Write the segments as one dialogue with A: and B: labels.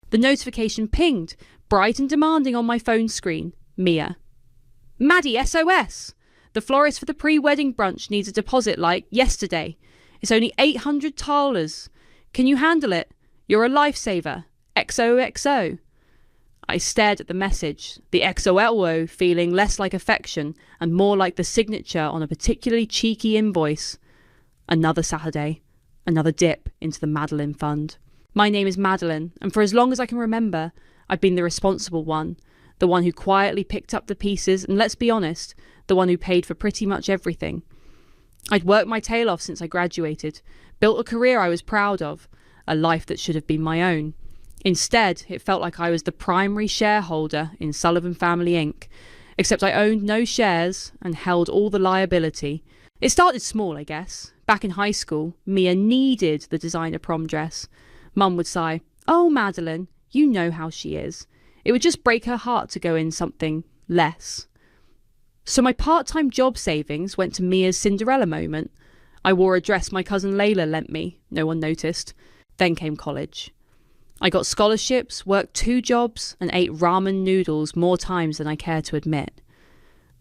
A: The notification pinged, bright and demanding on my phone screen. Mia. Maddie, SOS! The florist for the pre-wedding brunch needs a deposit like yesterday. It's only $800. Can you handle it? You're a lifesaver. XOXO. I stared at the message, the XOLO feeling less like affection and more like the signature on a particularly cheeky invoice. Another Saturday. Another dip into the Madeline fund. My name is Madeline, and for as long as I can remember, I've been the responsible one, the one who quietly picked up the pieces, and let's be honest, the one who paid for pretty much everything. I'd worked my tail off since I graduated, built a career I was proud of, a life that should have been my own. Instead, it felt like I was the primary shareholder in Sullivan Family Inc., except I owned no shares and held all the liability. It started small, I guess. Back in high school, Mia needed the designer prom dress. Mum would sigh, "Oh, Madeline, you know how she is." It would just break her heart to go in something less. So my part-time job savings went to Mia's Cinderella moment. I wore a dress my cousin Layla lent me. No one noticed. Then came college. I got scholarships, worked 2 jobs, and ate ramen noodles more times than I care to admit.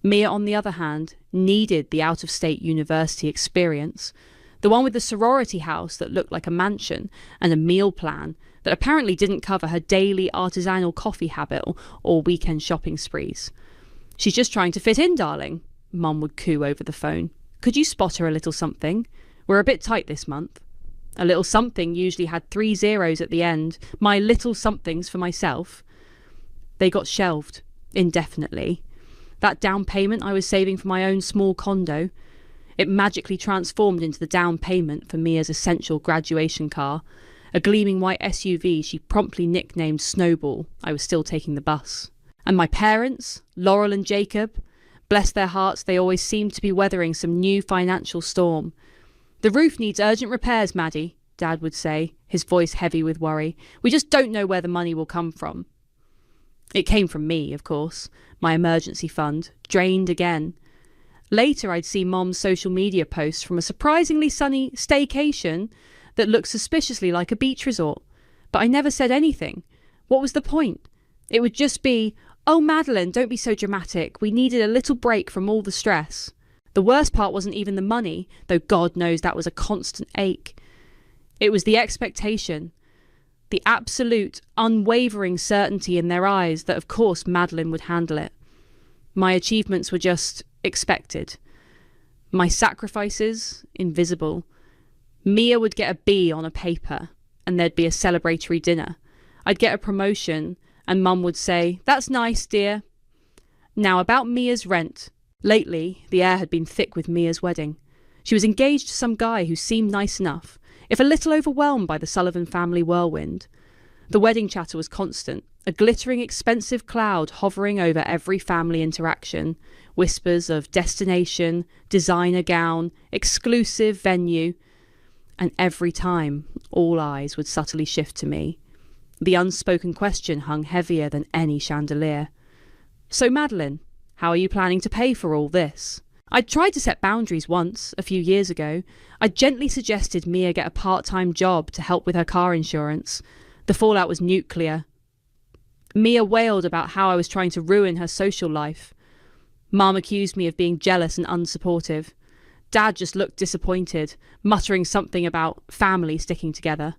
A: Mia, on the other hand, needed the out-of-state university experience, the one with the sorority house that looked like a mansion and a meal plan that apparently didn't cover her daily artisanal coffee habit or weekend shopping sprees. "She's just trying to fit in, darling," Mum would coo over the phone. "Could you spot her a little something? We're a bit tight this month." A little something usually had 3 zeros at the end, my little somethings for myself. They got shelved, indefinitely. That down payment I was saving for my own small condo, it magically transformed into the down payment for Mia's essential graduation car, a gleaming white SUV she promptly nicknamed Snowball. I was still taking the bus. And my parents, Laurel and Jacob, bless their hearts, they always seemed to be weathering some new financial storm. "The roof needs urgent repairs, Maddie," Dad would say, his voice heavy with worry. "We just don't know where the money will come from." It came from me, of course, my emergency fund, drained again. Later I'd see Mom's social media posts from a surprisingly sunny staycation that looked suspiciously like a beach resort. But I never said anything. What was the point? It would just be, "Oh, Madeline, don't be so dramatic. We needed a little break from all the stress." The worst part wasn't even the money, though God knows that was a constant ache. It was the expectation, the absolute, unwavering certainty in their eyes that of course Madeline would handle it. My achievements were just expected. My sacrifices, invisible. Mia would get a B on a paper, and there'd be a celebratory dinner. I'd get a promotion, and Mum would say, "That's nice, dear." Now about Mia's rent. Lately, the air had been thick with Mia's wedding. She was engaged to some guy who seemed nice enough, if a little overwhelmed by the Sullivan family whirlwind. The wedding chatter was constant, a glittering expensive cloud hovering over every family interaction, whispers of destination, designer gown, exclusive venue, and every time, all eyes would subtly shift to me. The unspoken question hung heavier than any chandelier. "So, Madeline, how are you planning to pay for all this?" I'd tried to set boundaries once, a few years ago. I'd gently suggested Mia get a part-time job to help with her car insurance. The fallout was nuclear. Mia wailed about how I was trying to ruin her social life. Mum accused me of being jealous and unsupportive. Dad just looked disappointed, muttering something about family sticking together.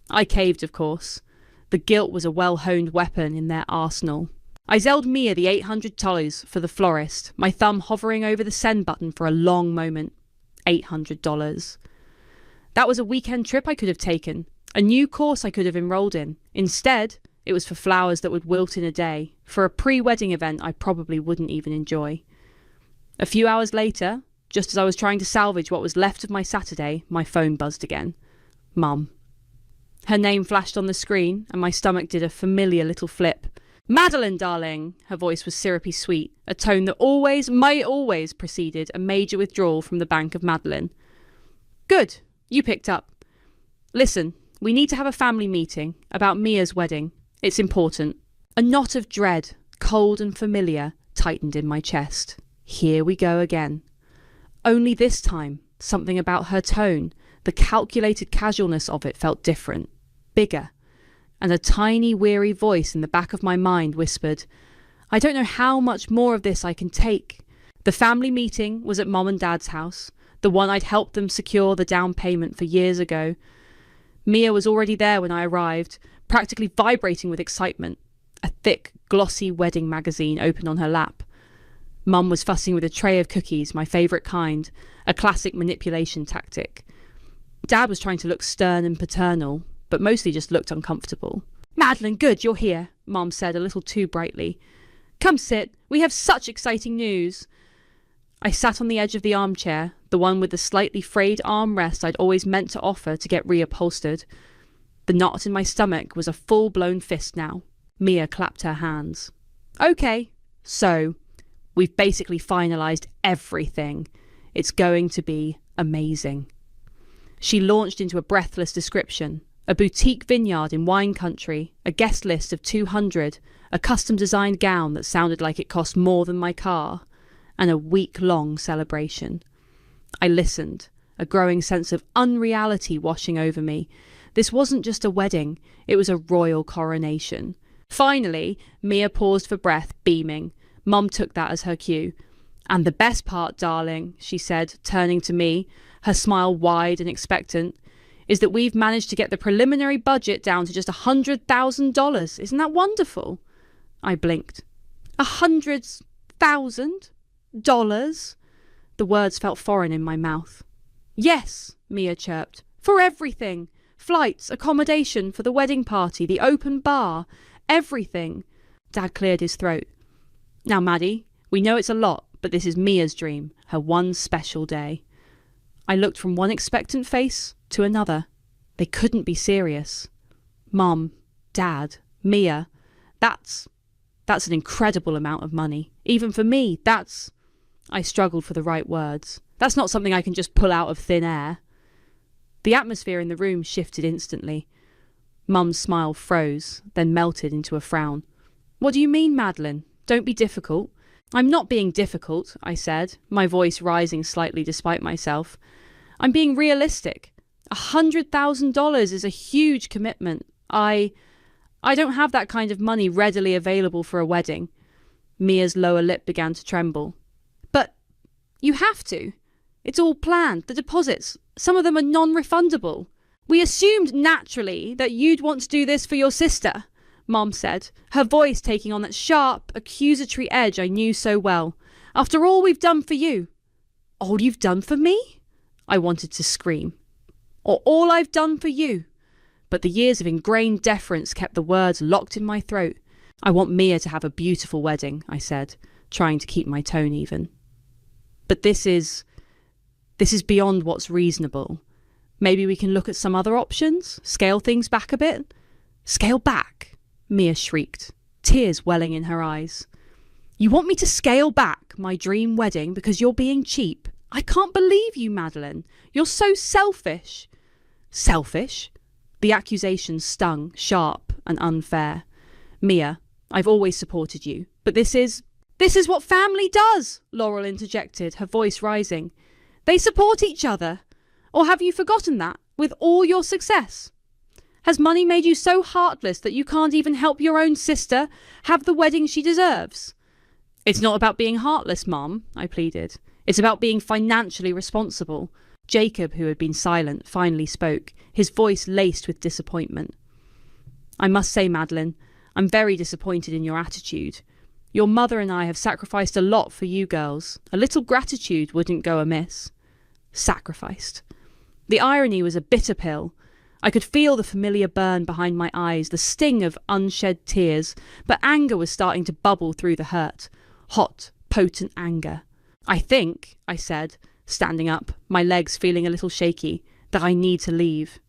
A: I caved, of course. The guilt was a well-honed weapon in their arsenal. I zelled Mia the $800 for the florist, my thumb hovering over the send button for a long moment. $800. That was a weekend trip I could have taken, a new course I could have enrolled in. Instead, it was for flowers that would wilt in a day, for a pre-wedding event I probably wouldn't even enjoy. A few hours later, just as I was trying to salvage what was left of my Saturday, my phone buzzed again. Mum. Her name flashed on the screen, and my stomach did a familiar little flip. "Madeline, darling!" Her voice was syrupy sweet, a tone that might always preceded a major withdrawal from the Bank of Madeline. "Good, you picked up. Listen, we need to have a family meeting about Mia's wedding. It's important." A knot of dread, cold and familiar, tightened in my chest. Here we go again. Only this time, something about her tone, the calculated casualness of it felt different, bigger. and a tiny, weary voice in the back of my mind whispered, I don't know how much more of this I can take. The family meeting was at Mom and Dad's house, the one I'd helped them secure the down payment for years ago. Mia was already there when I arrived, practically vibrating with excitement, a thick, glossy wedding magazine open on her lap. Mum was fussing with a tray of cookies, my favourite kind, a classic manipulation tactic. Dad was trying to look stern and paternal, but mostly just looked uncomfortable. Madeline, good, you're here, Mum said a little too brightly. Come sit, we have such exciting news. I sat on the edge of the armchair, the one with the slightly frayed armrest I'd always meant to offer to get reupholstered. The knot in my stomach was a full-blown fist now. Mia clapped her hands. Okay, so we've basically finalised everything. It's going to be amazing. She launched into a breathless description. A boutique vineyard in wine country, a guest list of 200, a custom-designed gown that sounded like it cost more than my car, and a week-long celebration. I listened, a growing sense of unreality washing over me. This wasn't just a wedding, it was a royal coronation. Finally, Mia paused for breath, beaming. Mum took that as her cue. And the best part, darling, she said, turning to me, her smile wide and expectant, is that we've managed to get the preliminary budget down to just $100,000. Isn't that wonderful? I blinked. $100,000? The words felt foreign in my mouth. Yes, Mia chirped. For everything. Flights, accommodation for the wedding party, the open bar, everything. Dad cleared his throat. Now, Maddie, we know it's a lot, but this is Mia's dream, her one special day. I looked from one expectant face to another. They couldn't be serious. Mom, Dad, Mia, that's an incredible amount of money. Even for me, I struggled for the right words. That's not something I can just pull out of thin air. The atmosphere in the room shifted instantly. Mum's smile froze, then melted into a frown. What do you mean, Madeline? Don't be difficult. I'm not being difficult, I said, my voice rising slightly despite myself. I'm being realistic. $100,000 is a huge commitment. I don't have that kind of money readily available for a wedding. Mia's lower lip began to tremble. But you have to. It's all planned, the deposits. Some of them are non-refundable. We assumed naturally that you'd want to do this for your sister, Mom said, her voice taking on that sharp, accusatory edge I knew so well. After all we've done for you. All you've done for me? I wanted to scream. Or all I've done for you. But the years of ingrained deference kept the words locked in my throat. I want Mia to have a beautiful wedding, I said, trying to keep my tone even. But this is beyond what's reasonable. Maybe we can look at some other options? Scale things back a bit? Scale back? Mia shrieked, tears welling in her eyes. You want me to scale back my dream wedding because you're being cheap? I can't believe you, Madeline. You're so selfish. Selfish? The accusation stung, sharp and unfair. Mia, I've always supported you, but this is what family does, Laurel interjected, her voice rising. They support each other. Or have you forgotten that, with all your success? Has money made you so heartless that you can't even help your own sister have the wedding she deserves? It's not about being heartless, Mom, I pleaded. It's about being financially responsible. Jacob, who had been silent, finally spoke, his voice laced with disappointment. I must say, Madeline, I'm very disappointed in your attitude. Your mother and I have sacrificed a lot for you girls. A little gratitude wouldn't go amiss. Sacrificed. The irony was a bitter pill. I could feel the familiar burn behind my eyes, the sting of unshed tears, but anger was starting to bubble through the hurt. Hot, potent anger. I think, I said, standing up, my legs feeling a little shaky, that I need to leave.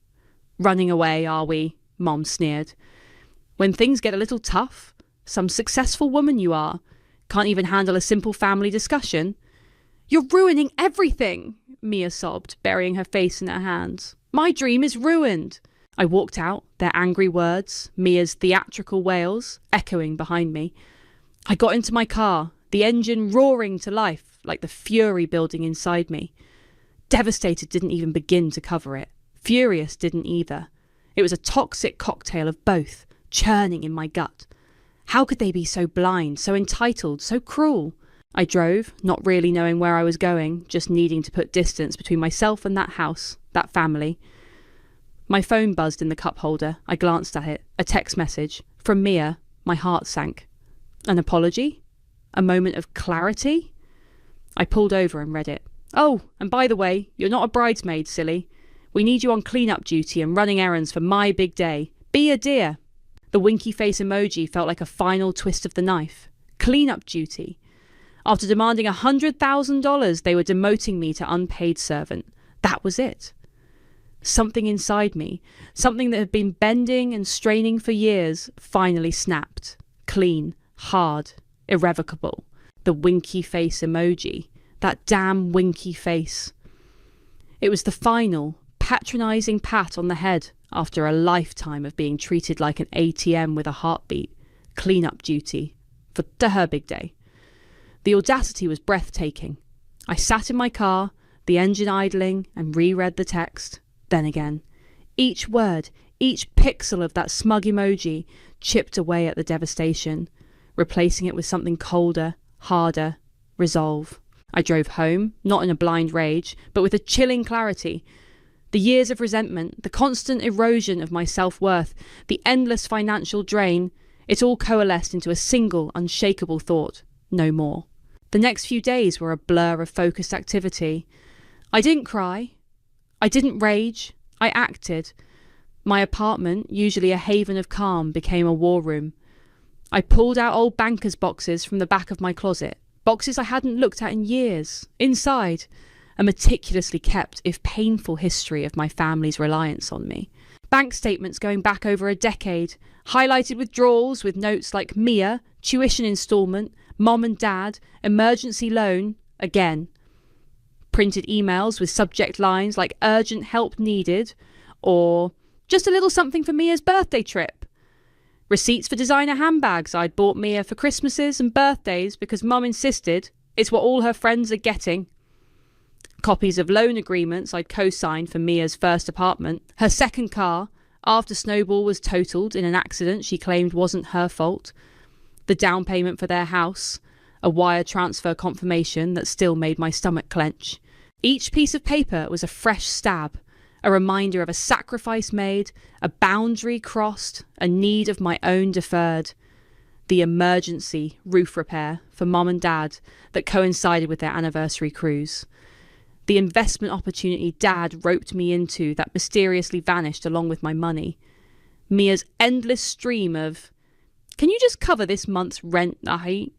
A: Running away, are we? Mom sneered. When things get a little tough, some successful woman you are, can't even handle a simple family discussion. You're ruining everything, Mia sobbed, burying her face in her hands. My dream is ruined. I walked out, their angry words, Mia's theatrical wails, echoing behind me. I got into my car, the engine roaring to life, like the fury building inside me. Devastated didn't even begin to cover it. Furious didn't either. It was a toxic cocktail of both. churning in my gut. How could they be so blind, so entitled, so cruel? I drove, not really knowing where I was going, just needing to put distance between myself and that house, that family. My phone buzzed in the cup holder. I glanced at it. A text message. From Mia. My heart sank. An apology? A moment of clarity? I pulled over and read it. Oh, and by the way, you're not a bridesmaid, silly. We need you on clean-up duty and running errands for my big day. Be a dear. The winky face emoji felt like a final twist of the knife. Clean-up duty. After demanding $100,000, they were demoting me to unpaid servant. That was it. Something inside me, something that had been bending and straining for years, finally snapped. Clean, hard, irrevocable. The winky face emoji. That damn winky face. It was the final, patronising pat on the head after a lifetime of being treated like an ATM with a heartbeat. Clean-up duty. To her big day. The audacity was breathtaking. I sat in my car, the engine idling, and reread the text. Then again. Each word, each pixel of that smug emoji chipped away at the devastation, replacing it with something colder, harder, resolve. I drove home, not in a blind rage, but with a chilling clarity. The years of resentment, the constant erosion of my self-worth, the endless financial drain, it all coalesced into a single, unshakable thought. No more. The next few days were a blur of focused activity. I didn't cry. I didn't rage. I acted. My apartment, usually a haven of calm, became a war room. I pulled out old banker's boxes from the back of my closet, boxes I hadn't looked at in years. Inside, a meticulously kept, if painful, history of my family's reliance on me. Bank statements going back over a decade, highlighted withdrawals with notes like Mia, tuition instalment, Mom and Dad, emergency loan, again. Printed emails with subject lines like urgent help needed or just a little something for Mia's birthday trip. Receipts for designer handbags I'd bought Mia for Christmases and birthdays because Mum insisted it's what all her friends are getting. Copies of loan agreements I'd co-signed for Mia's first apartment, her second car, after Snowball was totaled in an accident she claimed wasn't her fault. The down payment for their house, a wire transfer confirmation that still made my stomach clench. Each piece of paper was a fresh stab, a reminder of a sacrifice made, a boundary crossed, a need of my own deferred. The emergency roof repair for Mum and Dad that coincided with their anniversary cruise. The investment opportunity Dad roped me into that mysteriously vanished along with my money. Mia's endless stream of, can you just cover this month's rent,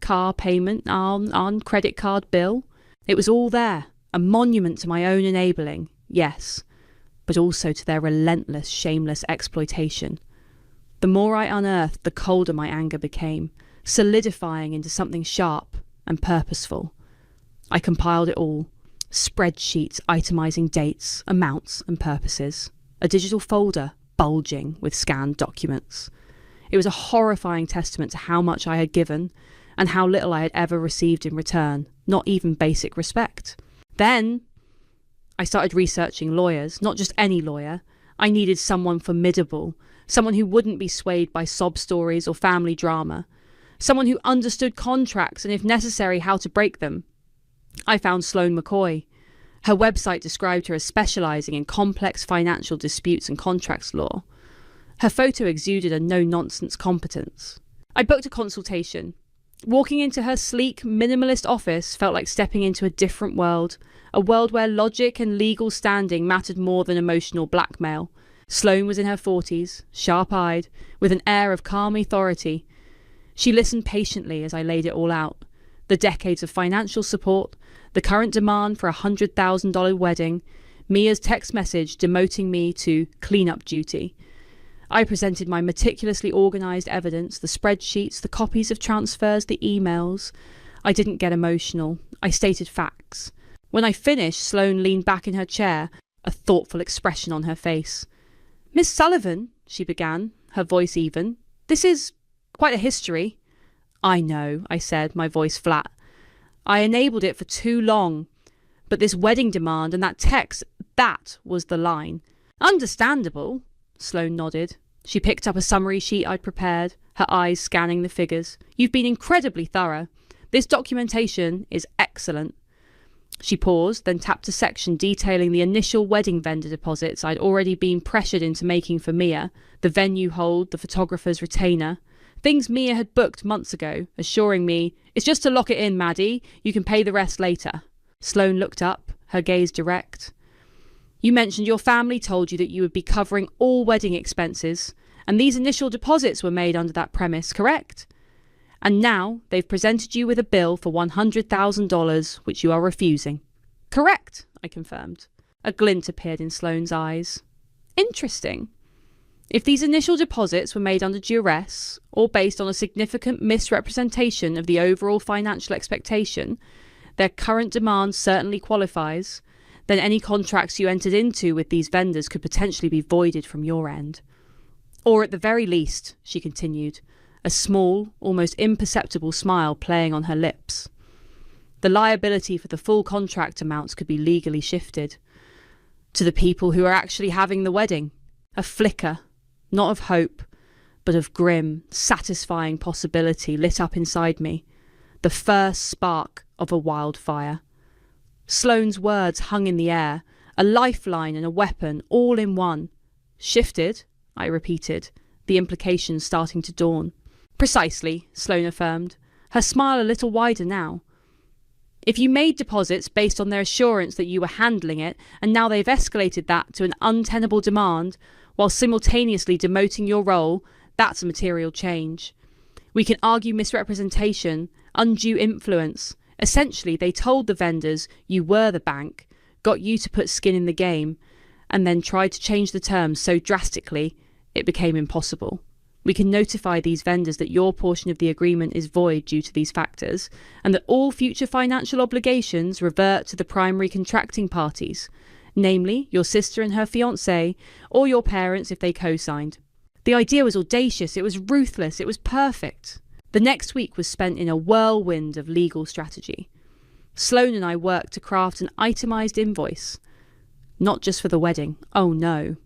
A: car payment, on credit card bill? It was all there, a monument to my own enabling, yes, but also to their relentless, shameless exploitation. The more I unearthed, the colder my anger became, solidifying into something sharp and purposeful. I compiled it all, spreadsheets itemizing dates, amounts and purposes, a digital folder bulging with scanned documents. It was a horrifying testament to how much I had given and how little I had ever received in return, not even basic respect. Then I started researching lawyers, not just any lawyer. I needed someone formidable, someone who wouldn't be swayed by sob stories or family drama, someone who understood contracts and, if necessary, how to break them. I found Sloane McCoy. Her website described her as specialising in complex financial disputes and contracts law. Her photo exuded a no-nonsense competence. I booked a consultation. Walking into her sleek, minimalist office felt like stepping into a different world, a world where logic and legal standing mattered more than emotional blackmail. Sloane was in her 40s, sharp-eyed, with an air of calm authority. She listened patiently as I laid it all out. The decades of financial support, the current demand for a $100,000 wedding, Mia's text message demoting me to clean-up duty. I presented my meticulously organised evidence, the spreadsheets, the copies of transfers, the emails. I didn't get emotional. I stated facts. When I finished, Sloane leaned back in her chair, a thoughtful expression on her face. "Miss Sullivan," she began, her voice even, "this is quite a history." "I know," I said, my voice flat. "I enabled it for too long. But this wedding demand and that text, that was the line." "Understandable," Sloane nodded. She picked up a summary sheet I'd prepared, her eyes scanning the figures. "You've been incredibly thorough. This documentation is excellent." She paused, then tapped a section detailing the initial wedding vendor deposits I'd already been pressured into making for Mia, the venue hold, the photographer's retainer. Things Mia had booked months ago, assuring me, "It's just to lock it in, Maddie. You can pay the rest later." Sloane looked up, her gaze direct. "You mentioned your family told you that you would be covering all wedding expenses, and these initial deposits were made under that premise, correct? And now they've presented you with a bill for $100,000, which you are refusing." "Correct," I confirmed. A glint appeared in Sloane's eyes. "Interesting. If these initial deposits were made under duress, or based on a significant misrepresentation of the overall financial expectation, their current demand certainly qualifies, then any contracts you entered into with these vendors could potentially be voided from your end. Or at the very least," she continued, a small, almost imperceptible smile playing on her lips, "the liability for the full contract amounts could be legally shifted to the people who are actually having the wedding." A flicker, not of hope, but of grim, satisfying possibility lit up inside me, the first spark of a wildfire. Sloane's words hung in the air, a lifeline and a weapon, all in one. "Shifted?" I repeated, the implications starting to dawn. "Precisely," Sloane affirmed, her smile a little wider now. "If you made deposits based on their assurance that you were handling it, and now they've escalated that to an untenable demand, while simultaneously demoting your role, that's a material change. We can argue misrepresentation, undue influence. Essentially, they told the vendors you were the bank, got you to put skin in the game, and then tried to change the terms so drastically it became impossible. We can notify these vendors that your portion of the agreement is void due to these factors, and that all future financial obligations revert to the primary contracting parties, namely your sister and her fiancé, or your parents if they co-signed. The idea was audacious, it was ruthless, it was perfect." The next week was spent in a whirlwind of legal strategy. Sloane and I worked to craft an itemised invoice. Not just for the wedding, oh no.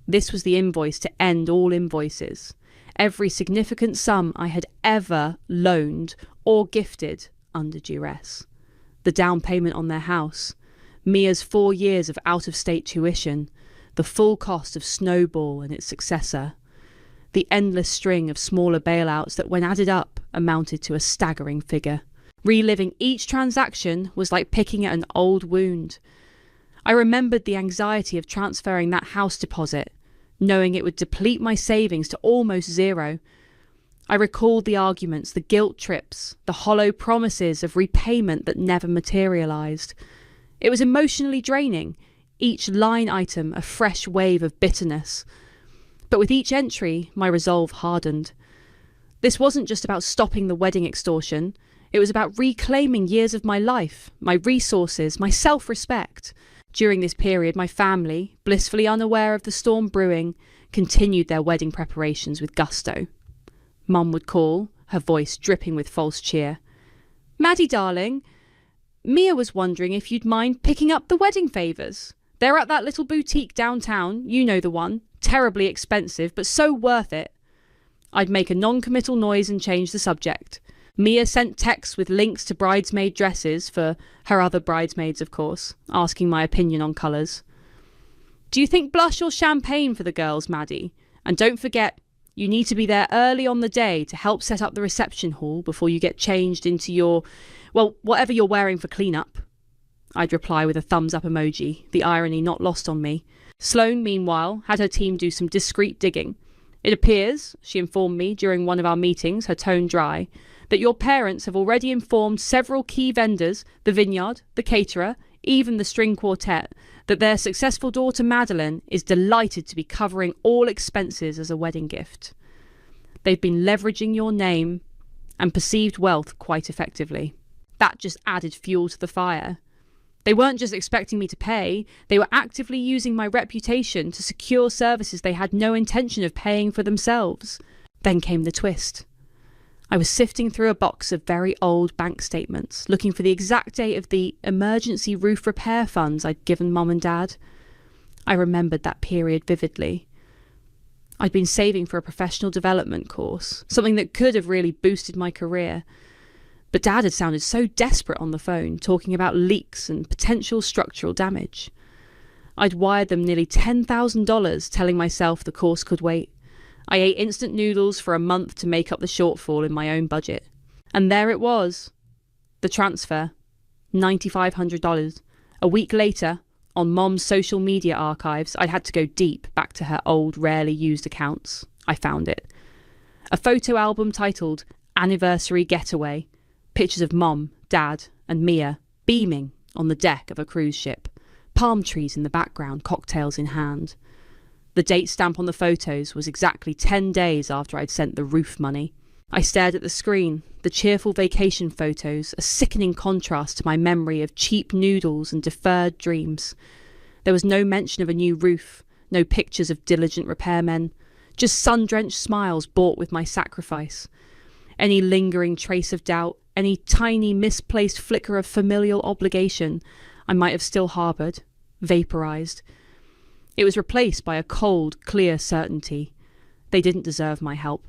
A: This was the invoice to end all invoices. Every significant sum I had ever loaned or gifted under duress. The down payment on their house, Mia's 4 years of out-of-state tuition, the full cost of Snowball and its successor, the endless string of smaller bailouts that, when added up, amounted to a staggering figure. Reliving each transaction was like picking at an old wound. I remembered the anxiety of transferring that house deposit, knowing it would deplete my savings to almost zero. I recalled the arguments, the guilt trips, the hollow promises of repayment that never materialised. It was emotionally draining, each line item a fresh wave of bitterness. But with each entry, my resolve hardened. This wasn't just about stopping the wedding extortion. It was about reclaiming years of my life, my resources, my self-respect. During this period, my family, blissfully unaware of the storm brewing, continued their wedding preparations with gusto. Mum would call, her voice dripping with false cheer. "Maddie, darling, Mia was wondering if you'd mind picking up the wedding favours. They're at that little boutique downtown, you know the one. Terribly expensive, but so worth it." I'd make a non-committal noise and change the subject. Mia sent texts with links to bridesmaid dresses for her other bridesmaids, of course, asking my opinion on colours. "Do you think blush or champagne for the girls, Maddie? And don't forget, you need to be there early on the day to help set up the reception hall before you get changed into your, well, whatever you're wearing for clean-up." I'd reply with a thumbs-up emoji, the irony not lost on me. Sloane, meanwhile, had her team do some discreet digging. "It appears," she informed me during one of our meetings, her tone dry, "that your parents have already informed several key vendors, the vineyard, the caterer, even the string quartet, that their successful daughter Madeline is delighted to be covering all expenses as a wedding gift. They've been leveraging your name and perceived wealth quite effectively." That just added fuel to the fire. They weren't just expecting me to pay, they were actively using my reputation to secure services they had no intention of paying for themselves. Then came the twist. I was sifting through a box of very old bank statements, looking for the exact date of the emergency roof repair funds I'd given Mum and Dad. I remembered that period vividly. I'd been saving for a professional development course, something that could have really boosted my career. But Dad had sounded so desperate on the phone, talking about leaks and potential structural damage. I'd wired them nearly $10,000, telling myself the course could wait. I ate instant noodles for a month to make up the shortfall in my own budget. And there it was. The transfer. $9,500. A week later, on Mom's social media archives, I'd had to go deep back to her old, rarely used accounts. I found it. A photo album titled Anniversary Getaway. Pictures of Mom, Dad, and Mia beaming on the deck of a cruise ship. Palm trees in the background, cocktails in hand. The date stamp on the photos was exactly 10 days after I'd sent the roof money. I stared at the screen, the cheerful vacation photos, a sickening contrast to my memory of cheap noodles and deferred dreams. There was no mention of a new roof, no pictures of diligent repairmen, just sun-drenched smiles bought with my sacrifice. Any lingering trace of doubt, any tiny misplaced flicker of familial obligation I might have still harboured, vaporised. It was replaced by a cold, clear certainty. They didn't deserve my help.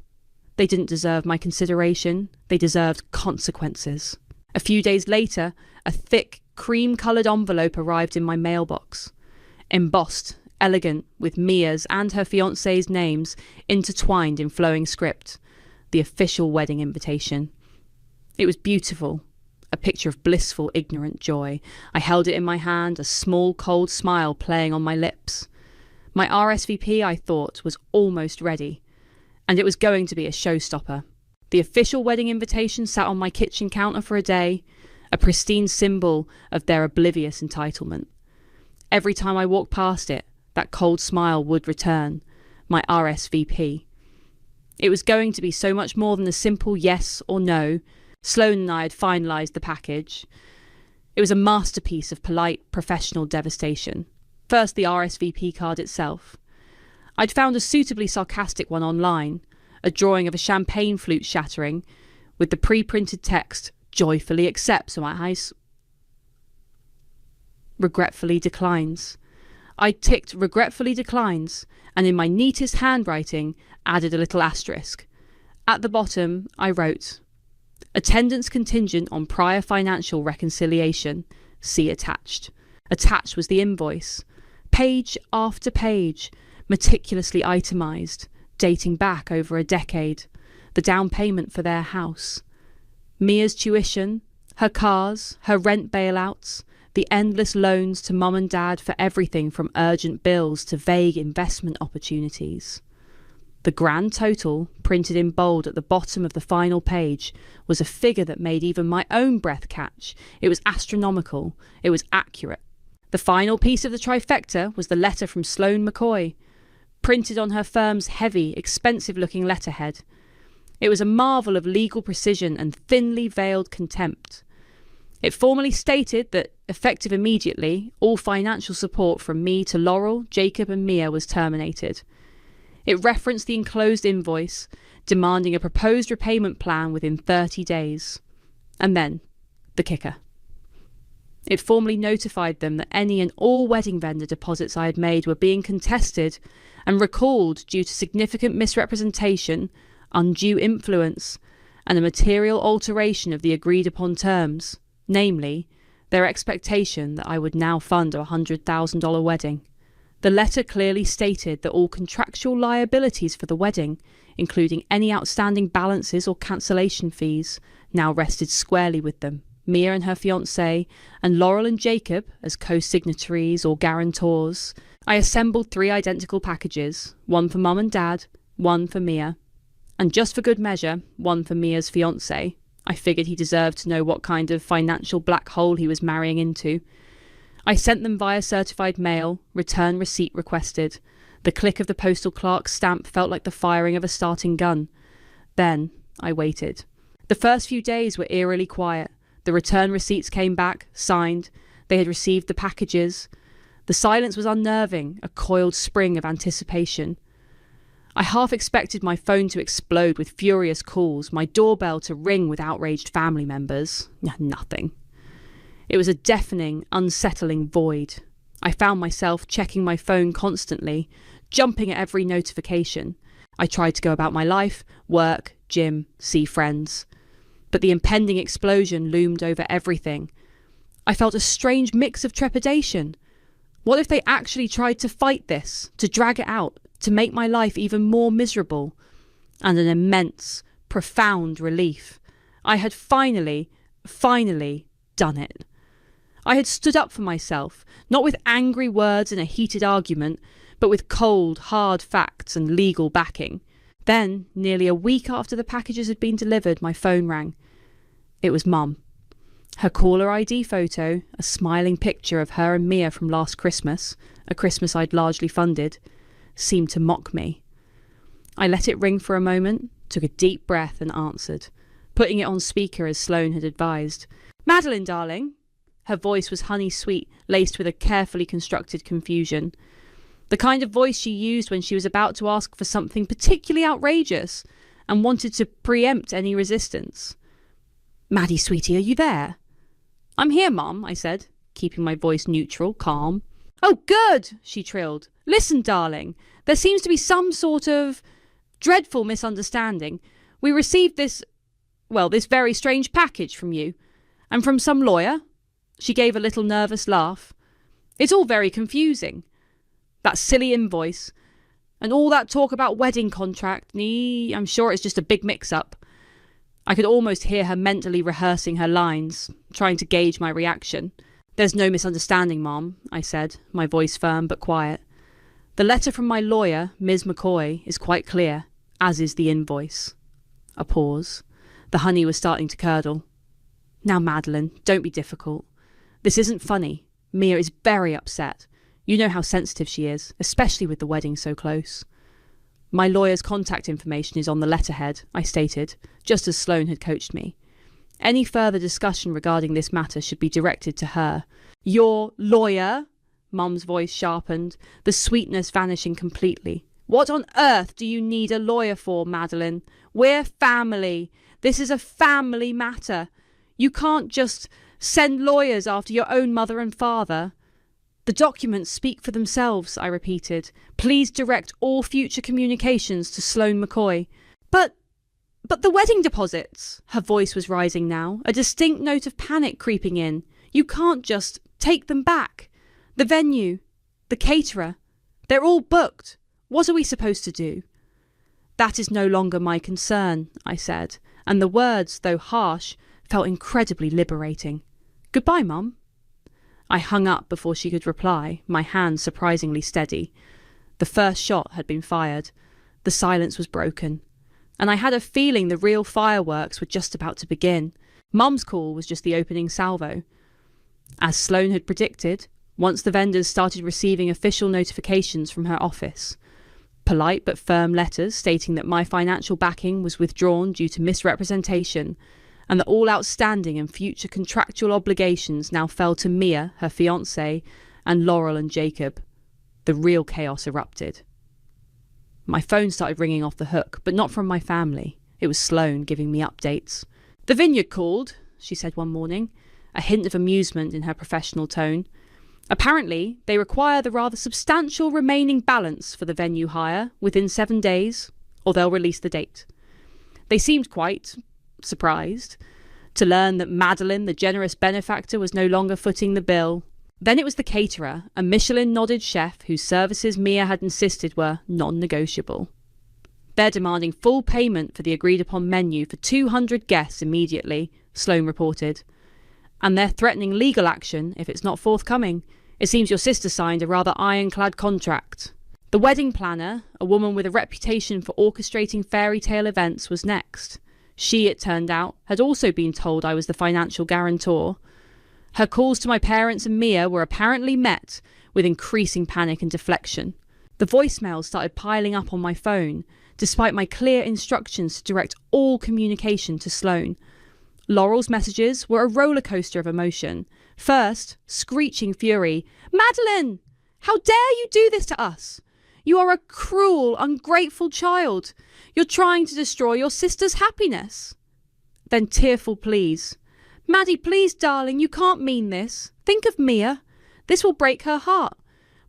A: They didn't deserve my consideration. They deserved consequences. A few days later, a thick, cream-coloured envelope arrived in my mailbox. Embossed, elegant, with Mia's and her fiancé's names intertwined in flowing script. The official wedding invitation. It was beautiful. A picture of blissful, ignorant joy. I held it in my hand, a small, cold smile playing on my lips. My RSVP, I thought, was almost ready. And it was going to be a showstopper. The official wedding invitation sat on my kitchen counter for a day, a pristine symbol of their oblivious entitlement. Every time I walked past it, that cold smile would return. My RSVP. It was going to be so much more than a simple yes or no. Sloane and I had finalised the package. It was a masterpiece of polite, professional devastation. First, the RSVP card itself. I'd found a suitably sarcastic one online, a drawing of a champagne flute shattering, with the pre-printed text, joyfully accepts my eyes. Regretfully declines. I ticked regretfully declines, and in my neatest handwriting, added a little asterisk. At the bottom, I wrote, attendance contingent on prior financial reconciliation. See attached. Attached was the invoice. Page after page, meticulously itemised, dating back over a decade. The down payment for their house. Mia's tuition, her cars, her rent bailouts, the endless loans to Mum and Dad for everything from urgent bills to vague investment opportunities. The grand total, printed in bold at the bottom of the final page, was a figure that made even my own breath catch. It was astronomical. It was accurate. The final piece of the trifecta was the letter from Sloane McCoy, printed on her firm's heavy, expensive-looking letterhead. It was a marvel of legal precision and thinly veiled contempt. It formally stated that, effective immediately, all financial support from me to Laurel, Jacob and Mia was terminated. It referenced the enclosed invoice, demanding a proposed repayment plan within 30 days. And then, the kicker. It formally notified them that any and all wedding vendor deposits I had made were being contested and recalled due to significant misrepresentation, undue influence, and a material alteration of the agreed-upon terms, namely, their expectation that I would now fund a $100,000 wedding. The letter clearly stated that all contractual liabilities for the wedding, including any outstanding balances or cancellation fees, now rested squarely with them, Mia and her fiancé, and Laurel and Jacob as co-signatories or guarantors. I assembled 3 identical packages, one for Mum and Dad, one for Mia, and just for good measure, one for Mia's fiancé. I figured he deserved to know what kind of financial black hole he was marrying into. I sent them via certified mail, return receipt requested. The click of the postal clerk's stamp felt like the firing of a starting gun. Then I waited. The first few days were eerily quiet. The return receipts came back, signed. They had received the packages. The silence was unnerving, a coiled spring of anticipation. I half expected my phone to explode with furious calls, my doorbell to ring with outraged family members. Nothing. It was a deafening, unsettling void. I found myself checking my phone constantly, jumping at every notification. I tried to go about my life, work, gym, see friends. But the impending explosion loomed over everything. I felt a strange mix of trepidation. What if they actually tried to fight this, to drag it out, to make my life even more miserable? And an immense, profound relief. I had finally done it. I had stood up for myself, not with angry words and a heated argument, but with cold, hard facts and legal backing. Then, nearly a week after the packages had been delivered, my phone rang. It was Mum. Her caller ID photo, a smiling picture of her and Mia from last Christmas, a Christmas I'd largely funded, seemed to mock me. I let it ring for a moment, took a deep breath and answered, putting it on speaker as Sloane had advised. "Madeline, darling." Her voice was honey-sweet, laced with a carefully constructed confusion. The kind of voice she used when she was about to ask for something particularly outrageous and wanted to preempt any resistance. "Maddie, sweetie, are you there?" "I'm here, Mum," I said, keeping my voice neutral, calm. "Oh, good," she trilled. "Listen, darling, there seems to be some sort of dreadful misunderstanding. We received this very strange package from you, and from some lawyer." She gave a little nervous laugh. "It's all very confusing. That silly invoice, and all that talk about wedding contract, I'm sure it's just a big mix-up." I could almost hear her mentally rehearsing her lines, trying to gauge my reaction. "There's no misunderstanding, Mom," I said, my voice firm but quiet. "The letter from my lawyer, Ms. McCoy, is quite clear, as is the invoice." A pause. The honey was starting to curdle. "Now, Madeline, don't be difficult. This isn't funny. Mia is very upset. You know how sensitive she is, especially with the wedding so close." "My lawyer's contact information is on the letterhead," I stated, just as Sloane had coached me. "Any further discussion regarding this matter should be directed to her." "Your lawyer?" Mum's voice sharpened, the sweetness vanishing completely. "What on earth do you need a lawyer for, Madeline? We're family. This is a family matter. You can't just send lawyers after your own mother and father." "The documents speak for themselves," I repeated. "Please direct all future communications to Sloane McCoy." But the wedding deposits!" Her voice was rising now, a distinct note of panic creeping in. "You can't just take them back. The venue, the caterer, they're all booked. What are we supposed to do?" "That is no longer my concern," I said, and the words, though harsh, felt incredibly liberating. "Goodbye, Mum." I hung up before she could reply, my hand surprisingly steady. The first shot had been fired. The silence was broken. And I had a feeling the real fireworks were just about to begin. Mum's call was just the opening salvo. As Sloane had predicted, once the vendors started receiving official notifications from her office, polite but firm letters stating that my financial backing was withdrawn due to misrepresentation, and that all outstanding and future contractual obligations now fell to Mia, her fiancé, and Laurel and Jacob, the real chaos erupted. My phone started ringing off the hook, but not from my family. It was Sloane giving me updates. "The vineyard called," she said one morning, a hint of amusement in her professional tone. "Apparently, they require the rather substantial remaining balance for the venue hire within 7 days, or they'll release the date." They seemed quite surprised to learn that Madeline, the generous benefactor, was no longer footing the bill. Then it was the caterer, a Michelin-nodded chef whose services Mia had insisted were non-negotiable. "They're demanding full payment for the agreed-upon menu for 200 guests immediately," Sloane reported. "And they're threatening legal action if it's not forthcoming. It seems your sister signed a rather ironclad contract." The wedding planner, a woman with a reputation for orchestrating fairytale events, was next. She, it turned out, had also been told I was the financial guarantor. Her calls to my parents and Mia were apparently met with increasing panic and deflection. The voicemails started piling up on my phone, despite my clear instructions to direct all communication to Sloane. Laurel's messages were a roller coaster of emotion. First, screeching fury. "Madeline! How dare you do this to us? You are a cruel, ungrateful child. You're trying to destroy your sister's happiness." Then tearful pleas. "Maddie, please, darling, you can't mean this. Think of Mia. This will break her heart.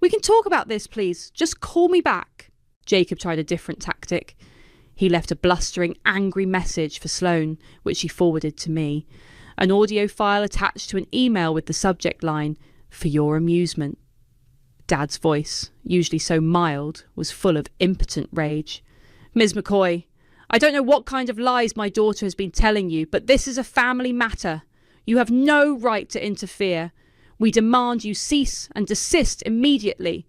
A: We can talk about this, please. Just call me back." Jacob tried a different tactic. He left a blustering, angry message for Sloane, which he forwarded to me. An audio file attached to an email with the subject line, "For your amusement." Dad's voice, usually so mild, was full of impotent rage. "Ms. McCoy, I don't know what kind of lies my daughter has been telling you, but this is a family matter. You have no right to interfere. We demand you cease and desist immediately."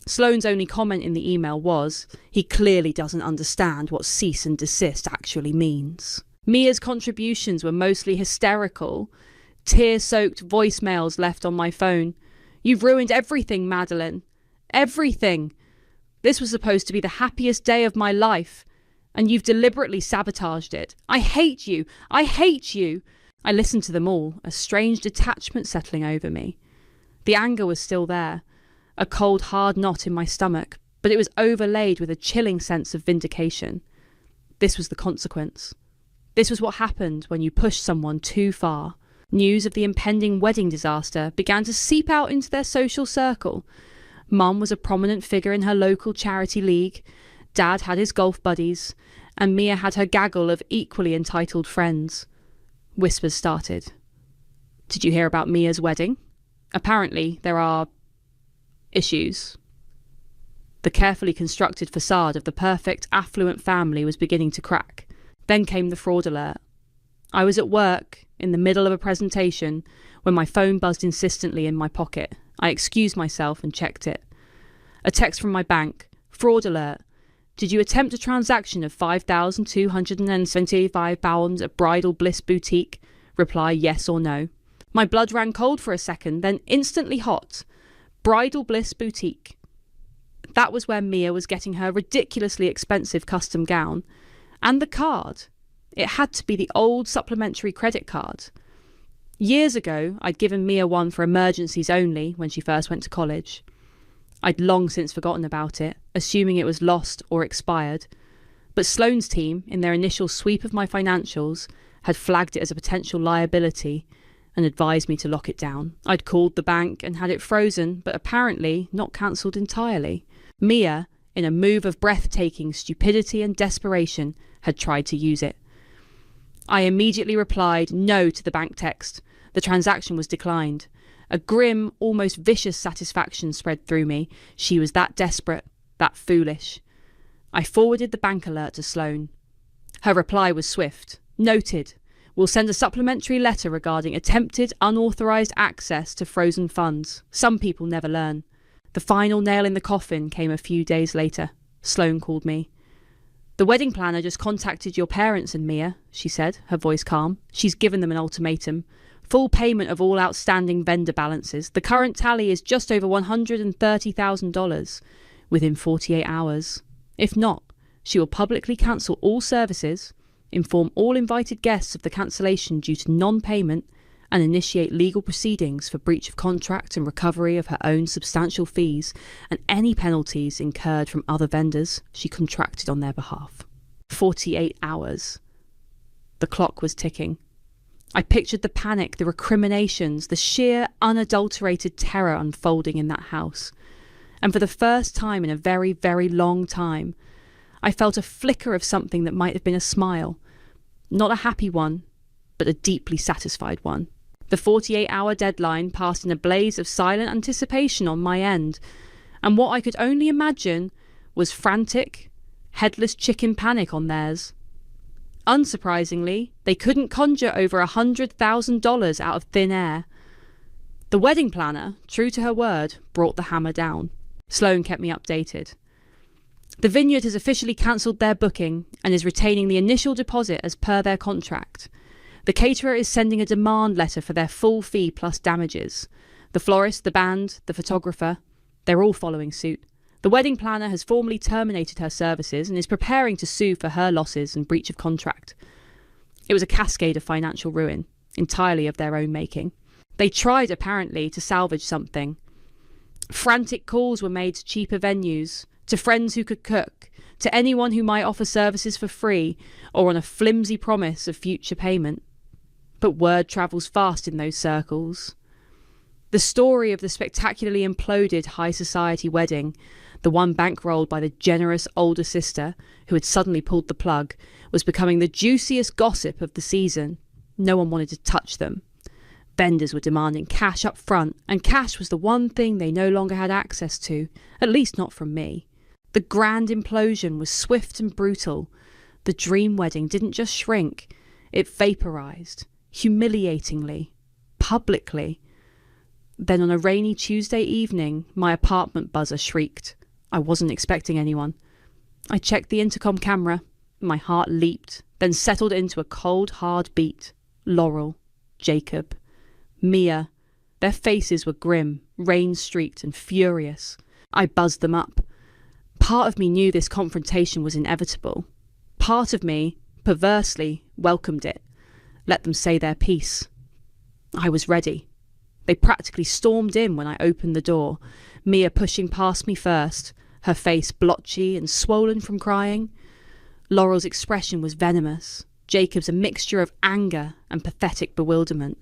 A: Sloane's only comment in the email was, "He clearly doesn't understand what cease and desist actually means." Mia's contributions were mostly hysterical, tear-soaked voicemails left on my phone. "You've ruined everything, Madeline. Everything. This was supposed to be the happiest day of my life, and you've deliberately sabotaged it. I hate you. I hate you." I listened to them all, a strange detachment settling over me. The anger was still there, a cold, hard knot in my stomach, but it was overlaid with a chilling sense of vindication. This was the consequence. This was what happened when you pushed someone too far. News of the impending wedding disaster began to seep out into their social circle. Mum was a prominent figure in her local charity league, Dad had his golf buddies, and Mia had her gaggle of equally entitled friends. Whispers started. "Did you hear about Mia's wedding? Apparently there are issues." The carefully constructed facade of the perfect, affluent family was beginning to crack. Then came the fraud alert. I was at work, in the middle of a presentation, when my phone buzzed insistently in my pocket. I excused myself and checked it. A text from my bank. "Fraud alert. Did you attempt a transaction of £5,275 at Bridal Bliss Boutique? Reply yes or no." My blood ran cold for a second, then instantly hot. Bridal Bliss Boutique. That was where Mia was getting her ridiculously expensive custom gown. And the card. It had to be the old supplementary credit card. Years ago, I'd given Mia one for emergencies only when she first went to college. I'd long since forgotten about it, assuming it was lost or expired. But Sloane's team, in their initial sweep of my financials, had flagged it as a potential liability and advised me to lock it down. I'd called the bank and had it frozen, but apparently not cancelled entirely. Mia, in a move of breathtaking stupidity and desperation, had tried to use it. I immediately replied no to the bank text. The transaction was declined. A grim, almost vicious satisfaction spread through me. She was that desperate, that foolish. I forwarded the bank alert to Sloane. Her reply was swift. "Noted. We'll send a supplementary letter regarding attempted unauthorised access to frozen funds. Some people never learn." The final nail in the coffin came a few days later. Sloane called me. "The wedding planner just contacted your parents and Mia," she said, her voice calm. "She's given them an ultimatum. Full payment of all outstanding vendor balances. The current tally is just over $130,000 within 48 hours. If not, she will publicly cancel all services, inform all invited guests of the cancellation due to non-payment, and initiate legal proceedings for breach of contract and recovery of her own substantial fees and any penalties incurred from other vendors she contracted on their behalf." 48 hours. The clock was ticking. I pictured the panic, the recriminations, the sheer, unadulterated terror unfolding in that house. And for the first time in a very, very long time, I felt a flicker of something that might have been a smile. Not a happy one, but a deeply satisfied one. The 48-hour deadline passed in a blaze of silent anticipation on my end, and what I could only imagine was frantic, headless chicken panic on theirs. Unsurprisingly, they couldn't conjure over $100,000 out of thin air. The wedding planner, true to her word, brought the hammer down. Sloane kept me updated. The vineyard has officially cancelled their booking and is retaining the initial deposit as per their contract. The caterer is sending a demand letter for their full fee plus damages. The florist, the band, the photographer, they're all following suit. The wedding planner has formally terminated her services and is preparing to sue for her losses and breach of contract. It was a cascade of financial ruin, entirely of their own making. They tried, apparently, to salvage something. Frantic calls were made to cheaper venues, to friends who could cook, to anyone who might offer services for free or on a flimsy promise of future payment. But word travels fast in those circles. The story of the spectacularly imploded high society wedding, The one bankrolled by the generous older sister, who had suddenly pulled the plug, was becoming the juiciest gossip of the season. No one wanted to touch them. Vendors were demanding cash up front, and cash was the one thing they no longer had access to, at least not from me. The grand implosion was swift and brutal. The dream wedding didn't just shrink, it vaporized, humiliatingly, publicly. Then on a rainy Tuesday evening, my apartment buzzer shrieked. I wasn't expecting anyone. I checked the intercom camera. My heart leaped, then settled into a cold, hard beat. Laurel, Jacob, Mia. Their faces were grim, rain-streaked and furious. I buzzed them up. Part of me knew this confrontation was inevitable. Part of me, perversely, welcomed it. Let them say their piece. I was ready. They practically stormed in when I opened the door, Mia pushing past me first, her face blotchy and swollen from crying. Laurel's expression was venomous, Jacob's a mixture of anger and pathetic bewilderment.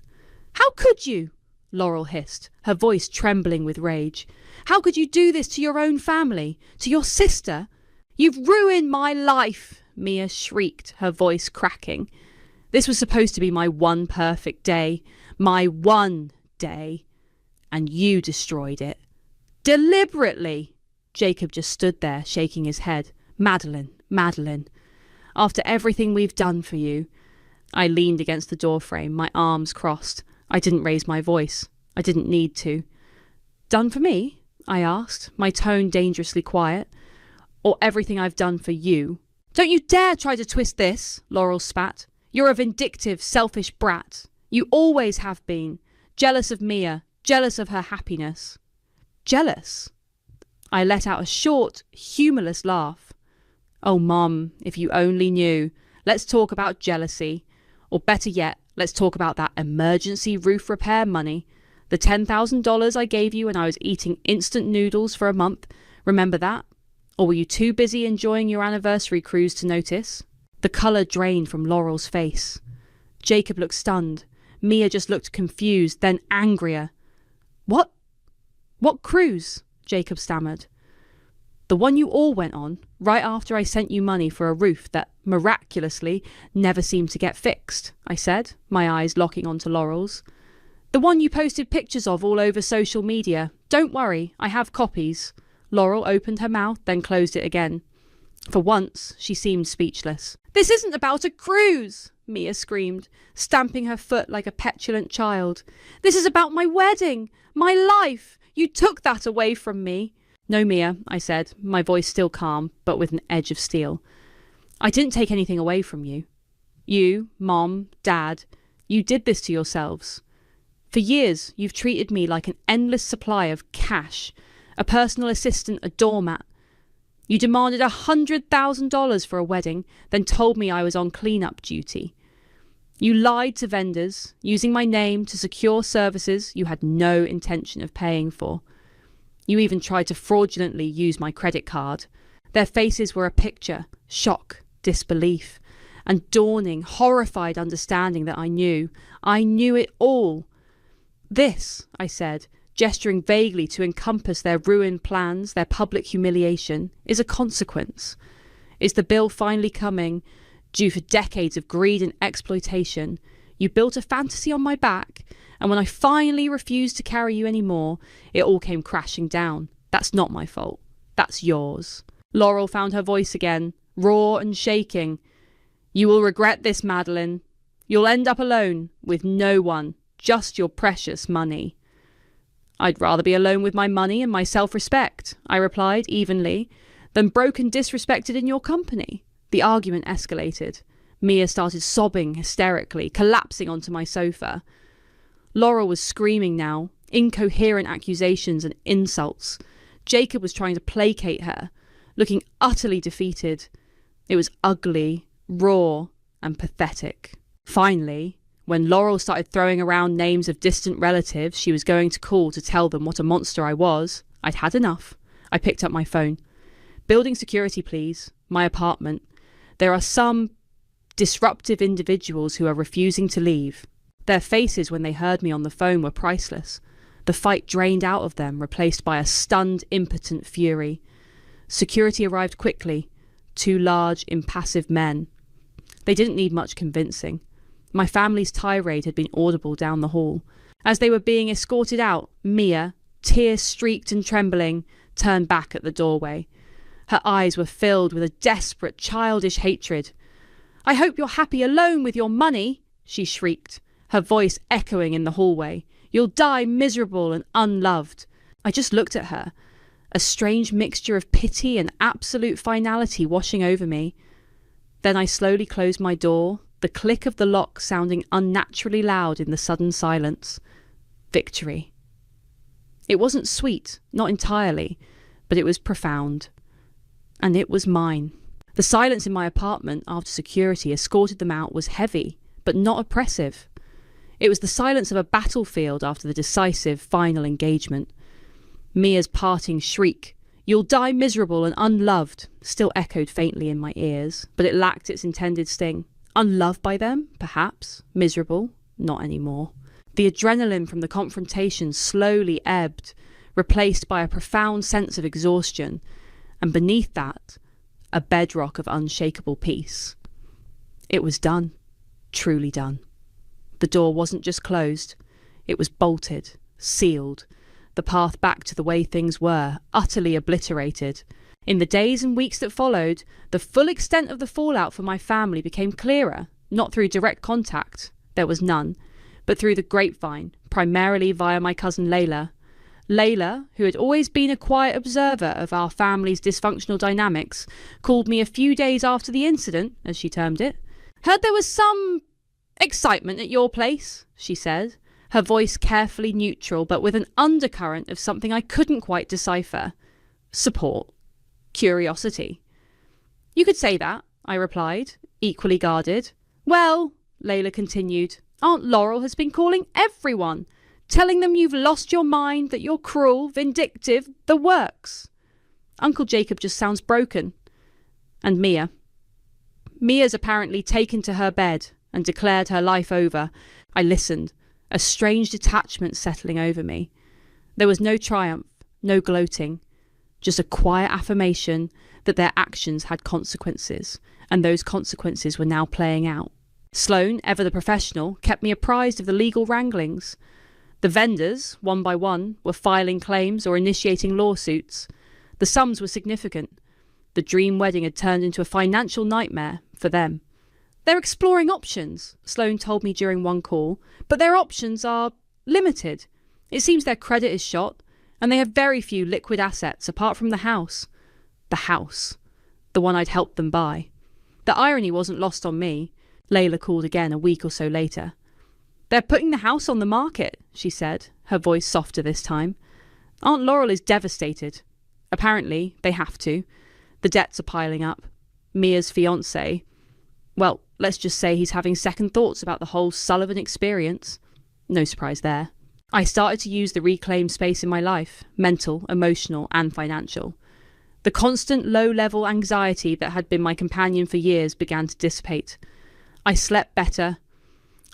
A: "How could you?" Laurel hissed, her voice trembling with rage. "How could you do this to your own family, to your sister? You've ruined my life!" Mia shrieked, her voice cracking. This was supposed to be my one perfect day, my one day, and you destroyed it. Deliberately! Jacob just stood there, shaking his head. "Madeline, Madeline, after everything we've done for you." I leaned against the doorframe, my arms crossed. I didn't raise my voice. I didn't need to. "Done for me?" I asked, my tone dangerously quiet. "Or everything I've done for you?" "Don't you dare try to twist this," Laurel spat. "You're a vindictive, selfish brat. You always have been. Jealous of Mia, jealous of her happiness." "Jealous?" I let out a short, humourless laugh. "Oh, Mum, if you only knew. Let's talk about jealousy. Or better yet, let's talk about that emergency roof repair money. The $10,000 I gave you when I was eating instant noodles for a month. Remember that? Or were you too busy enjoying your anniversary cruise to notice?" The colour drained from Laurel's face. Jacob looked stunned. Mia just looked confused, then angrier. "What? What cruise?" Jacob stammered. "The one you all went on, right after I sent you money for a roof that, miraculously, never seemed to get fixed," I said, my eyes locking onto Laurel's. "The one you posted pictures of all over social media. Don't worry, I have copies." Laurel opened her mouth, then closed it again. For once, she seemed speechless. "This isn't about a cruise!" Mia screamed, stamping her foot like a petulant child. "This is about my wedding, my life! You took that away from me." "No, Mia," I said, my voice still calm, but with an edge of steel. "I didn't take anything away from you. You, Mom, Dad, you did this to yourselves. For years, you've treated me like an endless supply of cash, a personal assistant, a doormat. You demanded $100,000 for a wedding, then told me I was on clean-up duty. You lied to vendors, using my name to secure services you had no intention of paying for. You even tried to fraudulently use my credit card. Their faces were a picture, shock, disbelief, and dawning, horrified understanding that I knew it all. "This," I said, gesturing vaguely to encompass their ruined plans, their public humiliation, "is a consequence. Is the bill finally coming, due for decades of greed and exploitation? You built a fantasy on my back, and when I finally refused to carry you anymore, it all came crashing down. That's not my fault. That's yours." Laurel found her voice again, raw and shaking. "You will regret this, Madeline. You'll end up alone, with no one, just your precious money." "I'd rather be alone with my money and my self-respect," I replied evenly, "than broken, disrespected in your company." The argument escalated. Mia started sobbing hysterically, collapsing onto my sofa. Laurel was screaming now, incoherent accusations and insults. Jacob was trying to placate her, looking utterly defeated. It was ugly, raw, and pathetic. Finally, when Laurel started throwing around names of distant relatives she was going to call to tell them what a monster I was, I'd had enough. I picked up my phone. "Building security, please. My apartment. There are some disruptive individuals who are refusing to leave." Their faces when they heard me on the phone were priceless. The fight drained out of them, replaced by a stunned, impotent fury. Security arrived quickly. 2 large, impassive men. They didn't need much convincing. My family's tirade had been audible down the hall. As they were being escorted out, Mia, tear-streaked and trembling, turned back at the doorway. Her eyes were filled with a desperate, childish hatred. "I hope you're happy alone with your money," she shrieked, her voice echoing in the hallway. "You'll die miserable and unloved." I just looked at her, a strange mixture of pity and absolute finality washing over me. Then I slowly closed my door, the click of the lock sounding unnaturally loud in the sudden silence. Victory. It wasn't sweet, not entirely, but it was profound. And it was mine. The silence in my apartment after security escorted them out was heavy, but not oppressive. It was the silence of a battlefield after the decisive final engagement. Mia's parting shriek, "You'll die miserable and unloved," still echoed faintly in my ears, but it lacked its intended sting. Unloved by them, perhaps. Miserable, not anymore. The adrenaline from the confrontation slowly ebbed, replaced by a profound sense of exhaustion, and beneath that, a bedrock of unshakable peace. It was done. Truly done. The door wasn't just closed. It was bolted, sealed. The path back to the way things were, utterly obliterated. In the days and weeks that followed, the full extent of the fallout for my family became clearer, not through direct contact, there was none, but through the grapevine, primarily via my cousin Layla. Layla, who had always been a quiet observer of our family's dysfunctional dynamics, called me a few days after the incident, as she termed it. "Heard there was some excitement at your place," she said, her voice carefully neutral but with an undercurrent of something I couldn't quite decipher. Support. Curiosity. "You could say that," I replied, equally guarded. "Well," Layla continued, "Aunt Laurel has been calling everyone, telling them you've lost your mind, that you're cruel, vindictive, the works. Uncle Jacob just sounds broken. And Mia. Mia's apparently taken to her bed and declared her life over." I listened, a strange detachment settling over me. There was no triumph, no gloating, just a quiet affirmation that their actions had consequences, and those consequences were now playing out. Sloane, ever the professional, kept me apprised of the legal wranglings. The vendors, one by one, were filing claims or initiating lawsuits. The sums were significant. The dream wedding had turned into a financial nightmare for them. "They're exploring options," Sloane told me during one call, "but their options are limited. It seems their credit is shot, and they have very few liquid assets apart from the house. The house. The one I'd helped them buy." The irony wasn't lost on me. Layla called again a week or so later. "They're putting the house on the market," she said, her voice softer this time. "Aunt Laurel is devastated. Apparently, they have to. The debts are piling up. Mia's fiancé, well, let's just say he's having second thoughts about the whole Sullivan experience. No surprise there. I started to use the reclaimed space in my life, mental, emotional, and financial. The constant low-level anxiety that had been my companion for years began to dissipate. I slept better.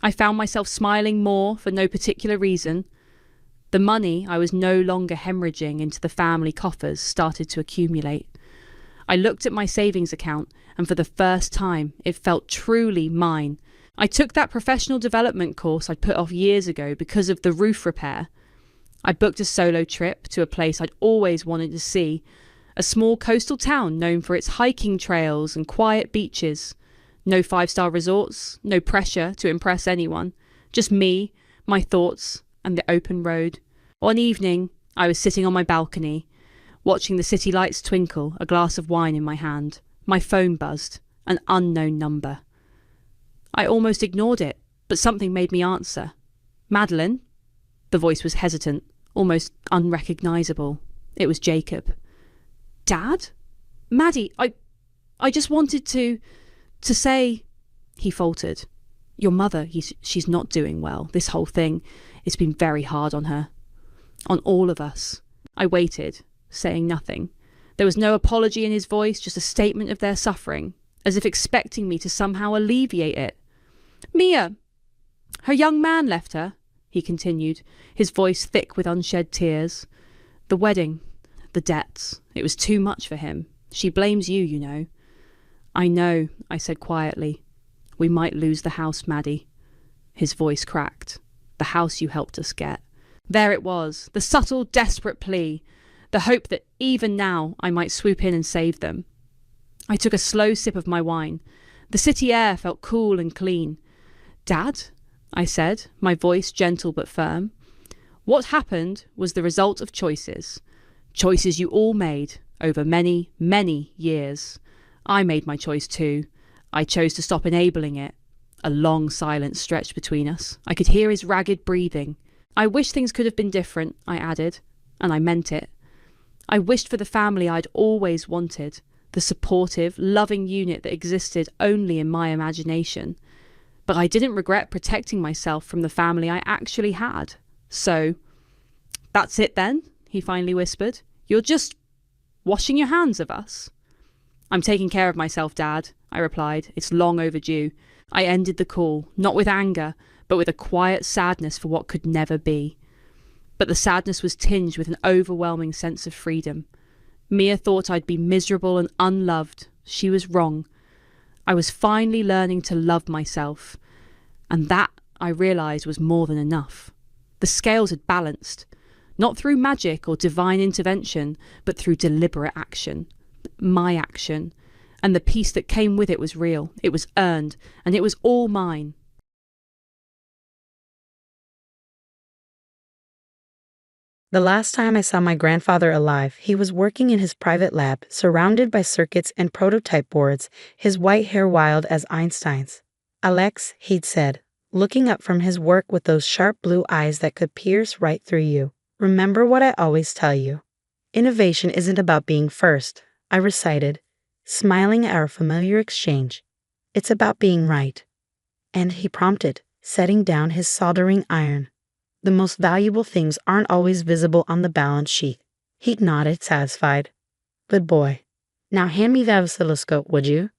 A: I found myself smiling more for no particular reason. The money I was no longer hemorrhaging into the family coffers started to accumulate. I looked at my savings account, and for the first time, it felt truly mine. I took that professional development course I'd put off years ago because of the roof repair. I booked a solo trip to a place I'd always wanted to see, a small coastal town known for its hiking trails and quiet beaches. No 5-star resorts, no pressure to impress anyone. Just me, my thoughts, and the open road. One evening, I was sitting on my balcony, watching the city lights twinkle, a glass of wine in my hand. My phone buzzed, an unknown number. I almost ignored it, but something made me answer. "Madeline?" The voice was hesitant, almost unrecognisable. It was Jacob. "Dad? Maddie, I just wanted to say," he faltered. "Your mother, she's not doing well. This whole thing, it's been very hard on her. On all of us." I waited, saying nothing. There was no apology in his voice, just a statement of their suffering, as if expecting me to somehow alleviate it. "Mia, her young man left her," he continued, his voice thick with unshed tears. "The wedding, the debts, It was too much for him. She blames you, you know. I know, I said quietly. We might lose the house, Maddie. His voice cracked. The house you helped us get. There it was, the subtle, desperate plea, the hope that even now I might swoop in and save them. I took a slow sip of my wine. The city air felt cool and clean. Dad, I said, my voice gentle but firm. What happened was the result of choices. Choices you all made over many, many years. I made my choice too. I chose to stop enabling it. A long silence stretched between us. I could hear his ragged breathing. I wish things could have been different, I added, and I meant it. I wished for the family I'd always wanted, the supportive, loving unit that existed only in my imagination. But I didn't regret protecting myself from the family I actually had. So, that's it then, he finally whispered. You're just washing your hands of us? I'm taking care of myself, Dad, I replied. It's long overdue. I ended the call, not with anger, but with a quiet sadness for what could never be. But the sadness was tinged with an overwhelming sense of freedom. Mia thought I'd be miserable and unloved. She was wrong. I was finally learning to love myself. And that, I realised, was more than enough. The scales had balanced. Not through magic or divine intervention, but through deliberate action. My action. And the peace that came with it was real. It was earned. And it was all mine.
B: The last time I saw my grandfather alive, he was working in his private lab, surrounded by circuits and prototype boards, his white hair wild as Einstein's. Alex, he'd said, looking up from his work with those sharp blue eyes that could pierce right through you. Remember what I always tell you. Innovation isn't about being first, I recited, smiling at our familiar exchange. It's about being right. And he prompted, setting down his soldering iron. The most valuable things aren't always visible on the balance sheet. He nodded, satisfied. Good boy. Now hand me that oscilloscope, would you?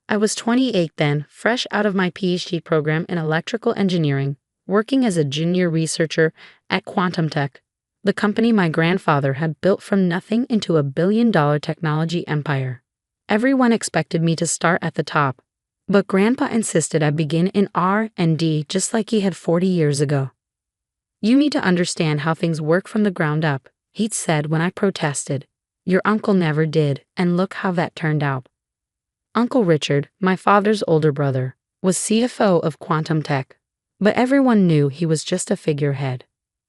B: I was 28 then, fresh out of my PhD program in electrical engineering, working as a junior researcher at Quantum Tech, the company my grandfather had built from nothing into a billion-dollar technology empire. Everyone expected me to start at the top, but Grandpa insisted I begin in R&D just like he had 40 years ago. You need to understand how things work from the ground up, he'd said when I protested. Your uncle never did, and look how that turned out. Uncle Richard, my father's older brother, was CFO of Quantum Tech, but everyone knew he was just a figurehead.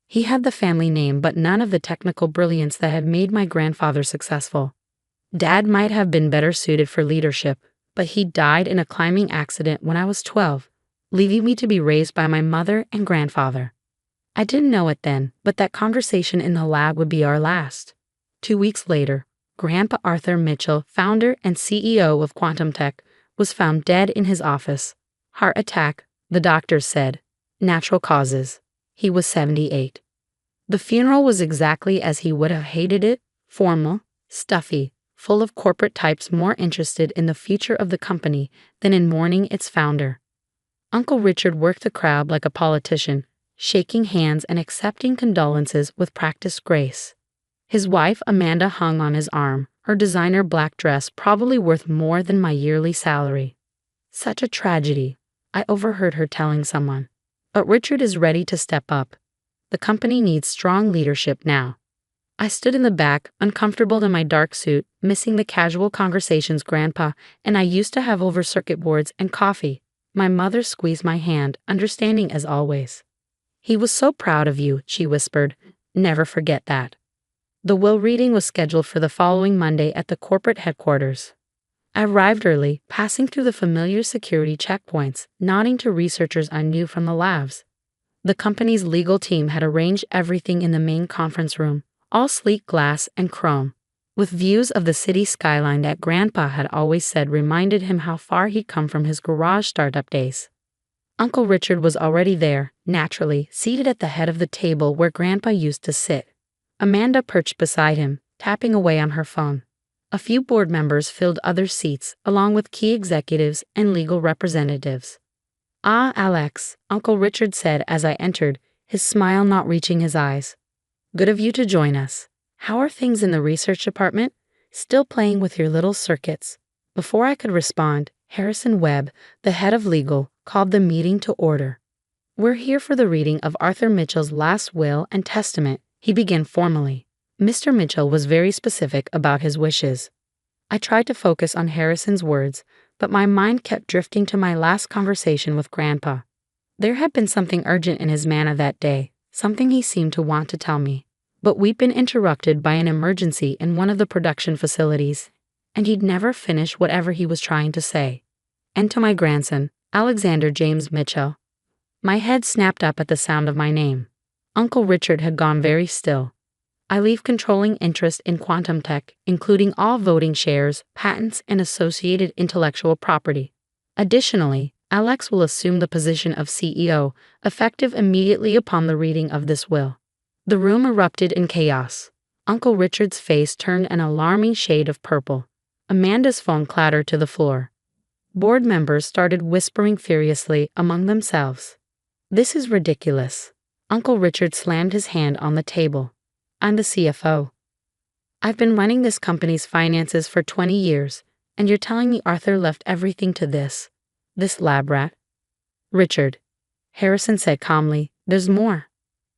B: He had the family name but none of the technical brilliance that had made my grandfather successful. Dad might have been better suited for leadership, but he died in a climbing accident when I was 12, leaving me to be raised by my mother and grandfather. I didn't know it then, but that conversation in the lab would be our last. 2 weeks later, Grandpa Arthur Mitchell, founder and CEO of Quantum Tech, was found dead in his office. Heart attack, the doctors said. Natural causes. He was 78. The funeral was exactly as he would have hated it, formal, stuffy, full of corporate types more interested in the future of the company than in mourning its founder. Uncle Richard worked the crowd like a politician, shaking hands and accepting condolences with practiced grace. His wife Amanda hung on his arm, her designer black dress probably worth more than my yearly salary. Such a tragedy, I overheard her telling someone. But Richard is ready to step up. The company needs strong leadership now. I stood in the back, uncomfortable in my dark suit, missing the casual conversations Grandpa and I used to have over circuit boards and coffee. My mother squeezed my hand, understanding as always. He was so proud of you, she whispered. Never forget that. The will reading was scheduled for the following Monday at the corporate headquarters. I arrived early, passing through the familiar security checkpoints, nodding to researchers I knew from the labs. The company's legal team had arranged everything in the main conference room, all sleek glass and chrome, with views of the city skyline that Grandpa had always said reminded him how far he'd come from his garage startup days. Uncle Richard was already there, naturally, seated at the head of the table where Grandpa used to sit. Amanda perched beside him, tapping away on her phone. A few board members filled other seats, along with key executives and legal representatives. Ah, Alex, Uncle Richard said as I entered, his smile not reaching his eyes. Good of you to join us. How are things in the research department? Still playing with your little circuits. Before I could respond, Harrison Webb, the head of legal, called the meeting to order. We're here for the reading of Arthur Mitchell's last will and testament, he began formally. Mr. Mitchell was very specific about his wishes. I tried to focus on Harrison's words, but my mind kept drifting to my last conversation with Grandpa. There had been something urgent in his manner that day, something he seemed to want to tell me. But we'd been interrupted by an emergency in one of the production facilities, and he'd never finish whatever he was trying to say. And to my grandson, Alexander James Mitchell. My head snapped up at the sound of my name. Uncle Richard had gone very still. I leave controlling interest in quantum tech, including all voting shares, patents, and associated intellectual property. Additionally, Alex will assume the position of CEO, effective immediately upon the reading of this will. The room erupted in chaos. Uncle Richard's face turned an alarming shade of purple. Amanda's phone clattered to the floor. Board members started whispering furiously among themselves. This is ridiculous. Uncle Richard slammed his hand on the table. I'm the CFO. I've been running this company's finances for 20 years, and you're telling me Arthur left everything to this lab rat? Richard, Harrison said calmly, there's more.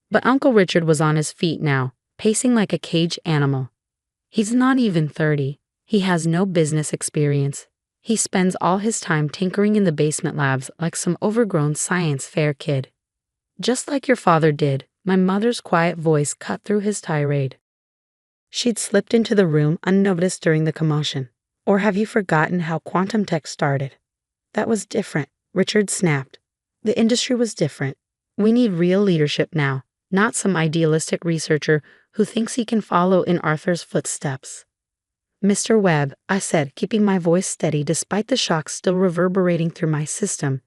B: But Uncle Richard was on his feet now, pacing like a caged animal. He's not even 30. He has no business experience. He spends all his time tinkering in the basement labs like some overgrown science fair kid. Just like your father did, my mother's quiet voice cut through his tirade. She'd slipped into the room unnoticed during the commotion. Or have you forgotten how quantum tech started? That was different, Richard snapped. The industry was different. We need real leadership now, not some idealistic researcher who thinks he can follow in Arthur's footsteps. Mr. Webb, I said, keeping my voice steady despite the shock still reverberating through my system.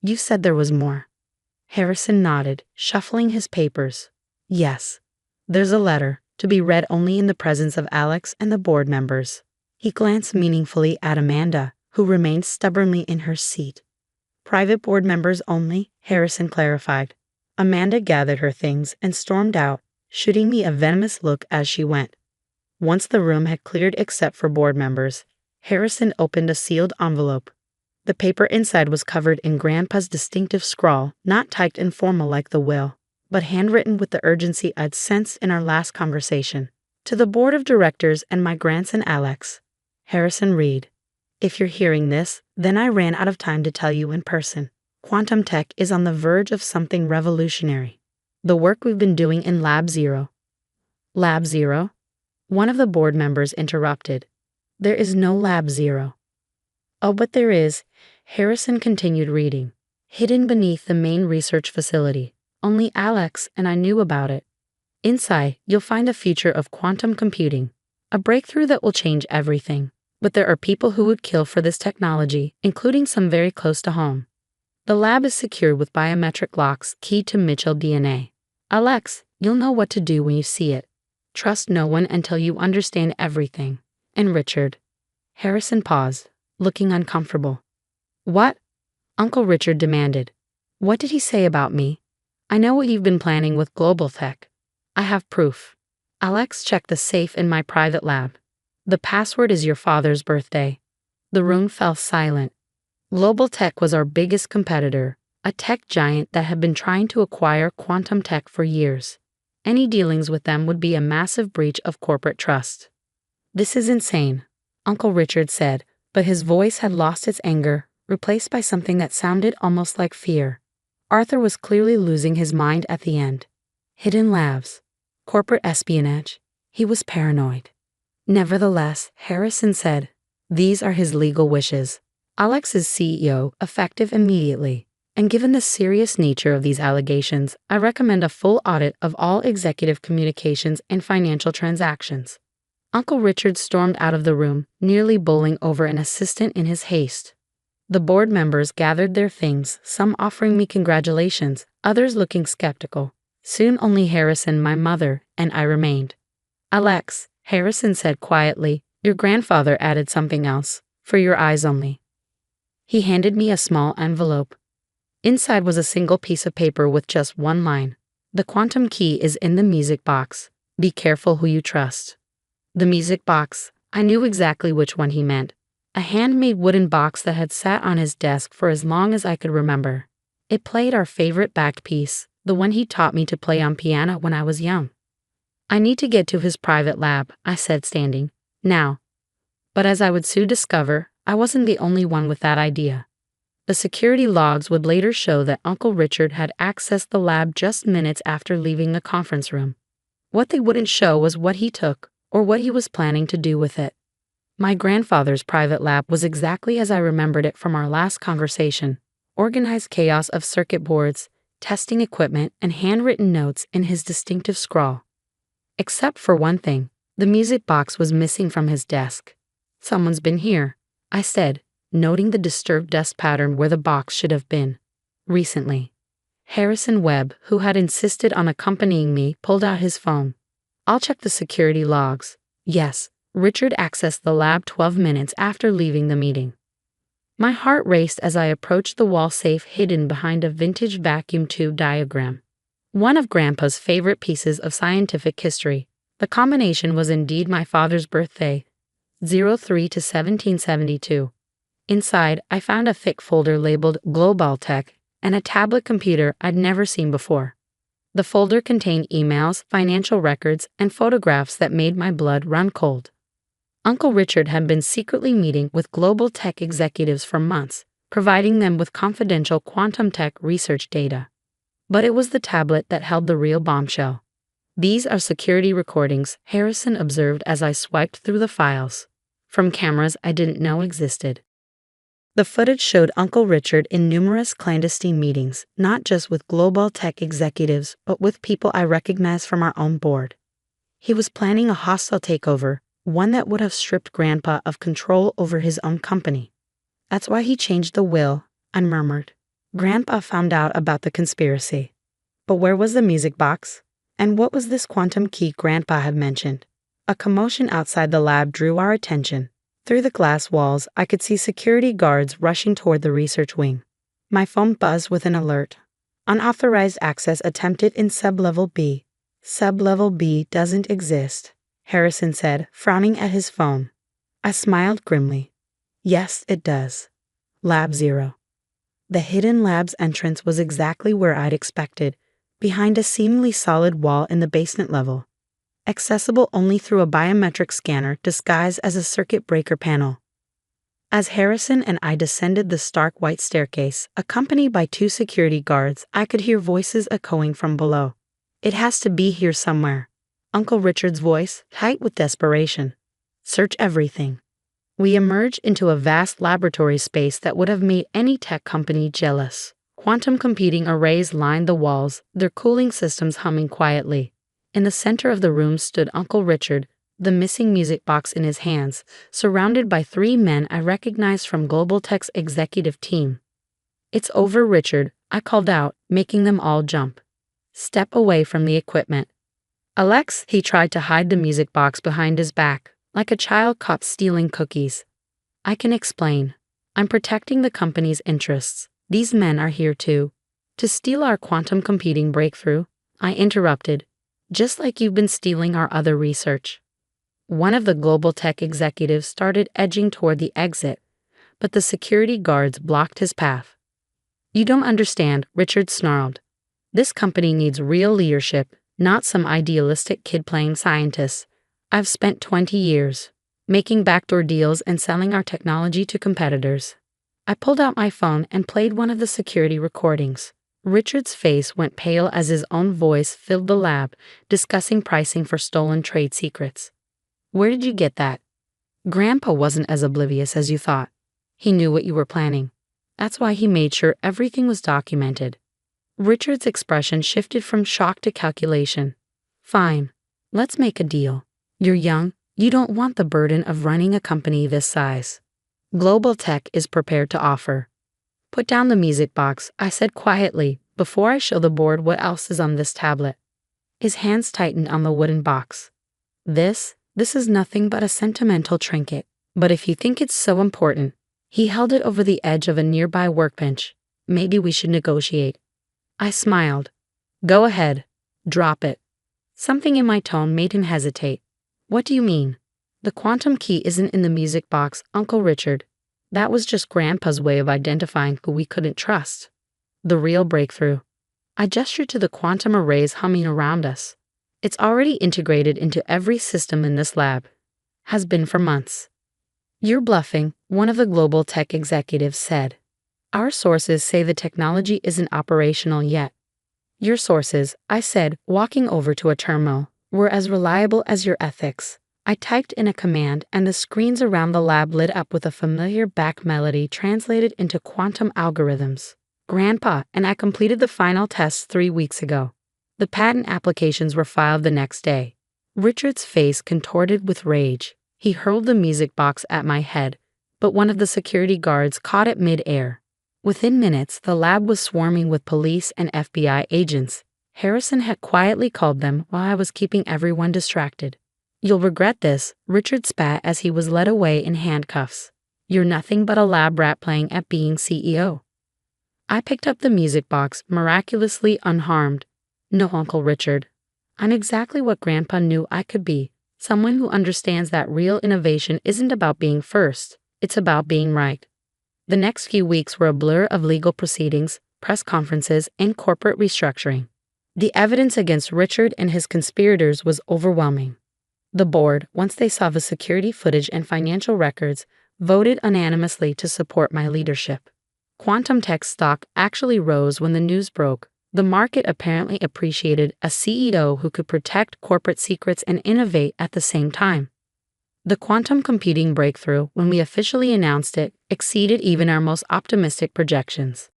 B: You said there was more. Harrison nodded, shuffling his papers. Yes. There's a letter, to be read only in the presence of Alex and the board members. He glanced meaningfully at Amanda, who remained stubbornly in her seat. Private board members only, Harrison clarified. Amanda gathered her things and stormed out, shooting me a venomous look as she went. Once the room had cleared except for board members, Harrison opened a sealed envelope. The paper inside was covered in Grandpa's distinctive scrawl, not typed and formal like the will, but handwritten with the urgency I'd sensed in our last conversation. To the board of directors and my grandson Alex. Harrison read, if you're hearing this, then I ran out of time to tell you in person. Quantum tech is on the verge of something revolutionary. The work we've been doing in Lab Zero. Lab Zero? One of the board members interrupted. There is no Lab Zero. Oh, but there is, Harrison continued reading. Hidden beneath the main research facility. Only Alex and I knew about it. Inside, you'll find a future of quantum computing. A breakthrough that will change everything. But there are people who would kill for this technology, including some very close to home. The lab is secured with biometric locks keyed to Mitchell DNA. Alex, you'll know what to do when you see it. Trust no one until you understand everything. And Richard. Harrison paused, looking uncomfortable. What? Uncle Richard demanded. What did he say about me? I know what you've been planning with global tech. I have proof. Alex checked the safe in my private lab. The password is your father's birthday. The room fell silent. Global Tech was our biggest competitor, a tech giant that had been trying to acquire quantum tech for years. Any dealings with them would be a massive breach of corporate trust. This is insane, Uncle Richard said, but his voice had lost its anger, replaced by something that sounded almost like fear. Arthur was clearly losing his mind at the end. Hidden labs. Corporate espionage. He was paranoid. Nevertheless, Harrison said, these are his legal wishes. Alex is CEO, effective immediately. And given the serious nature of these allegations, I recommend a full audit of all executive communications and financial transactions. Uncle Richard stormed out of the room, nearly bowling over an assistant in his haste. The board members gathered their things, some offering me congratulations, others looking skeptical. Soon only Harrison, my mother, and I remained. Alex, Harrison said quietly, your grandfather added something else, for your eyes only. He handed me a small envelope. Inside was a single piece of paper with just one line. The quantum key is in the music box. Be careful who you trust. The music box, I knew exactly which one he meant. A handmade wooden box that had sat on his desk for as long as I could remember. It played our favorite backed piece, the one he taught me to play on piano when I was young. I need to get to his private lab, I said, standing. Now. But as I would soon discover, I wasn't the only one with that idea. The security logs would later show that Uncle Richard had accessed the lab just minutes after leaving the conference room. What they wouldn't show was what he took, or what he was planning to do with it. My grandfather's private lab was exactly as I remembered it from our last conversation. Organized chaos of circuit boards, testing equipment, and handwritten notes in his distinctive scrawl. Except for one thing, the music box was missing from his desk. Someone's been here, I said, noting the disturbed dust pattern where the box should have been. Recently. Harrison Webb, who had insisted on accompanying me, pulled out his phone. I'll check the security logs. Yes, Richard accessed the lab 12 minutes after leaving the meeting. My heart raced as I approached the wall safe hidden behind a vintage vacuum tube diagram. One of Grandpa's favorite pieces of scientific history. The combination was indeed my father's birthday, 03 to 1772. Inside, I found a thick folder labeled Global Tech and a tablet computer I'd never seen before. The folder contained emails, financial records, and photographs that made my blood run cold. Uncle Richard had been secretly meeting with global tech executives for months, providing them with confidential quantum tech research data. But it was the tablet that held the real bombshell. These are security recordings, Harrison observed as I swiped through the files, from cameras I didn't know existed. The footage showed Uncle Richard in numerous clandestine meetings, not just with global tech executives, but with people I recognized from our own board. He was planning a hostile takeover, one that would have stripped Grandpa of control over his own company. That's why he changed the will, I murmured. Grandpa found out about the conspiracy. But where was the music box? And what was this quantum key Grandpa had mentioned? A commotion outside the lab drew our attention. Through the glass walls, I could see security guards rushing toward the research wing. My phone buzzed with an alert. Unauthorized access attempted in Sublevel B. Sublevel B doesn't exist, Harrison said, frowning at his phone. I smiled grimly. Yes, it does. Lab 0. The hidden lab's entrance was exactly where I'd expected, behind a seemingly solid wall in the basement level. Accessible only through a biometric scanner disguised as a circuit breaker panel. As Harrison and I descended the stark white staircase, accompanied by 2 security guards, I could hear voices echoing from below. It has to be here somewhere. Uncle Richard's voice, tight with desperation. Search everything. We emerged into a vast laboratory space that would have made any tech company jealous. Quantum computing arrays lined the walls, their cooling systems humming quietly. In the center of the room stood Uncle Richard, the missing music box in his hands, surrounded by 3 men I recognized from Global Tech's executive team. It's over, Richard, I called out, making them all jump. Step away from the equipment. Alex, he tried to hide the music box behind his back, like a child caught stealing cookies. I can explain. I'm protecting the company's interests. These men are here to steal our quantum computing breakthrough, I interrupted. Just like you've been stealing our other research. One of the global tech executives started edging toward the exit, but the security guards blocked his path. You don't understand, Richard snarled. This company needs real leadership, not some idealistic kid playing scientist. I've spent 20 years making backdoor deals and selling our technology to competitors. I pulled out my phone and played one of the security recordings. Richard's face went pale as his own voice filled the lab, discussing pricing for stolen trade secrets. Where did you get that? Grandpa wasn't as oblivious as you thought. He knew what you were planning. That's why he made sure everything was documented. Richard's expression shifted from shock to calculation. Fine. Let's make a deal. You're young. You don't want the burden of running a company this size. Global Tech is prepared to offer. Put down the music box, I said quietly, before I show the board what else is on this tablet. His hands tightened on the wooden box. This is nothing but a sentimental trinket. But if you think it's so important, he held it over the edge of a nearby workbench. Maybe we should negotiate. I smiled. Go ahead. Drop it. Something in my tone made him hesitate. What do you mean? The quantum key isn't in the music box, Uncle Richard. That was just Grandpa's way of identifying who we couldn't trust. The real breakthrough. I gestured to the quantum arrays humming around us. It's already integrated into every system in this lab. Has been for months. You're bluffing, one of the global tech executives said. Our sources say the technology isn't operational yet. Your sources, I said, walking over to a terminal, were as reliable as your ethics. I typed in a command and the screens around the lab lit up with a familiar back melody translated into quantum algorithms. Grandpa, and I completed the final tests 3 weeks ago. The patent applications were filed the next day. Richard's face contorted with rage. He hurled the music box at my head, but one of the security guards caught it mid-air. Within minutes, the lab was swarming with police and FBI agents. Harrison had quietly called them while I was keeping everyone distracted. You'll regret this, Richard spat as he was led away in handcuffs. You're nothing but a lab rat playing at being CEO. I picked up the music box, miraculously unharmed. No, Uncle Richard. I'm exactly what Grandpa knew I could be, someone who understands that real innovation isn't about being first, it's about being right. The next few weeks were a blur of legal proceedings, press conferences, and corporate restructuring. The evidence against Richard and his conspirators was overwhelming. The board, once they saw the security footage and financial records, voted unanimously to support my leadership. Quantum Tech stock actually rose when the news broke. The market apparently appreciated a CEO who could protect corporate secrets and innovate at the same time. The quantum computing breakthrough, when we officially announced it, exceeded even our most optimistic projections.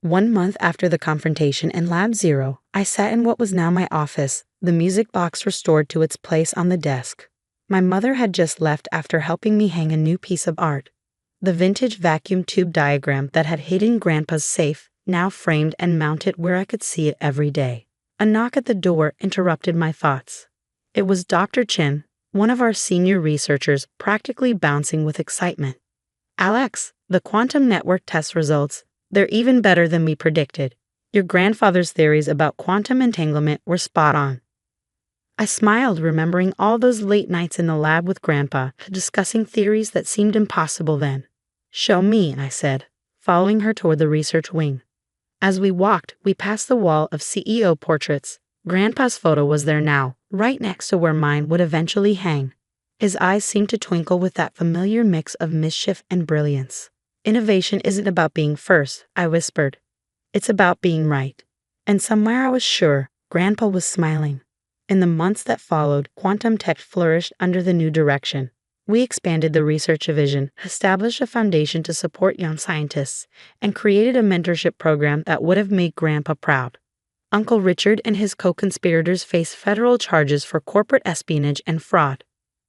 B: 1 month after the confrontation in Lab Zero, I sat in what was now my office, the music box restored to its place on the desk. My mother had just left after helping me hang a new piece of art. The vintage vacuum tube diagram that had hidden Grandpa's safe, now framed and mounted where I could see it every day. A knock at the door interrupted my thoughts. It was Dr. Chin, one of our senior researchers, practically bouncing with excitement. Alex, the quantum network test results, they're even better than we predicted. Your grandfather's theories about quantum entanglement were spot on. I smiled, remembering all those late nights in the lab with Grandpa, discussing theories that seemed impossible then. Show me, I said, following her toward the research wing. As we walked, we passed the wall of CEO portraits. Grandpa's photo was there now, right next to where mine would eventually hang. His eyes seemed to twinkle with that familiar mix of mischief and brilliance. Innovation isn't about being first, I whispered. It's about being right. And somewhere I was sure Grandpa was smiling. In the months that followed, quantum tech flourished under the new direction. We expanded the research division, established a foundation to support young scientists, and created a mentorship program that would have made Grandpa proud. Uncle Richard and his co-conspirators face federal charges for corporate espionage and fraud.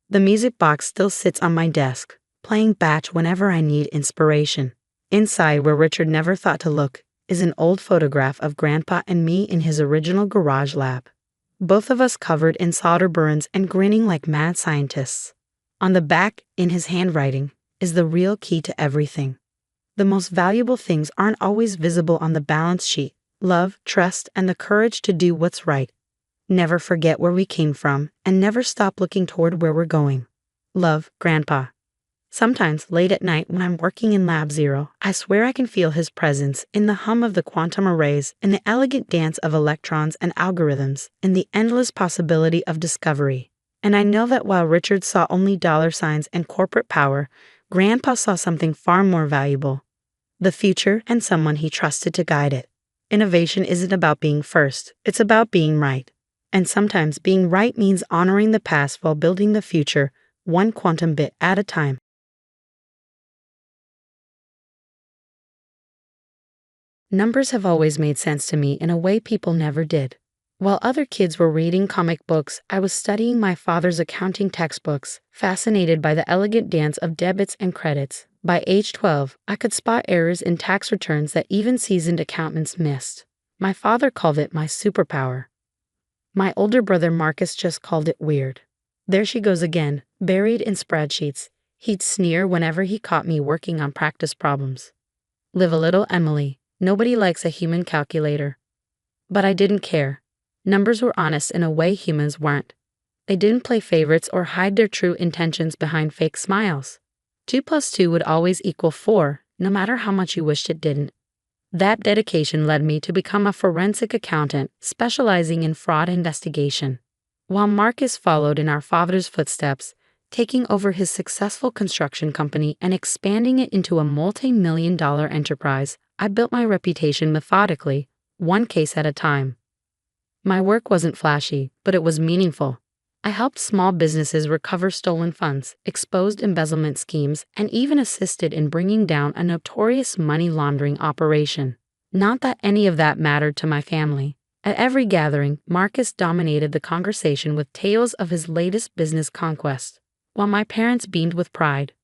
B: The music box still sits on my desk, playing batch whenever I need inspiration. Inside, where Richard never thought to look, is an old photograph of Grandpa and me in his original garage lab. Both of us covered in solder burns and grinning like mad scientists. On the back, in his handwriting, is the real key to everything. The most valuable things aren't always visible on the balance sheet: love, trust, and the courage to do what's right. Never forget where we came from, and never stop looking toward where we're going. Love, Grandpa. Sometimes, late at night when I'm working in Lab Zero, I swear I can feel his presence in the hum of the quantum arrays, in the elegant dance of electrons and algorithms, in the endless possibility of discovery. And I know that while Richard saw only dollar signs and corporate power, Grandpa saw something far more valuable: the future and someone he trusted to guide it. Innovation isn't about being first, it's about being right. And sometimes being right means honoring the past while building the future, one quantum bit at a time. Numbers have always made sense to me in a way people never did. While other kids were reading comic books, I was studying my father's accounting textbooks, fascinated by the elegant dance of debits and credits. By age 12, I could spot errors in tax returns that even seasoned accountants missed. My father called it my superpower. My older brother Marcus just called it weird. There she goes again, buried in spreadsheets. He'd sneer whenever he caught me working on practice problems. Live a little, Emily. Nobody likes a human calculator. But I didn't care. Numbers were honest in a way humans weren't. They didn't play favorites or hide their true intentions behind fake smiles. 2 plus 2 would always equal 4, no matter how much you wished it didn't. That dedication led me to become a forensic accountant specializing in fraud investigation. While Marcus followed in our father's footsteps, taking over his successful construction company and expanding it into a multi-million-dollar enterprise, I built my reputation methodically, one case at a time. My work wasn't flashy, but it was meaningful. I helped small businesses recover stolen funds, exposed embezzlement schemes, and even assisted in bringing down a notorious money laundering operation. Not that any of that mattered to my family. At every gathering, Marcus dominated the conversation with tales of his latest business conquest, while my parents beamed with pride.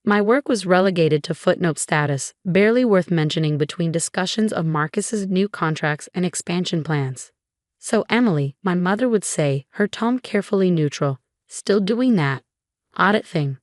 B: My work was relegated to footnote status, barely worth mentioning between discussions of Marcus's new contracts and expansion plans. "So Emily," my mother would say, her tone carefully neutral, "still doing that audit thing?"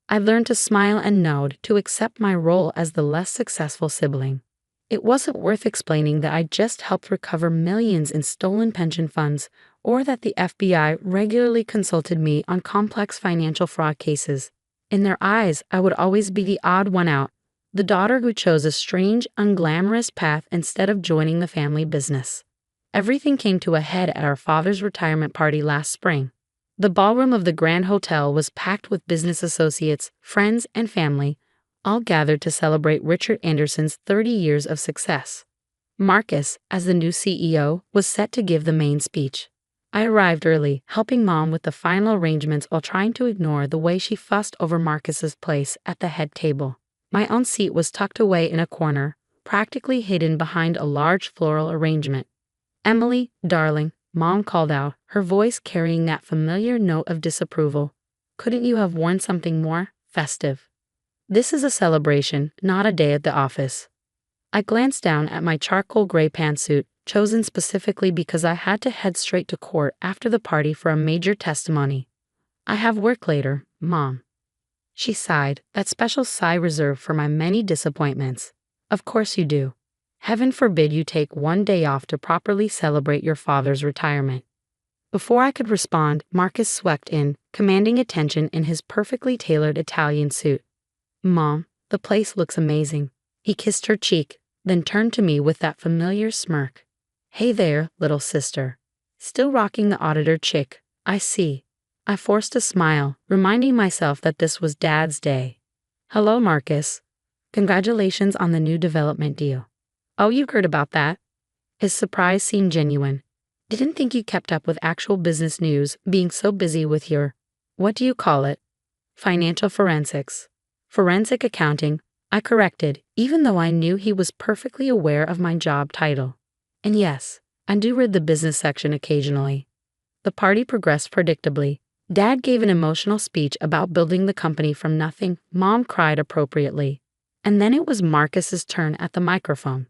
B: I learned to smile and nod, to accept my role as the less successful sibling. It wasn't worth explaining that I just helped recover millions in stolen pension funds, or that the FBI regularly consulted me on complex financial fraud cases. In their eyes, I would always be the odd one out, the daughter who chose a strange, unglamorous path instead of joining the family business. Everything came to a head at our father's retirement party last spring. The ballroom of the Grand Hotel was packed with business associates, friends, and family, all gathered to celebrate Richard Anderson's 30 years of success. Marcus, as the new CEO, was set to give the main speech. I arrived early, helping Mom with the final arrangements while trying to ignore the way she fussed over Marcus's place at the head table. My own seat was tucked away in a corner, practically hidden behind a large floral arrangement. "Emily, darling," Mom called out, her voice carrying that familiar note of disapproval. "Couldn't you have worn something more festive? This is a celebration, not a day at the office." I glanced down at my charcoal gray pantsuit, chosen specifically because I had to head straight to court after the party for a major testimony. "I have work later, Mom." She sighed, that special sigh reserved for my many disappointments. "Of course you do. Heaven forbid you take one day off to properly celebrate your father's retirement." Before I could respond, Marcus swept in, commanding attention in his perfectly tailored Italian suit. "Mom, the place looks amazing." He kissed her cheek, then turned to me with that familiar smirk. "Hey there, little sister." Still rocking the auditor chick, I see. I forced a smile, reminding myself that this was Dad's day. "Hello, Marcus. Congratulations on the new development deal." "Oh, you heard about that?" His surprise seemed genuine. "Didn't think you kept up with actual business news, being so busy with your, what do you call it? Financial forensics." "Forensic accounting," I corrected, even though I knew he was perfectly aware of my job title. "And yes, I do read the business section occasionally." The party progressed predictably. Dad gave an emotional speech about building the company from nothing. Mom cried appropriately. And then it was Marcus's turn at the microphone.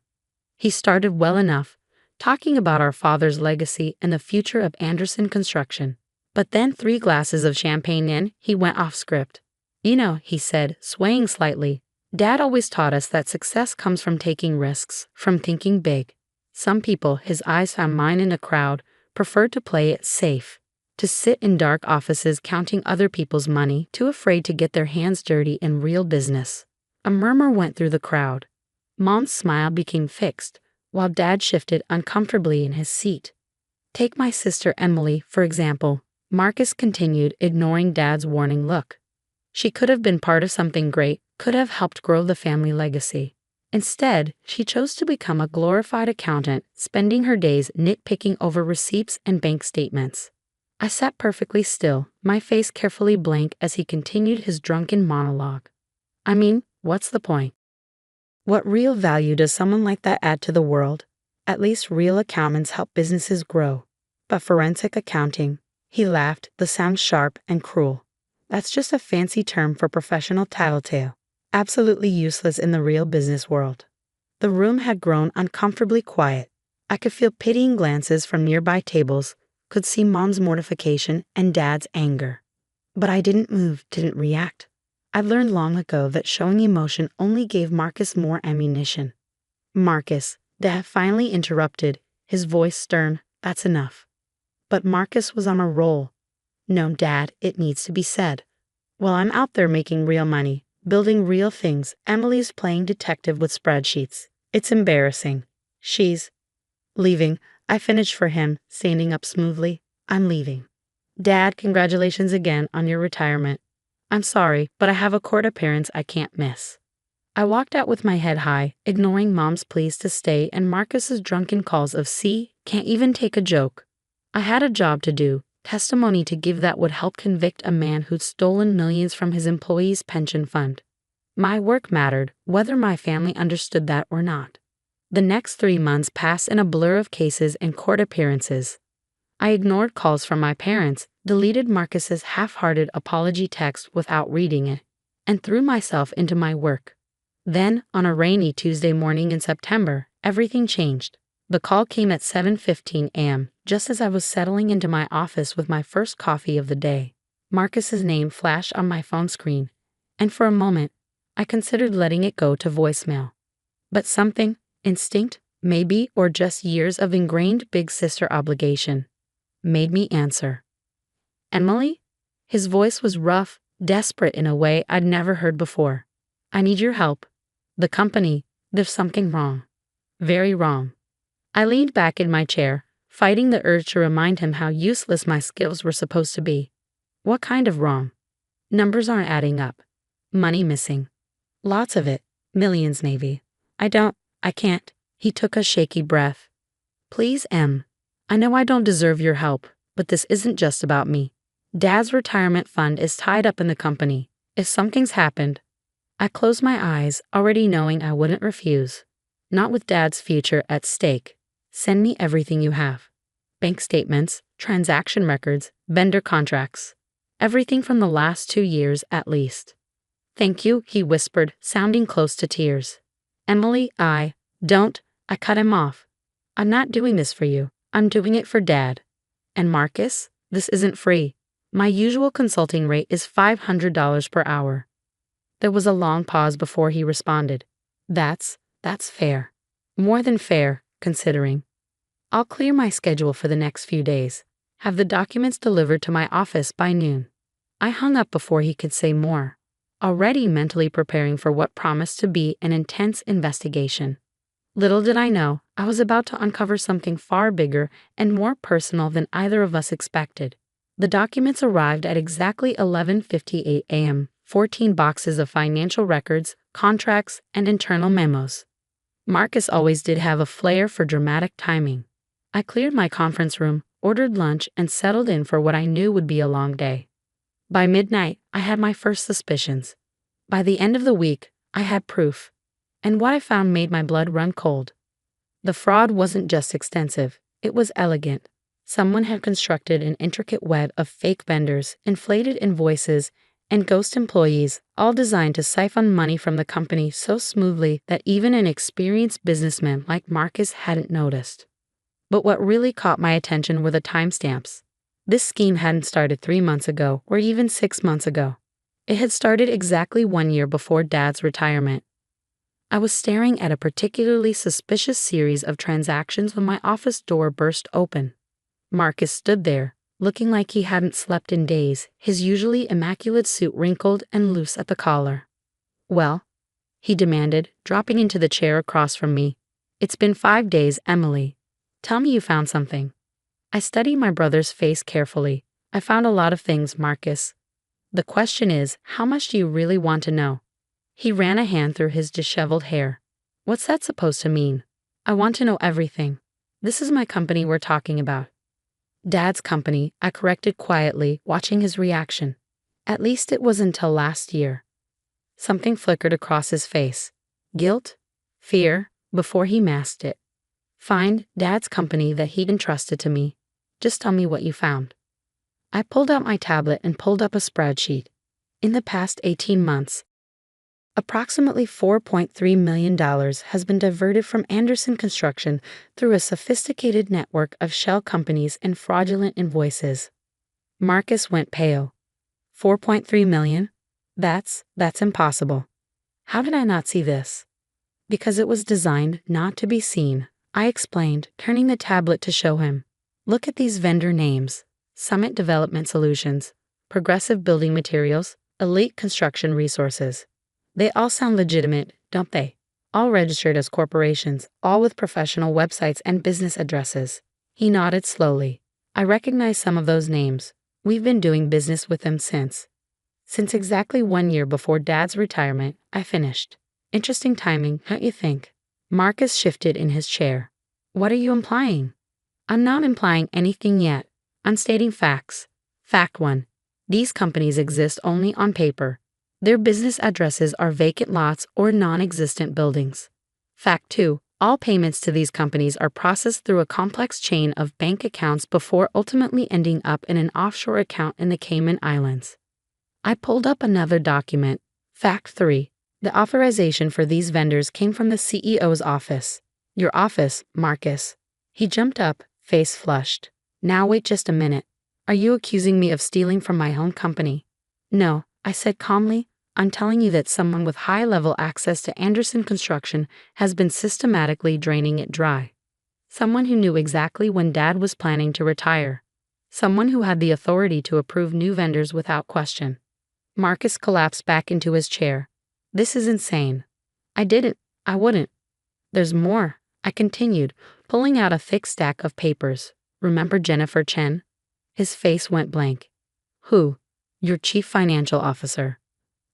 B: He started well enough, talking about our father's legacy and the future of Anderson Construction. But then 3 glasses of champagne in, he went off script. "You know," he said, swaying slightly, "Dad always taught us that success comes from taking risks, from thinking big. Some people," his eyes found mine in a crowd, "prefer to play it safe, to sit in dark offices counting other people's money, too afraid to get their hands dirty in real business." A murmur went through the crowd. Mom's smile became fixed, while Dad shifted uncomfortably in his seat. "Take my sister Emily, for example," Marcus continued, ignoring Dad's warning look. "She could have been part of something great, could have helped grow the family legacy. Instead, she chose to become a glorified accountant, spending her days nitpicking over receipts and bank statements." I sat perfectly still, my face carefully blank as he continued his drunken monologue. "I mean, what's the point? What real value does someone like that add to the world? At least real accountants help businesses grow. But forensic accounting," he laughed, the sound sharp and cruel. "That's just a fancy term for professional tattletale. Absolutely useless in the real business world." The room had grown uncomfortably quiet. I could feel pitying glances from nearby tables, could see Mom's mortification and Dad's anger. But I didn't move, didn't react. I learned long ago that showing emotion only gave Marcus more ammunition. "Marcus," Dad finally interrupted, his voice stern, "that's enough." But Marcus was on a roll. No, Dad, it needs to be said. While I'm out there making real money, building real things, Emily's playing detective with spreadsheets. It's embarrassing. She's leaving. I finished for him, standing up smoothly. I'm leaving. Dad, congratulations again on your retirement. I'm sorry, but I have a court appearance I can't miss. I walked out with my head high, ignoring Mom's pleas to stay and Marcus's drunken calls of "see, can't even take a joke." I had a job to do, testimony to give that would help convict a man who'd stolen millions from his employees' pension fund. My work mattered, whether my family understood that or not. The next 3 months passed in a blur of cases and court appearances. I ignored calls from my parents, deleted Marcus's half-hearted apology text without reading it, and threw myself into my work. Then, on a rainy Tuesday morning in September, everything changed. The call came at 7:15 a.m., just as I was settling into my office with my first coffee of the day. Marcus's name flashed on my phone screen, and for a moment, I considered letting it go to voicemail. But something, instinct, maybe, or just years of ingrained big sister obligation, made me answer. Emily? His voice was rough, desperate in a way I'd never heard before. I need your help. The company, there's something wrong. Very wrong. I leaned back in my chair, fighting the urge to remind him how useless my skills were supposed to be. What kind of wrong? Numbers aren't adding up. Money missing. Lots of it. Millions, maybe. I can't. He took a shaky breath. Please, Em. I know I don't deserve your help, but this isn't just about me. Dad's retirement fund is tied up in the company. If something's happened, I closed my eyes, already knowing I wouldn't refuse. Not with Dad's future at stake. Send me everything you have. Bank statements, transaction records, vendor contracts. Everything from the last 2 years at least. Thank you, he whispered, sounding close to tears. Emily, I cut him off. I'm not doing this for you. I'm doing it for Dad. And Marcus, this isn't free. My usual consulting rate is $500 per hour. There was a long pause before he responded. That's fair. More than fair, considering. I'll clear my schedule for the next few days. Have the documents delivered to my office by noon. I hung up before he could say more, already mentally preparing for what promised to be an intense investigation. Little did I know, I was about to uncover something far bigger and more personal than either of us expected. The documents arrived at exactly 11:58 a.m., 14 boxes of financial records, contracts, and internal memos. Marcus always did have a flair for dramatic timing. I cleared my conference room, ordered lunch, and settled in for what I knew would be a long day. By midnight, I had my first suspicions. By the end of the week, I had proof. And what I found made my blood run cold. The fraud wasn't just extensive, it was elegant. Someone had constructed an intricate web of fake vendors, inflated invoices, and ghost employees, all designed to siphon money from the company so smoothly that even an experienced businessman like Marcus hadn't noticed. But what really caught my attention were the timestamps. This scheme hadn't started 3 months ago or even 6 months ago. It had started exactly 1 year before Dad's retirement. I was staring at a particularly suspicious series of transactions when my office door burst open. Marcus stood there, looking like he hadn't slept in days, his usually immaculate suit wrinkled and loose at the collar. Well, he demanded, dropping into the chair across from me. It's been 5 days, Emily. Tell me you found something. I studied my brother's face carefully. I found a lot of things, Marcus. The question is, how much do you really want to know? He ran a hand through his disheveled hair. What's that supposed to mean? I want to know everything. This is my company we're talking about. Dad's company, I corrected quietly, watching his reaction. At least it was until last year. Something flickered across his face. Guilt? Fear? Before he masked it. Find Dad's company that he'd entrusted to me. Just tell me what you found. I pulled out my tablet and pulled up a spreadsheet. In the past 18 months, approximately $4.3 million has been diverted from Anderson Construction through a sophisticated network of shell companies and fraudulent invoices. Marcus went pale. 4.3 million? That's impossible. How did I not see this? Because it was designed not to be seen, I explained, turning the tablet to show him. Look at these vendor names. Summit Development Solutions, Progressive Building Materials, Elite Construction Resources. They all sound legitimate, don't they? All registered as corporations, all with professional websites and business addresses. He nodded slowly. I recognize some of those names. We've been doing business with them since exactly 1 year before Dad's retirement, I finished. Interesting timing, don't you think? Marcus shifted in his chair. What are you implying? I'm not implying anything yet. I'm stating facts. Fact 1. These companies exist only on paper. Their business addresses are vacant lots or non-existent buildings. Fact 2. All payments to these companies are processed through a complex chain of bank accounts before ultimately ending up in an offshore account in the Cayman Islands. I pulled up another document. Fact 3. The authorization for these vendors came from the CEO's office. Your office, Marcus. He jumped up, face flushed. Now wait just a minute. Are you accusing me of stealing from my own company? No, I said calmly. I'm telling you that someone with high-level access to Anderson Construction has been systematically draining it dry. Someone who knew exactly when Dad was planning to retire. Someone who had the authority to approve new vendors without question. Marcus collapsed back into his chair. This is insane. I wouldn't. There's more, I continued, pulling out a thick stack of papers. Remember Jennifer Chen? His face went blank. Who? Your chief financial officer.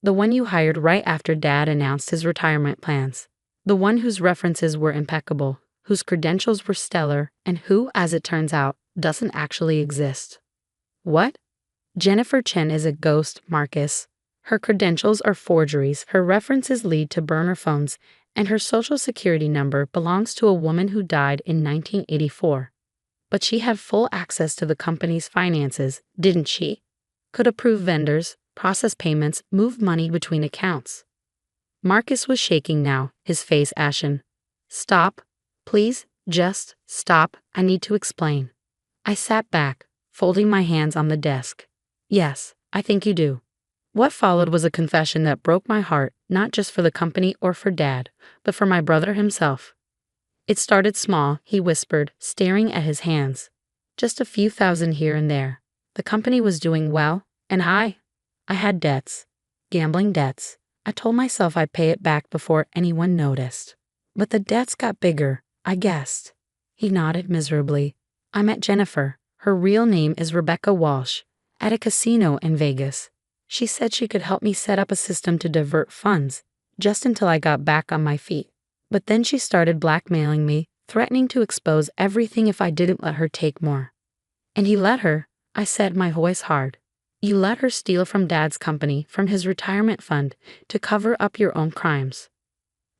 B: The one you hired right after Dad announced his retirement plans. The one whose references were impeccable, whose credentials were stellar, and who, as it turns out, doesn't actually exist. What? Jennifer Chen is a ghost, Marcus. Her credentials are forgeries, her references lead to burner phones, and her social security number belongs to a woman who died in 1984. But she had full access to the company's finances, didn't she? Could approve vendors, process payments, move money between accounts. Marcus was shaking now, his face ashen. Stop. Please, just stop. I need to explain. I sat back, folding my hands on the desk. Yes, I think you do. What followed was a confession that broke my heart, not just for the company or for Dad, but for my brother himself. It started small, he whispered, staring at his hands. Just a few thousand here and there. The company was doing well, and I had debts. Gambling debts. I told myself I'd pay it back before anyone noticed. But the debts got bigger, I guessed. He nodded miserably. I met Jennifer. Her real name is Rebecca Walsh. At a casino in Vegas. She said she could help me set up a system to divert funds, just until I got back on my feet. But then she started blackmailing me, threatening to expose everything if I didn't let her take more. And he let her, I said, my voice hard. You let her steal from Dad's company, from his retirement fund, to cover up your own crimes.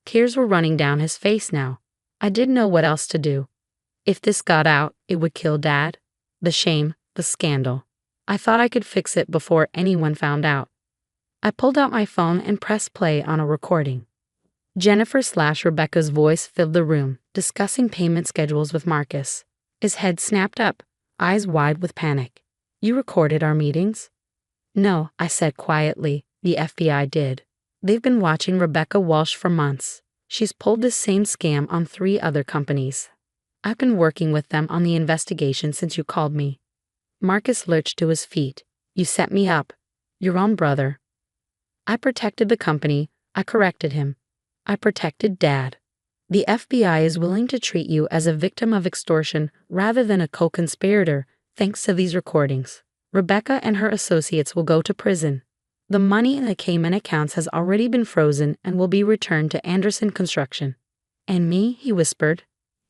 B: Tears were running down his face now. I didn't know what else to do. If this got out, it would kill Dad. The shame, the scandal. I thought I could fix it before anyone found out. I pulled out my phone and pressed play on a recording. Jennifer/Rebecca's voice filled the room, discussing payment schedules with Marcus. His head snapped up, eyes wide with panic. You recorded our meetings? No, I said quietly. The FBI did. They've been watching Rebecca Walsh for months. She's pulled this same scam on 3 other companies. I've been working with them on the investigation since you called me. Marcus lurched to his feet. You set me up. Your own brother. I protected the company. I corrected him. I protected Dad. The FBI is willing to treat you as a victim of extortion rather than a co-conspirator, thanks to these recordings. Rebecca and her associates will go to prison. The money in the Cayman accounts has already been frozen and will be returned to Anderson Construction. And me, he whispered.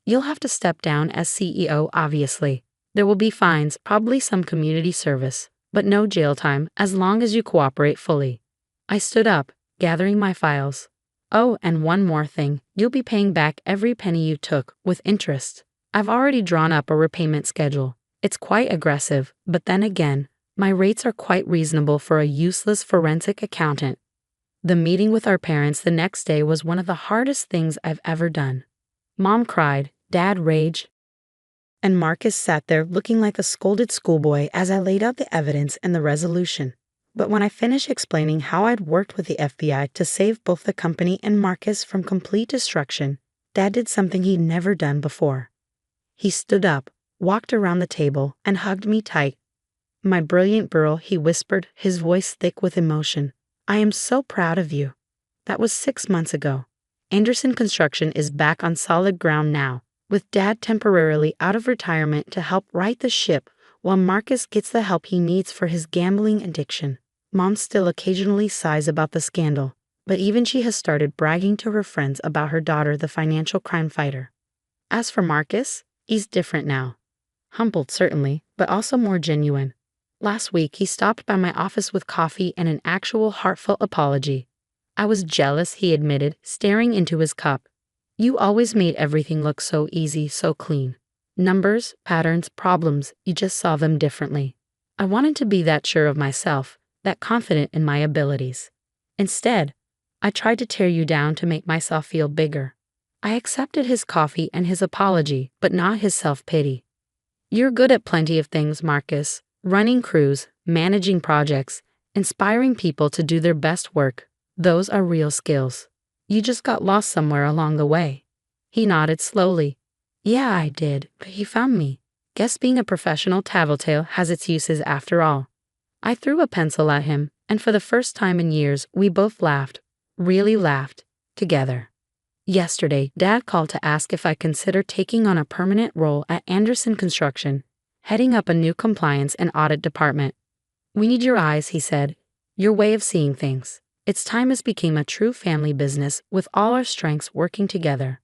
B: You'll have to step down as CEO, obviously. There will be fines, probably some community service, but no jail time as long as you cooperate fully. I stood up, gathering my files. Oh, and one more thing. You'll be paying back every penny you took, with interest. I've already drawn up a repayment schedule. It's quite aggressive, but then again, my rates are quite reasonable for a useless forensic accountant. The meeting with our parents the next day was one of the hardest things I've ever done. Mom cried, Dad raged, and Marcus sat there looking like a scolded schoolboy as I laid out the evidence and the resolution. But when I finished explaining how I'd worked with the FBI to save both the company and Marcus from complete destruction, Dad did something he'd never done before. He stood up, walked around the table, and hugged me tight. My brilliant girl, he whispered, his voice thick with emotion. I am so proud of you. That was 6 months ago. Anderson Construction is back on solid ground now, with Dad temporarily out of retirement to help right the ship while Marcus gets the help he needs for his gambling addiction. Mom still occasionally sighs about the scandal, but even she has started bragging to her friends about her daughter, the financial crime fighter. As for Marcus, he's different now. Humbled, certainly, but also more genuine. Last week, he stopped by my office with coffee and an actual heartfelt apology. I was jealous, he admitted, staring into his cup. You always made everything look so easy, so clean. Numbers, patterns, problems, you just saw them differently. I wanted to be that sure of myself, that confident in my abilities. Instead, I tried to tear you down to make myself feel bigger. I accepted his coffee and his apology, but not his self-pity. You're good at plenty of things, Marcus. Running crews, managing projects, inspiring people to do their best work. Those are real skills. You just got lost somewhere along the way. He nodded slowly. Yeah, I did, but he found me. Guess being a professional tattletale has its uses after all. I threw a pencil at him, and for the first time in years, we both laughed. Really laughed. Together. Yesterday, Dad called to ask if I consider taking on a permanent role at Anderson Construction, heading up a new compliance and audit department. We need your eyes, he said. Your way of seeing things. It's time this became a true family business with all our strengths working together.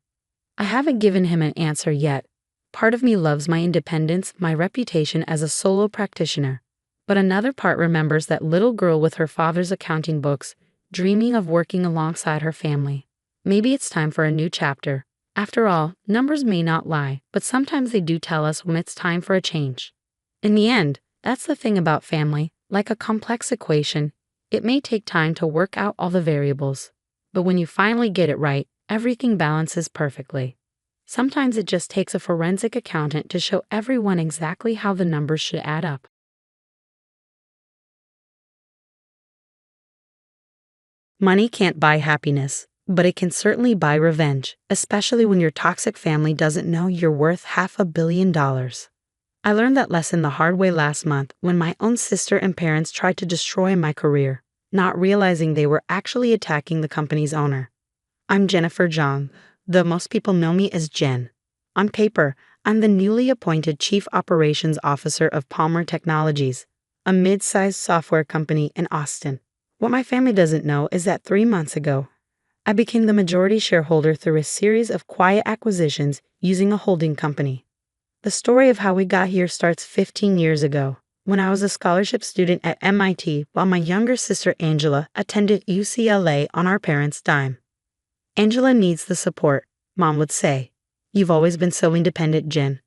B: I haven't given him an answer yet. Part of me loves my independence, my reputation as a solo practitioner. But another part remembers that little girl with her father's accounting books, dreaming of working alongside her family. Maybe it's time for a new chapter. After all, numbers may not lie, but sometimes they do tell us when it's time for a change. In the end, that's the thing about family, like a complex equation. It may take time to work out all the variables, but when you finally get it right, everything balances perfectly. Sometimes it just takes a forensic accountant to show everyone exactly how the numbers should add up. Money can't buy happiness, but it can certainly buy revenge, especially when your toxic family doesn't know you're worth $500 million. I learned that lesson the hard way last month when my own sister and parents tried to destroy my career, not realizing they were actually attacking the company's owner. I'm Jennifer Zhang, though most people know me as Jen. On paper, I'm the newly appointed Chief Operations Officer of Palmer Technologies, a mid-sized software company in Austin. What my family doesn't know is that 3 months ago, I became the majority shareholder through a series of quiet acquisitions using a holding company. The story of how we got here starts 15 years ago, when I was a scholarship student at MIT while my younger sister Angela attended UCLA on our parents' dime. Angela needs the support, Mom would say. You've always been so independent, Jen.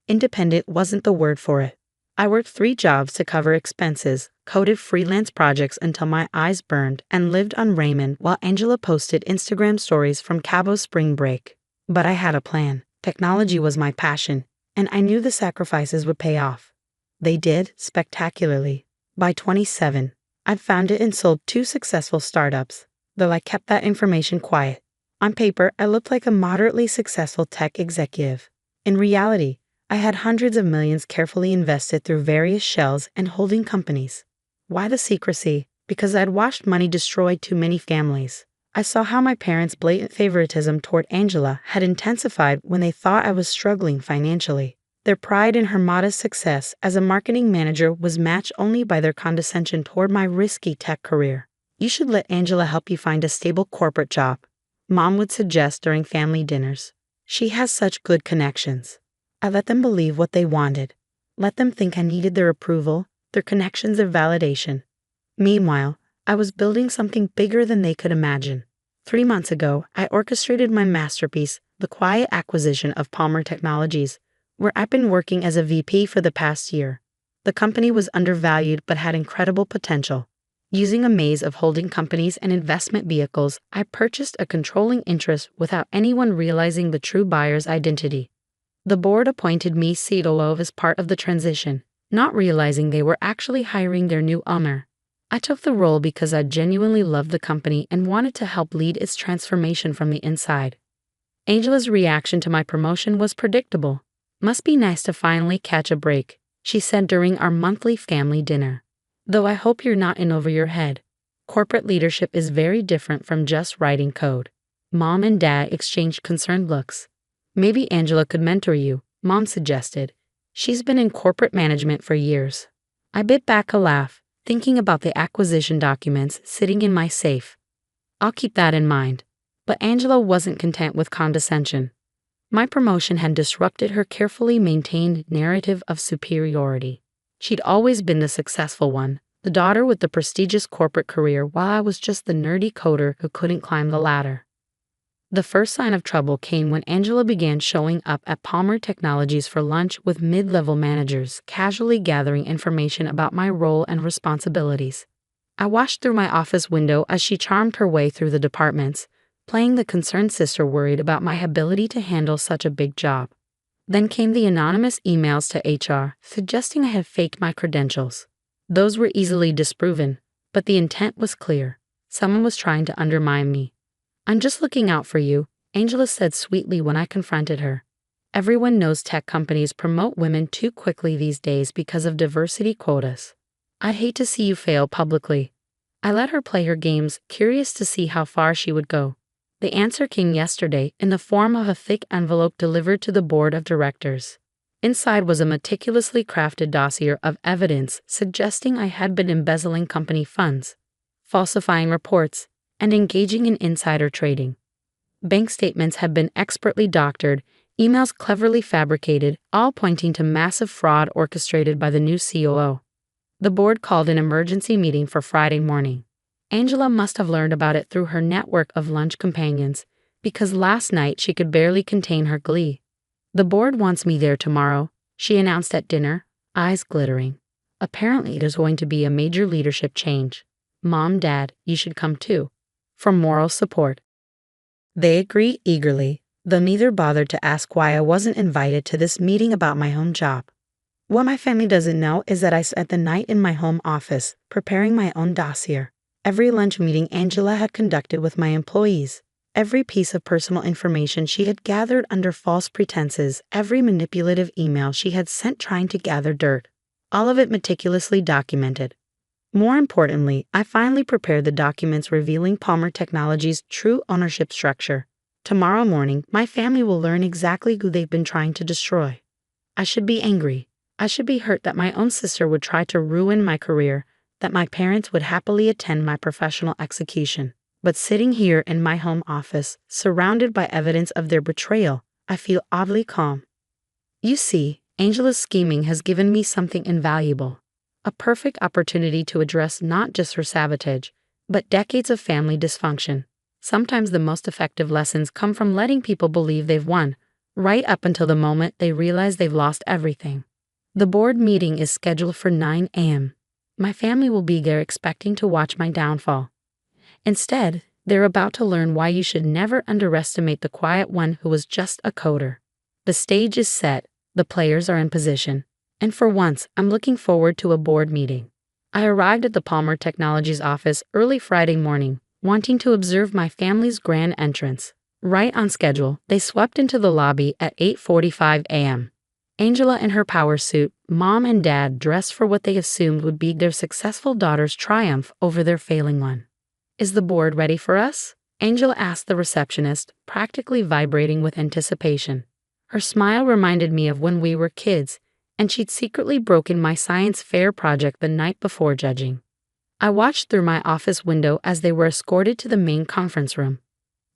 B: Independent wasn't the word for it. I worked 3 jobs to cover expenses, coded freelance projects until my eyes burned, and lived on ramen while Angela posted Instagram stories from Cabo's spring break. But I had a plan. Technology was my passion, and I knew the sacrifices would pay off. They did, spectacularly. By 27, I'd founded and sold 2 successful startups, though I kept that information quiet. On paper, I looked like a moderately successful tech executive. In reality, I had hundreds of millions carefully invested through various shells and holding companies. Why the secrecy? Because I'd watched money destroy too many families. I saw how my parents' blatant favoritism toward Angela had intensified when they thought I was struggling financially. Their pride in her modest success as a marketing manager was matched only by their condescension toward my risky tech career. You should let Angela help you find a stable corporate job, Mom would suggest during family dinners. She has such good connections. I let them believe what they wanted. Let them think I needed their approval, their connections, their validation. Meanwhile, I was building something bigger than they could imagine. 3 months ago, I orchestrated my masterpiece, the quiet acquisition of Palmer Technologies, where I've been working as a VP for the past year. The company was undervalued but had incredible potential. Using a maze of holding companies and investment vehicles, I purchased a controlling interest without anyone realizing the true buyer's identity. The board appointed me COO as part of the transition, not realizing they were actually hiring their new owner. I took the role because I genuinely loved the company and wanted to help lead its transformation from the inside. Angela's reaction to my promotion was predictable. Must be nice to finally catch a break. she said during our monthly family dinner. Though I hope you're not in over your head. Corporate leadership is very different from just writing code. Mom and Dad exchanged concerned looks. Maybe Angela could mentor you, Mom suggested. She's been in corporate management for years. I bit back a laugh, thinking about the acquisition documents sitting in my safe. I'll keep that in mind. But Angela wasn't content with condescension. My promotion had disrupted her carefully maintained narrative of superiority. She'd always been the successful one, the daughter with the prestigious corporate career, while I was just the nerdy coder who couldn't climb the ladder. The first sign of trouble came when Angela began showing up at Palmer Technologies for lunch with mid-level managers, casually gathering information about my role and responsibilities. I watched through my office window as she charmed her way through the departments, playing the concerned sister worried about my ability to handle such a big job. Then came the anonymous emails to HR, suggesting I had faked my credentials. Those were easily disproven, but the intent was clear. Someone was trying to undermine me. "I'm just looking out for you," Angela said sweetly when I confronted her. "Everyone knows tech companies promote women too quickly these days because of diversity quotas. I'd hate to see you fail publicly." I let her play her games, curious to see how far she would go. The answer came yesterday in the form of a thick envelope delivered to the board of directors. Inside was a meticulously crafted dossier of evidence suggesting I had been embezzling company funds, falsifying reports, and engaging in insider trading. Bank statements had been expertly doctored, emails cleverly fabricated, all pointing to massive fraud orchestrated by the new COO. The board called an emergency meeting for Friday morning. Angela must have learned about it through her network of lunch companions, because last night she could barely contain her glee. "The board wants me there tomorrow," she announced at dinner, eyes glittering. "Apparently there's going to be a major leadership change. Mom, Dad, you should come too. For moral support." They agreed eagerly, though neither bothered to ask why I wasn't invited to this meeting about my own job. What my family doesn't know is that I spent the night in my home office, preparing my own dossier. Every lunch meeting Angela had conducted with my employees, every piece of personal information she had gathered under false pretenses, every manipulative email she had sent trying to gather dirt, all of it meticulously documented. More importantly, I finally prepared the documents revealing Palmer Technologies' true ownership structure. Tomorrow morning, my family will learn exactly who they've been trying to destroy. I should be angry. I should be hurt that my own sister would try to ruin my career, that my parents would happily attend my professional execution. But sitting here in my home office, surrounded by evidence of their betrayal, I feel oddly calm. You see, Angela's scheming has given me something invaluable. A perfect opportunity to address not just her sabotage, but decades of family dysfunction. Sometimes the most effective lessons come from letting people believe they've won, right up until the moment they realize they've lost everything. The board meeting is scheduled for 9 a.m. My family will be there expecting to watch my downfall. Instead, they're about to learn why you should never underestimate the quiet one who was just a coder. The stage is set, the players are in position, and for once, I'm looking forward to a board meeting. I arrived at the Palmer Technologies office early Friday morning, wanting to observe my family's grand entrance. Right on schedule, they swept into the lobby at 8:45 a.m. Angela in her power suit, Mom and Dad dressed for what they assumed would be their successful daughter's triumph over their failing one. "Is the board ready for us?" Angela asked the receptionist, practically vibrating with anticipation. Her smile reminded me of when we were kids, and she'd secretly broken my science fair project the night before judging. I watched through my office window as they were escorted to the main conference room.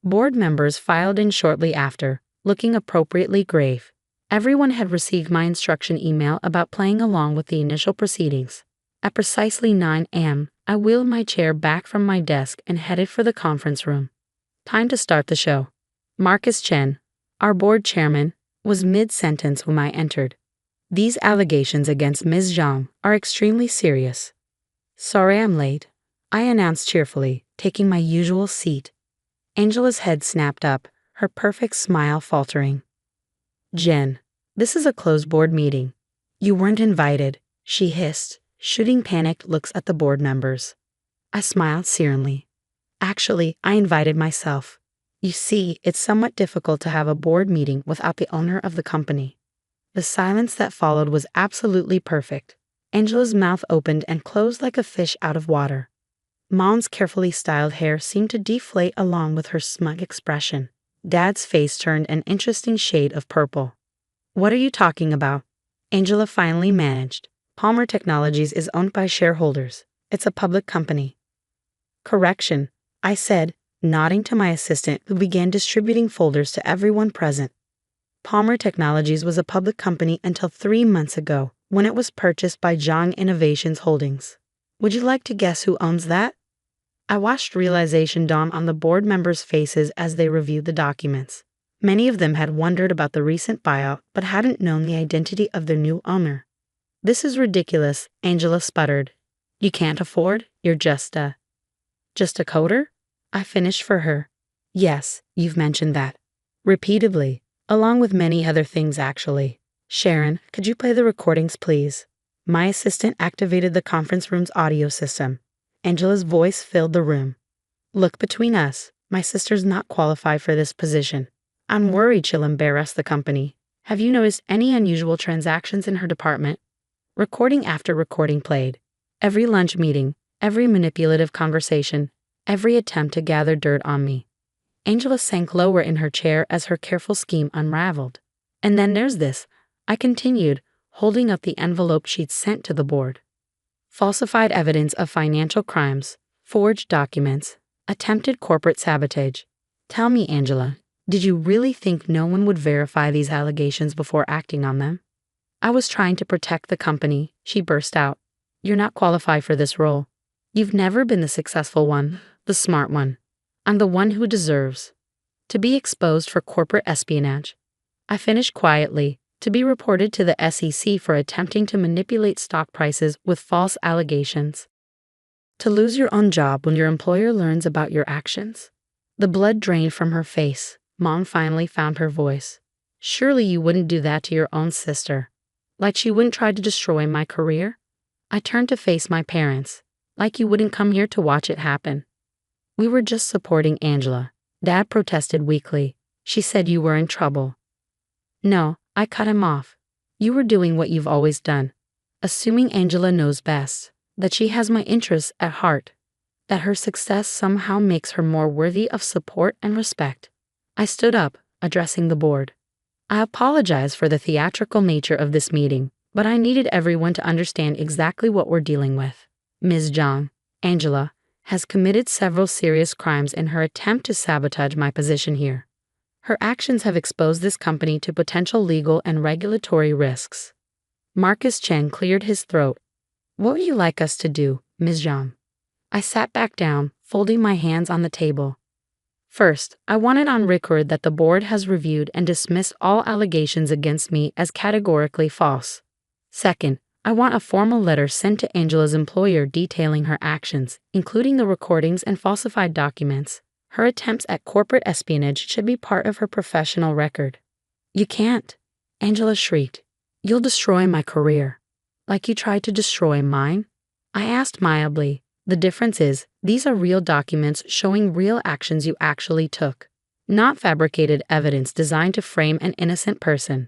B: Board members filed in shortly after, looking appropriately grave. Everyone had received my instruction email about playing along with the initial proceedings. At precisely 9 a.m., I wheeled my chair back from my desk and headed for the conference room. Time to start the show. Marcus Chen, our board chairman, was mid-sentence when I entered. "These allegations against Ms. Zhang are extremely serious." "Sorry I'm late," I announced cheerfully, taking my usual seat. Angela's head snapped up, her perfect smile faltering. "Jen, this is a closed board meeting. You weren't invited," she hissed, shooting panicked looks at the board members. I smiled serenely. "Actually, I invited myself. You see, it's somewhat difficult to have a board meeting without the owner of the company." The silence that followed was absolutely perfect. Angela's mouth opened and closed like a fish out of water. Mom's carefully styled hair seemed to deflate along with her smug expression. Dad's face turned an interesting shade of purple. "What are you talking about?" Angela finally managed. "Palmer Technologies is owned by shareholders. It's a public company." "Correction," I said, nodding to my assistant who began distributing folders to everyone present. Palmer Technologies was a public company until 3 months ago, when it was purchased by Zhang Innovations Holdings. Would you like to guess who owns that? I watched realization dawn on the board members' faces as they reviewed the documents. Many of them had wondered about the recent buyout but hadn't known the identity of their new owner. "This is ridiculous," Angela sputtered. "You can't afford? You're just a coder?" I finished for her. "Yes, you've mentioned that. Repeatedly, along with many other things actually. Sharon, could you play the recordings, please?" My assistant activated the conference room's audio system. Angela's voice filled the room. "Look, between us, my sister's not qualified for this position. I'm worried she'll embarrass the company. Have you noticed any unusual transactions in her department?" Recording after recording played. Every lunch meeting, every manipulative conversation, every attempt to gather dirt on me. Angela sank lower in her chair as her careful scheme unraveled. "And then there's this," I continued, holding up the envelope she'd sent to the board. "Falsified evidence of financial crimes, forged documents, attempted corporate sabotage. Tell me, Angela, did you really think no one would verify these allegations before acting on them?" "I was trying to protect the company," she burst out. "You're not qualified for this role. You've never been the successful one, the smart one. I'm the one who deserves to be exposed for corporate espionage." I finished quietly, "to be reported to the SEC for attempting to manipulate stock prices with false allegations. To lose your own job when your employer learns about your actions." The blood drained from her face. Mom finally found her voice. "Surely you wouldn't do that to your own sister. Like she wouldn't try to destroy my career?" I turned to face my parents. "Like you wouldn't come here to watch it happen?" "We were just supporting Angela." Dad protested weakly. "She said you were in trouble." "No," I cut him off. "You were doing what you've always done. Assuming Angela knows best, that she has my interests at heart, that her success somehow makes her more worthy of support and respect." I stood up, addressing the board. "I apologize for the theatrical nature of this meeting, but I needed everyone to understand exactly what we're dealing with. Ms. Zhang, Angela, has committed several serious crimes in her attempt to sabotage my position here. Her actions have exposed this company to potential legal and regulatory risks." Marcus Chen cleared his throat. "What would you like us to do, Ms. Zhang?" I sat back down, folding my hands on the table. "First, I want it on record that the board has reviewed and dismissed all allegations against me as categorically false. Second, I want a formal letter sent to Angela's employer detailing her actions, including the recordings and falsified documents. Her attempts at corporate espionage should be part of her professional record." "You can't," Angela shrieked. "You'll destroy my career. Like you tried to destroy mine?" I asked mildly. "The difference is, these are real documents showing real actions you actually took, not fabricated evidence designed to frame an innocent person."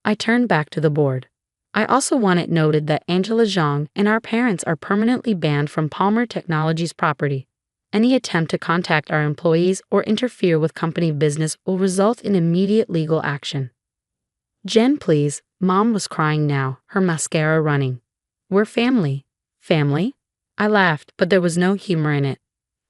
B: I turned back to the board. "I also want it noted that Angela Zhang and our parents are permanently banned from Palmer Technologies property. Any attempt to contact our employees or interfere with company business will result in immediate legal action." "Jen, please," Mom was crying now, her mascara running. "We're family." "Family?" I laughed, but there was no humor in it.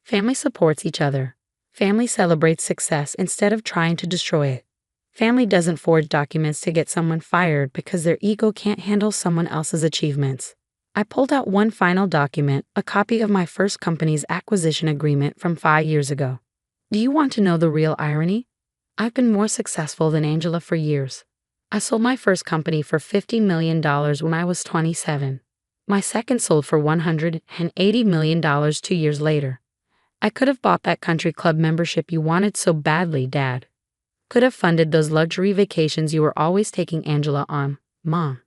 B: "Family supports each other. Family celebrates success instead of trying to destroy it. Family doesn't forge documents to get someone fired because their ego can't handle someone else's achievements." I pulled out one final document, a copy of my first company's acquisition agreement from 5 years ago. "Do you want to know the real irony? I've been more successful than Angela for years. I sold my first company for $50 million when I was 27. My second sold for $180 million 2 years later. I could have bought that country club membership you wanted so badly, Dad. Could have funded those luxury vacations you were always taking Angela on, Mom."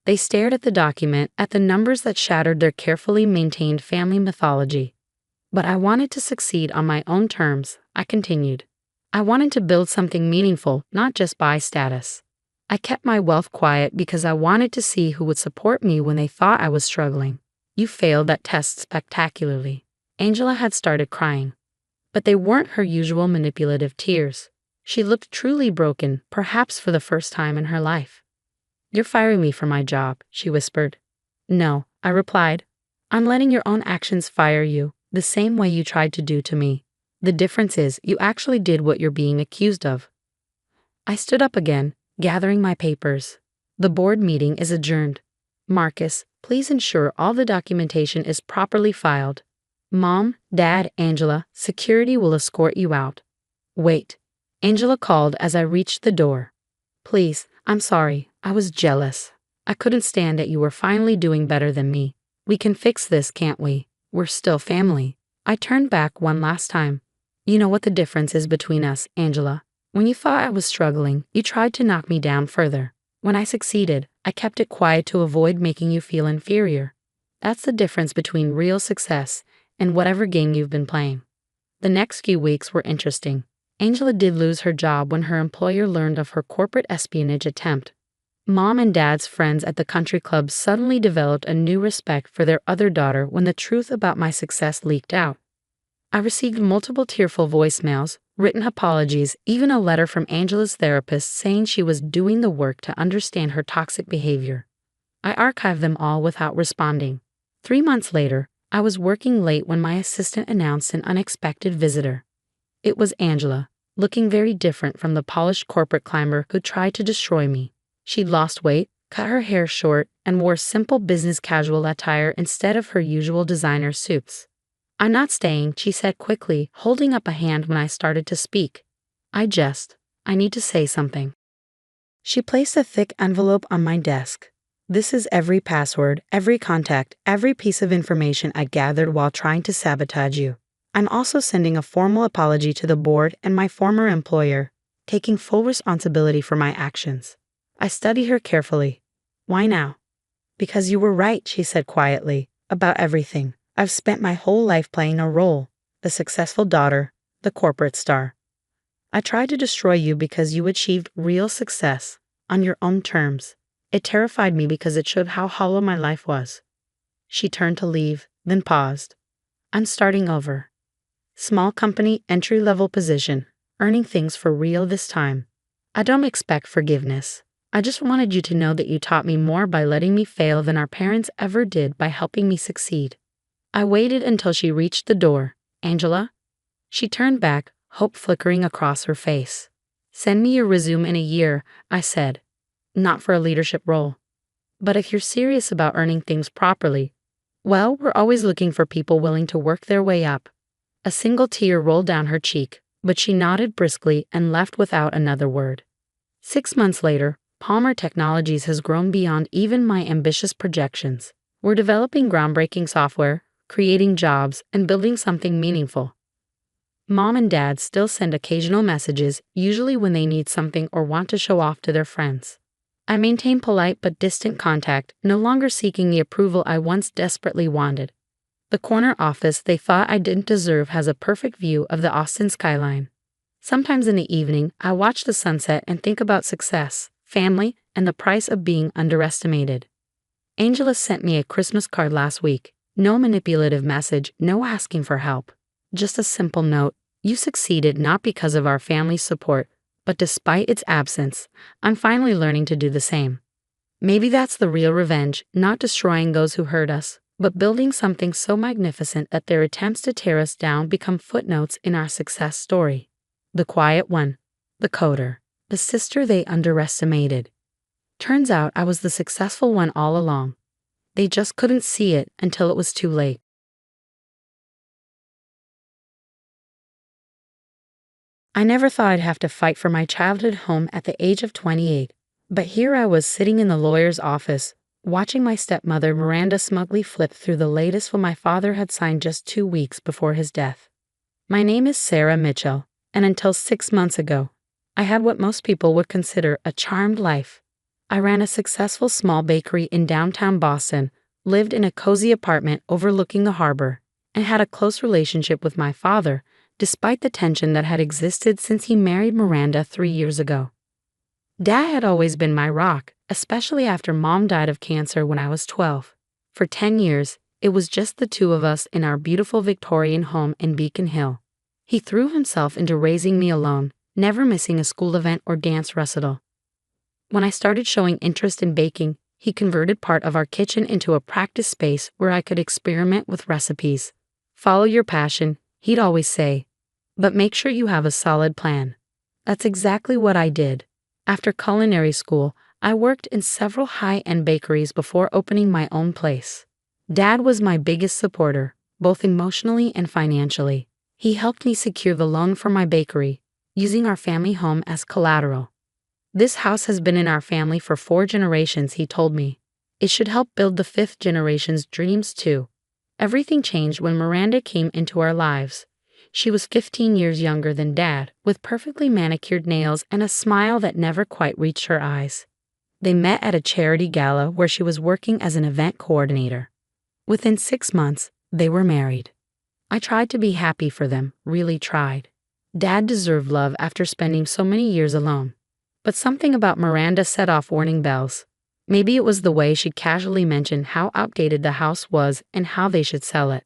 B: They stared at the document, at the numbers that shattered their carefully maintained family mythology. "But I wanted to succeed on my own terms," I continued. "I wanted to build something meaningful, not just buy status. I kept my wealth quiet because I wanted to see who would support me when they thought I was struggling. You failed that test spectacularly. Angela had started crying. But they weren't her usual manipulative tears. She looked truly broken, perhaps for the first time in her life. You're firing me from my job, she whispered. No, I replied. I'm letting your own actions fire you, the same way you tried to do to me. The difference is you actually did what you're being accused of. I stood up again, gathering my papers. The board meeting is adjourned. Marcus, please ensure all the documentation is properly filed. Mom, Dad, Angela, security will escort you out. Wait. Angela called as I reached the door. Please, I'm sorry, I was jealous. I couldn't stand that you were finally doing better than me. We can fix this, can't we? We're still family. I turned back one last time. You know what the difference is between us, Angela. When you thought I was struggling, you tried to knock me down further. When I succeeded, I kept it quiet to avoid making you feel inferior. That's the difference between real success and whatever game you've been playing. The next few weeks were interesting. Angela did lose her job when her employer learned of her corporate espionage attempt. Mom and Dad's friends at the country club suddenly developed a new respect for their other daughter when the truth about my success leaked out. I received multiple tearful voicemails, written apologies, even a letter from Angela's therapist saying she was doing the work to understand her toxic behavior. I archived them all without responding. 3 months later, I was working late when my assistant announced an unexpected visitor. It was Angela, looking very different from the polished corporate climber who tried to destroy me. She'd lost weight, cut her hair short, and wore simple business casual attire instead of her usual designer suits. I'm not staying, she said quickly, holding up a hand when I started to speak. I need to say something. She placed a thick envelope on my desk. This is every password, every contact, every piece of information I gathered while trying to sabotage you. I'm also sending a formal apology to the board and my former employer, taking full responsibility for my actions. I studied her carefully. Why now? Because you were right, she said quietly, about everything. I've spent my whole life playing a role, the successful daughter, the corporate star. I tried to destroy you because you achieved real success, on your own terms. It terrified me because it showed how hollow my life was. She turned to leave, then paused. I'm starting over. Small company, entry-level position, earning things for real this time. I don't expect forgiveness. I just wanted you to know that you taught me more by letting me fail than our parents ever did by helping me succeed. I waited until she reached the door. Angela? She turned back, hope flickering across her face. Send me your resume in a year, I said. Not for a leadership role. But if you're serious about earning things properly, well, we're always looking for people willing to work their way up. A single tear rolled down her cheek, but she nodded briskly and left without another word. 6 months later, Palmer Technologies has grown beyond even my ambitious projections. We're developing groundbreaking software, creating jobs, and building something meaningful. Mom and Dad still send occasional messages, usually when they need something or want to show off to their friends. I maintain polite but distant contact, no longer seeking the approval I once desperately wanted. The corner office they thought I didn't deserve has a perfect view of the Austin skyline. Sometimes in the evening, I watch the sunset and think about success, family, and the price of being underestimated. Angela sent me a Christmas card last week. No manipulative message, no asking for help. Just a simple note. You succeeded not because of our family's support, but despite its absence. I'm finally learning to do the same. Maybe that's the real revenge, not destroying those who hurt us, but building something so magnificent that their attempts to tear us down become footnotes in our success story. The quiet one. The coder. The sister they underestimated. Turns out I was the successful one all along. They just couldn't see it until it was too late. I never thought I'd have to fight for my childhood home at the age of 28, but here I was sitting in the lawyer's office, watching my stepmother Miranda smugly flip through the latest what my father had signed just 2 weeks before his death. My name is Sarah Mitchell, and until 6 months ago, I had what most people would consider a charmed life. I ran a successful small bakery in downtown Boston, lived in a cozy apartment overlooking the harbor, and had a close relationship with my father, despite the tension that had existed since he married Miranda 3 years ago. Dad had always been my rock, especially after Mom died of cancer when I was 12. For 10 years, it was just the two of us in our beautiful Victorian home in Beacon Hill. He threw himself into raising me alone, never missing a school event or dance recital. When I started showing interest in baking, he converted part of our kitchen into a practice space where I could experiment with recipes. Follow your passion, he'd always say, but make sure you have a solid plan. That's exactly what I did. After culinary school, I worked in several high-end bakeries before opening my own place. Dad was my biggest supporter, both emotionally and financially. He helped me secure the loan for my bakery, using our family home as collateral. This house has been in our family for 4 generations, he told me. It should help build the 5th generation's dreams too. Everything changed when Miranda came into our lives. She was 15 years younger than Dad, with perfectly manicured nails and a smile that never quite reached her eyes. They met at a charity gala where she was working as an event coordinator. Within 6 months, they were married. I tried to be happy for them, really tried. Dad deserved love after spending so many years alone. But something about Miranda set off warning bells. Maybe it was the way she casually mentioned how outdated the house was and how they should sell it.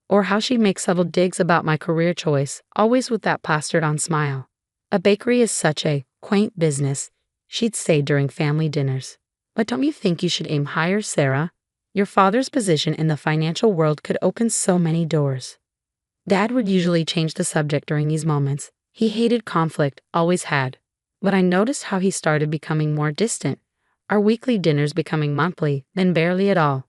B: Or how she'd make subtle digs about my career choice, always with that plastered-on smile. A bakery is such a quaint business, she'd say during family dinners. But don't you think you should aim higher, Sarah? Your father's position in the financial world could open so many doors. Dad would usually change the subject during these moments. He hated conflict, always had. But I noticed how he started becoming more distant, our weekly dinners becoming monthly, then barely at all.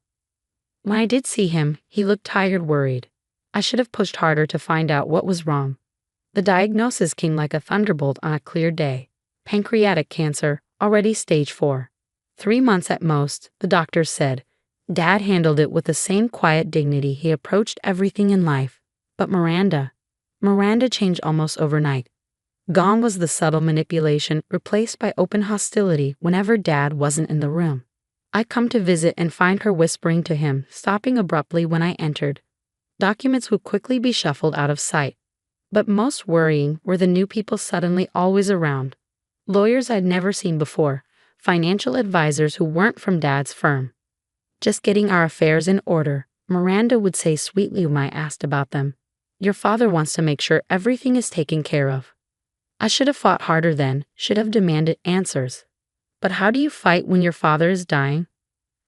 B: When I did see him, he looked tired, worried. I should have pushed harder to find out what was wrong. The diagnosis came like a thunderbolt on a clear day. Pancreatic cancer, already stage 4. 3 months at most, the doctors said. Dad handled it with the same quiet dignity he approached everything in life. But Miranda changed almost overnight. Gone was the subtle manipulation, replaced by open hostility whenever Dad wasn't in the room. I'd come to visit and find her whispering to him, stopping abruptly when I entered. Documents would quickly be shuffled out of sight. But most worrying were the new people suddenly always around. Lawyers I'd never seen before, financial advisors who weren't from Dad's firm. Just getting our affairs in order, Miranda would say sweetly when I asked about them. Your father wants to make sure everything is taken care of. I should have fought harder then, should have demanded answers. But how do you fight when your father is dying?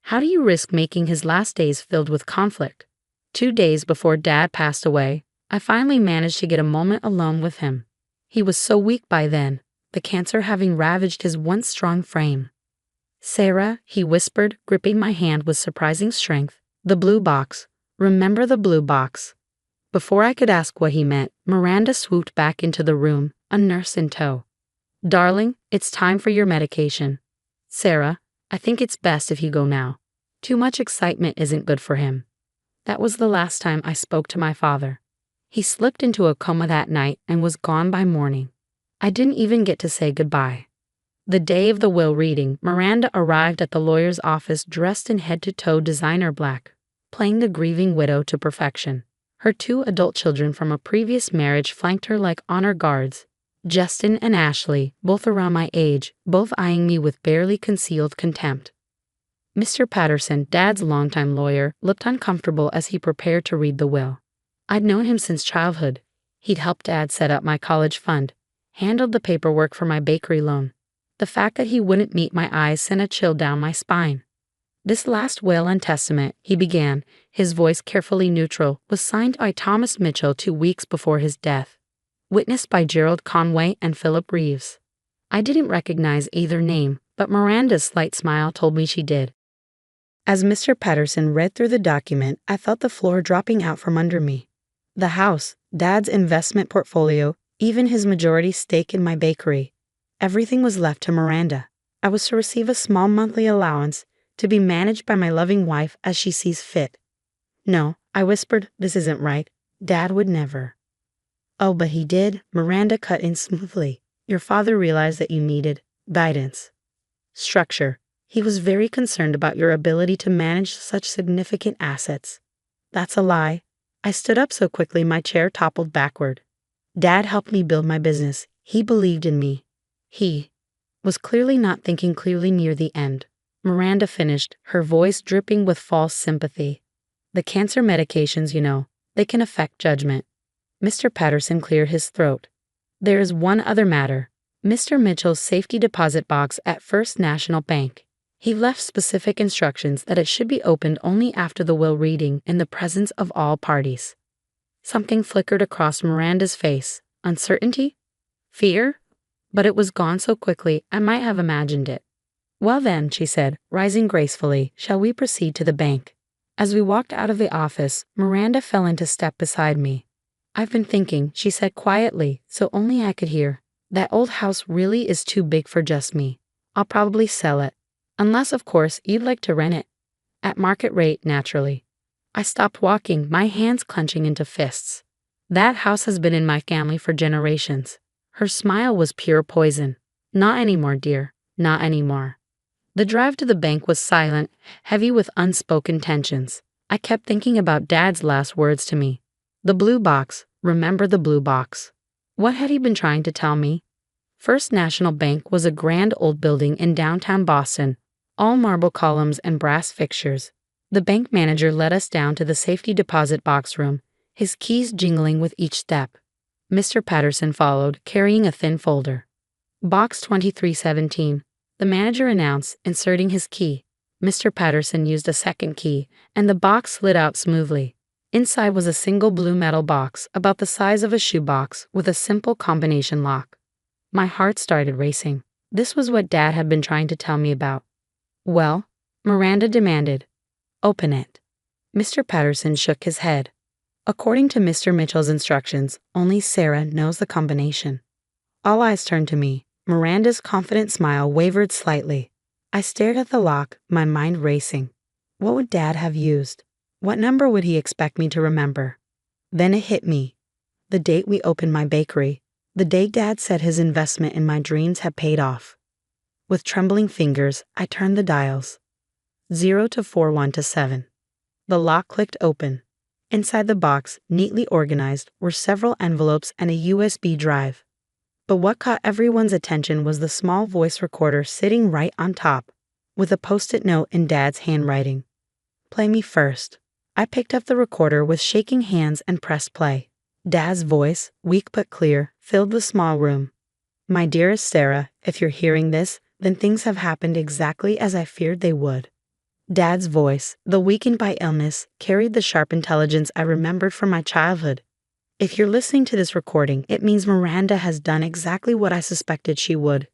B: How do you risk making his last days filled with conflict? 2 days before Dad passed away, I finally managed to get a moment alone with him. He was so weak by then, the cancer having ravaged his once strong frame. Sarah, he whispered, gripping my hand with surprising strength, the blue box. Remember the blue box. Before I could ask what he meant, Miranda swooped back into the room, a nurse in tow. Darling, it's time for your medication. Sarah, I think it's best if you go now. Too much excitement isn't good for him. That was the last time I spoke to my father. He slipped into a coma that night and was gone by morning. I didn't even get to say goodbye. The day of the will reading, Miranda arrived at the lawyer's office dressed in head-to-toe designer black, playing the grieving widow to perfection. Her 2 adult children from a previous marriage flanked her like honor guards. Justin and Ashley, both around my age, both eyeing me with barely concealed contempt. Mr. Patterson, Dad's longtime lawyer, looked uncomfortable as he prepared to read the will. I'd known him since childhood. He'd helped Dad set up my college fund, handled the paperwork for my bakery loan. The fact that he wouldn't meet my eyes sent a chill down my spine. This last will and testament, he began, his voice carefully neutral, was signed by Thomas Mitchell 2 weeks before his death. Witnessed by Gerald Conway and Philip Reeves. I didn't recognize either name, but Miranda's slight smile told me she did. As Mr. Patterson read through the document, I felt the floor dropping out from under me. The house, Dad's investment portfolio, even his majority stake in my bakery. Everything was left to Miranda. I was to receive a small monthly allowance, to be managed by my loving wife as she sees fit. No, I whispered, this isn't right. Dad would never. Oh, but he did, Miranda cut in smoothly. Your father realized that you needed guidance. Structure. He was very concerned about your ability to manage such significant assets. That's a lie. I stood up so quickly my chair toppled backward. Dad helped me build my business. He believed in me. was clearly not thinking clearly near the end. Miranda finished, her voice dripping with false sympathy. The cancer medications, they can affect judgment. Mr. Patterson cleared his throat. There is one other matter. Mr. Mitchell's safety deposit box at First National Bank. He left specific instructions that it should be opened only after the will reading in the presence of all parties. Something flickered across Miranda's face. Uncertainty? Fear? But it was gone so quickly I might have imagined it. Well then, she said, rising gracefully, shall we proceed to the bank? As we walked out of the office, Miranda fell into step beside me. I've been thinking, she said quietly, so only I could hear. That old house really is too big for just me. I'll probably sell it. Unless, of course, you'd like to rent it. At market rate, naturally. I stopped walking, my hands clenching into fists. That house has been in my family for generations. Her smile was pure poison. Not anymore, dear. Not anymore. The drive to the bank was silent, heavy with unspoken tensions. I kept thinking about Dad's last words to me. The blue box. Remember the blue box. What had he been trying to tell me? First National Bank was a grand old building in downtown Boston, all marble columns and brass fixtures. The bank manager led us down to the safety deposit box room, his keys jingling with each step. Mr. Patterson followed, carrying a thin folder. Box 2317, the manager announced, inserting his key. Mr. Patterson used a second key, and the box slid out smoothly. Inside was a single blue metal box, about the size of a shoebox, with a simple combination lock. My heart started racing. This was what Dad had been trying to tell me about. Well, Miranda demanded. Open it. Mr. Patterson shook his head. According to Mr. Mitchell's instructions, only Sarah knows the combination. All eyes turned to me. Miranda's confident smile wavered slightly. I stared at the lock, my mind racing. What would Dad have used? What number would he expect me to remember? Then it hit me. The date we opened my bakery. The day Dad said his investment in my dreams had paid off. With trembling fingers, I turned the dials. 0 to 41 to 7. The lock clicked open. Inside the box, neatly organized, were several envelopes and a USB drive. But what caught everyone's attention was the small voice recorder sitting right on top, with a post-it note in Dad's handwriting. Play me first. I picked up the recorder with shaking hands and pressed play. Dad's voice, weak but clear, filled the small room. My dearest Sarah, if you're hearing this, then things have happened exactly as I feared they would. Dad's voice, though weakened by illness, carried the sharp intelligence I remembered from my childhood. If you're listening to this recording, it means Miranda has done exactly what I suspected she would.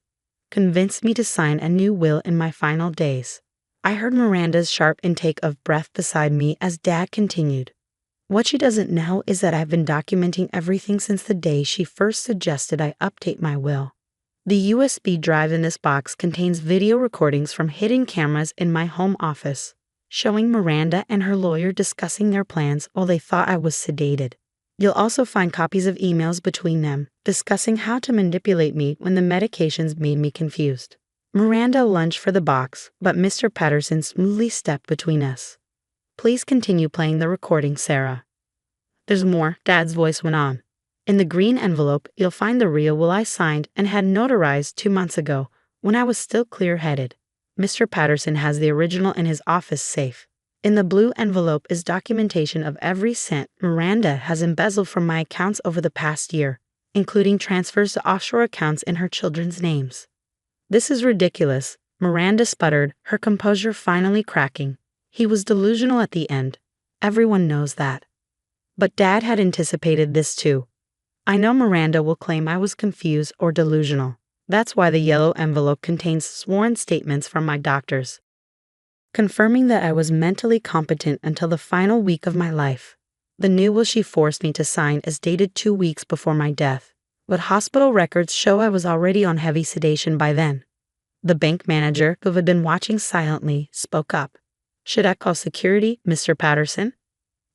B: Convinced me to sign a new will in my final days. I heard Miranda's sharp intake of breath beside me as Dad continued. What she doesn't know is that I've been documenting everything since the day she first suggested I update my will. The USB drive in this box contains video recordings from hidden cameras in my home office, showing Miranda and her lawyer discussing their plans while they thought I was sedated. You'll also find copies of emails between them, discussing how to manipulate me when the medications made me confused. Miranda lunged for the box, but Mr. Patterson smoothly stepped between us. Please continue playing the recording, Sarah. There's more, Dad's voice went on. In the green envelope, you'll find the real will I signed and had notarized 2 months ago, when I was still clear-headed. Mr. Patterson has the original in his office safe. In the blue envelope is documentation of every cent Miranda has embezzled from my accounts over the past year, including transfers to offshore accounts in her children's names. This is ridiculous, Miranda sputtered, her composure finally cracking. He was delusional at the end. Everyone knows that. But Dad had anticipated this too. I know Miranda will claim I was confused or delusional. That's why the yellow envelope contains sworn statements from my doctors, confirming that I was mentally competent until the final week of my life. The new will she forced me to sign is dated 2 weeks before my death, but hospital records show I was already on heavy sedation by then. The bank manager, who had been watching silently, spoke up. Should I call security, Mr. Patterson?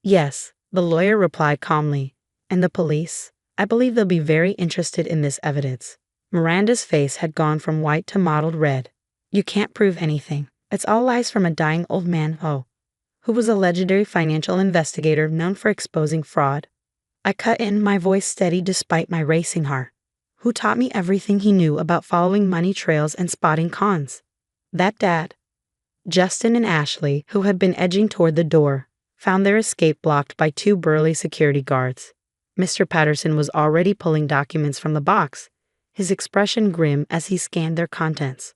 B: Yes, the lawyer replied calmly. And the police? I believe they'll be very interested in this evidence. Miranda's face had gone from white to mottled red. You can't prove anything. It's all lies from a dying old man, who was a legendary financial investigator known for exposing fraud. I cut in, my voice steady despite my racing heart. who taught me everything he knew about following money trails and spotting cons. That dad. Justin and Ashley, who had been edging toward the door, found their escape blocked by two burly security guards. Mr. Patterson was already pulling documents from the box, his expression grim as he scanned their contents.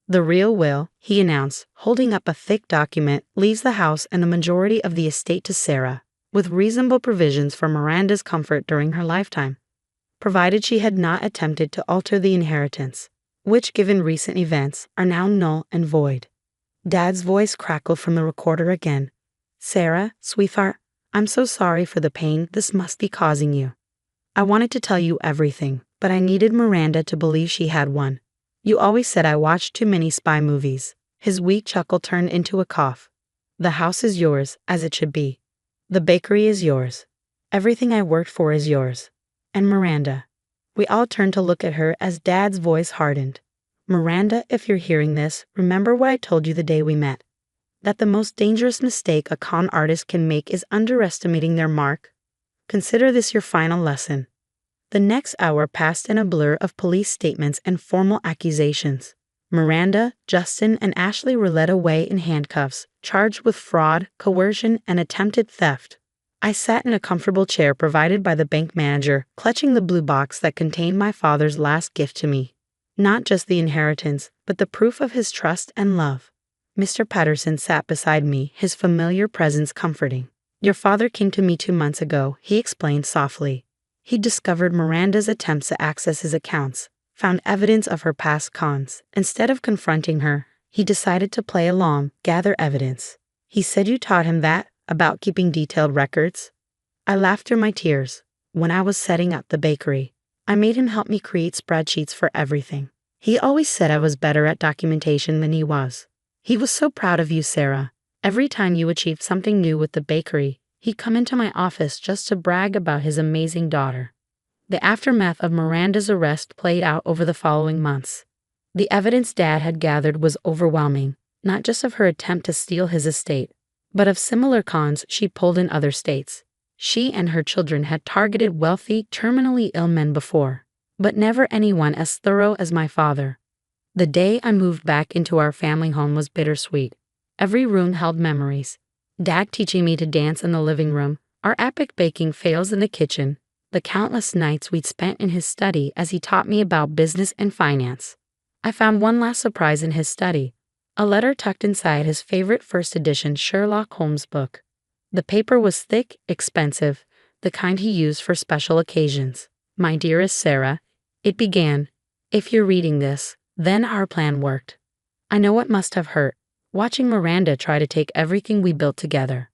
B: The real will, he announced, holding up a thick document, leaves the house and the majority of the estate to Sarah, with reasonable provisions for Miranda's comfort during her lifetime, provided she had not attempted to alter the inheritance, which, given recent events, are now null and void. Dad's voice crackled from the recorder again. Sarah, sweetheart, I'm so sorry for the pain this must be causing you. I wanted to tell you everything, but I needed Miranda to believe she had one. You always said I watched too many spy movies. His weak chuckle turned into a cough. The house is yours, as it should be. The bakery is yours. Everything I worked for is yours. And Miranda. We all turned to look at her as Dad's voice hardened. Miranda, if you're hearing this, remember what I told you the day we met. That the most dangerous mistake a con artist can make is underestimating their mark. Consider this your final lesson. The next hour passed in a blur of police statements and formal accusations. Miranda, Justin, and Ashley were led away in handcuffs, charged with fraud, coercion, and attempted theft. I sat in a comfortable chair provided by the bank manager, clutching the blue box that contained my father's last gift to me. Not just the inheritance, but the proof of his trust and love. Mr. Patterson sat beside me, his familiar presence comforting. Your father came to me 2 months ago, he explained softly. He discovered Miranda's attempts to access his accounts, found evidence of her past cons. Instead of confronting her, he decided to play along, gather evidence. He said you taught him that, about keeping detailed records. I laughed through my tears. When I was setting up the bakery, I made him help me create spreadsheets for everything. He always said I was better at documentation than he was. He was so proud of you, Sarah. Every time you achieved something new with the bakery, he'd come into my office just to brag about his amazing daughter. The aftermath of Miranda's arrest played out over the following months. The evidence Dad had gathered was overwhelming, not just of her attempt to steal his estate, but of similar cons she pulled in other states. She and her children had targeted wealthy, terminally ill men before, but never anyone as thorough as my father. The day I moved back into our family home was bittersweet. Every room held memories. Dad teaching me to dance in the living room, our epic baking fails in the kitchen, the countless nights we'd spent in his study as he taught me about business and finance. I found one last surprise in his study, a letter tucked inside his favorite first edition Sherlock Holmes book. The paper was thick, expensive, the kind he used for special occasions. My dearest Sarah, it began, if you're reading this, then our plan worked. I know it must have hurt, watching Miranda try to take everything we built together.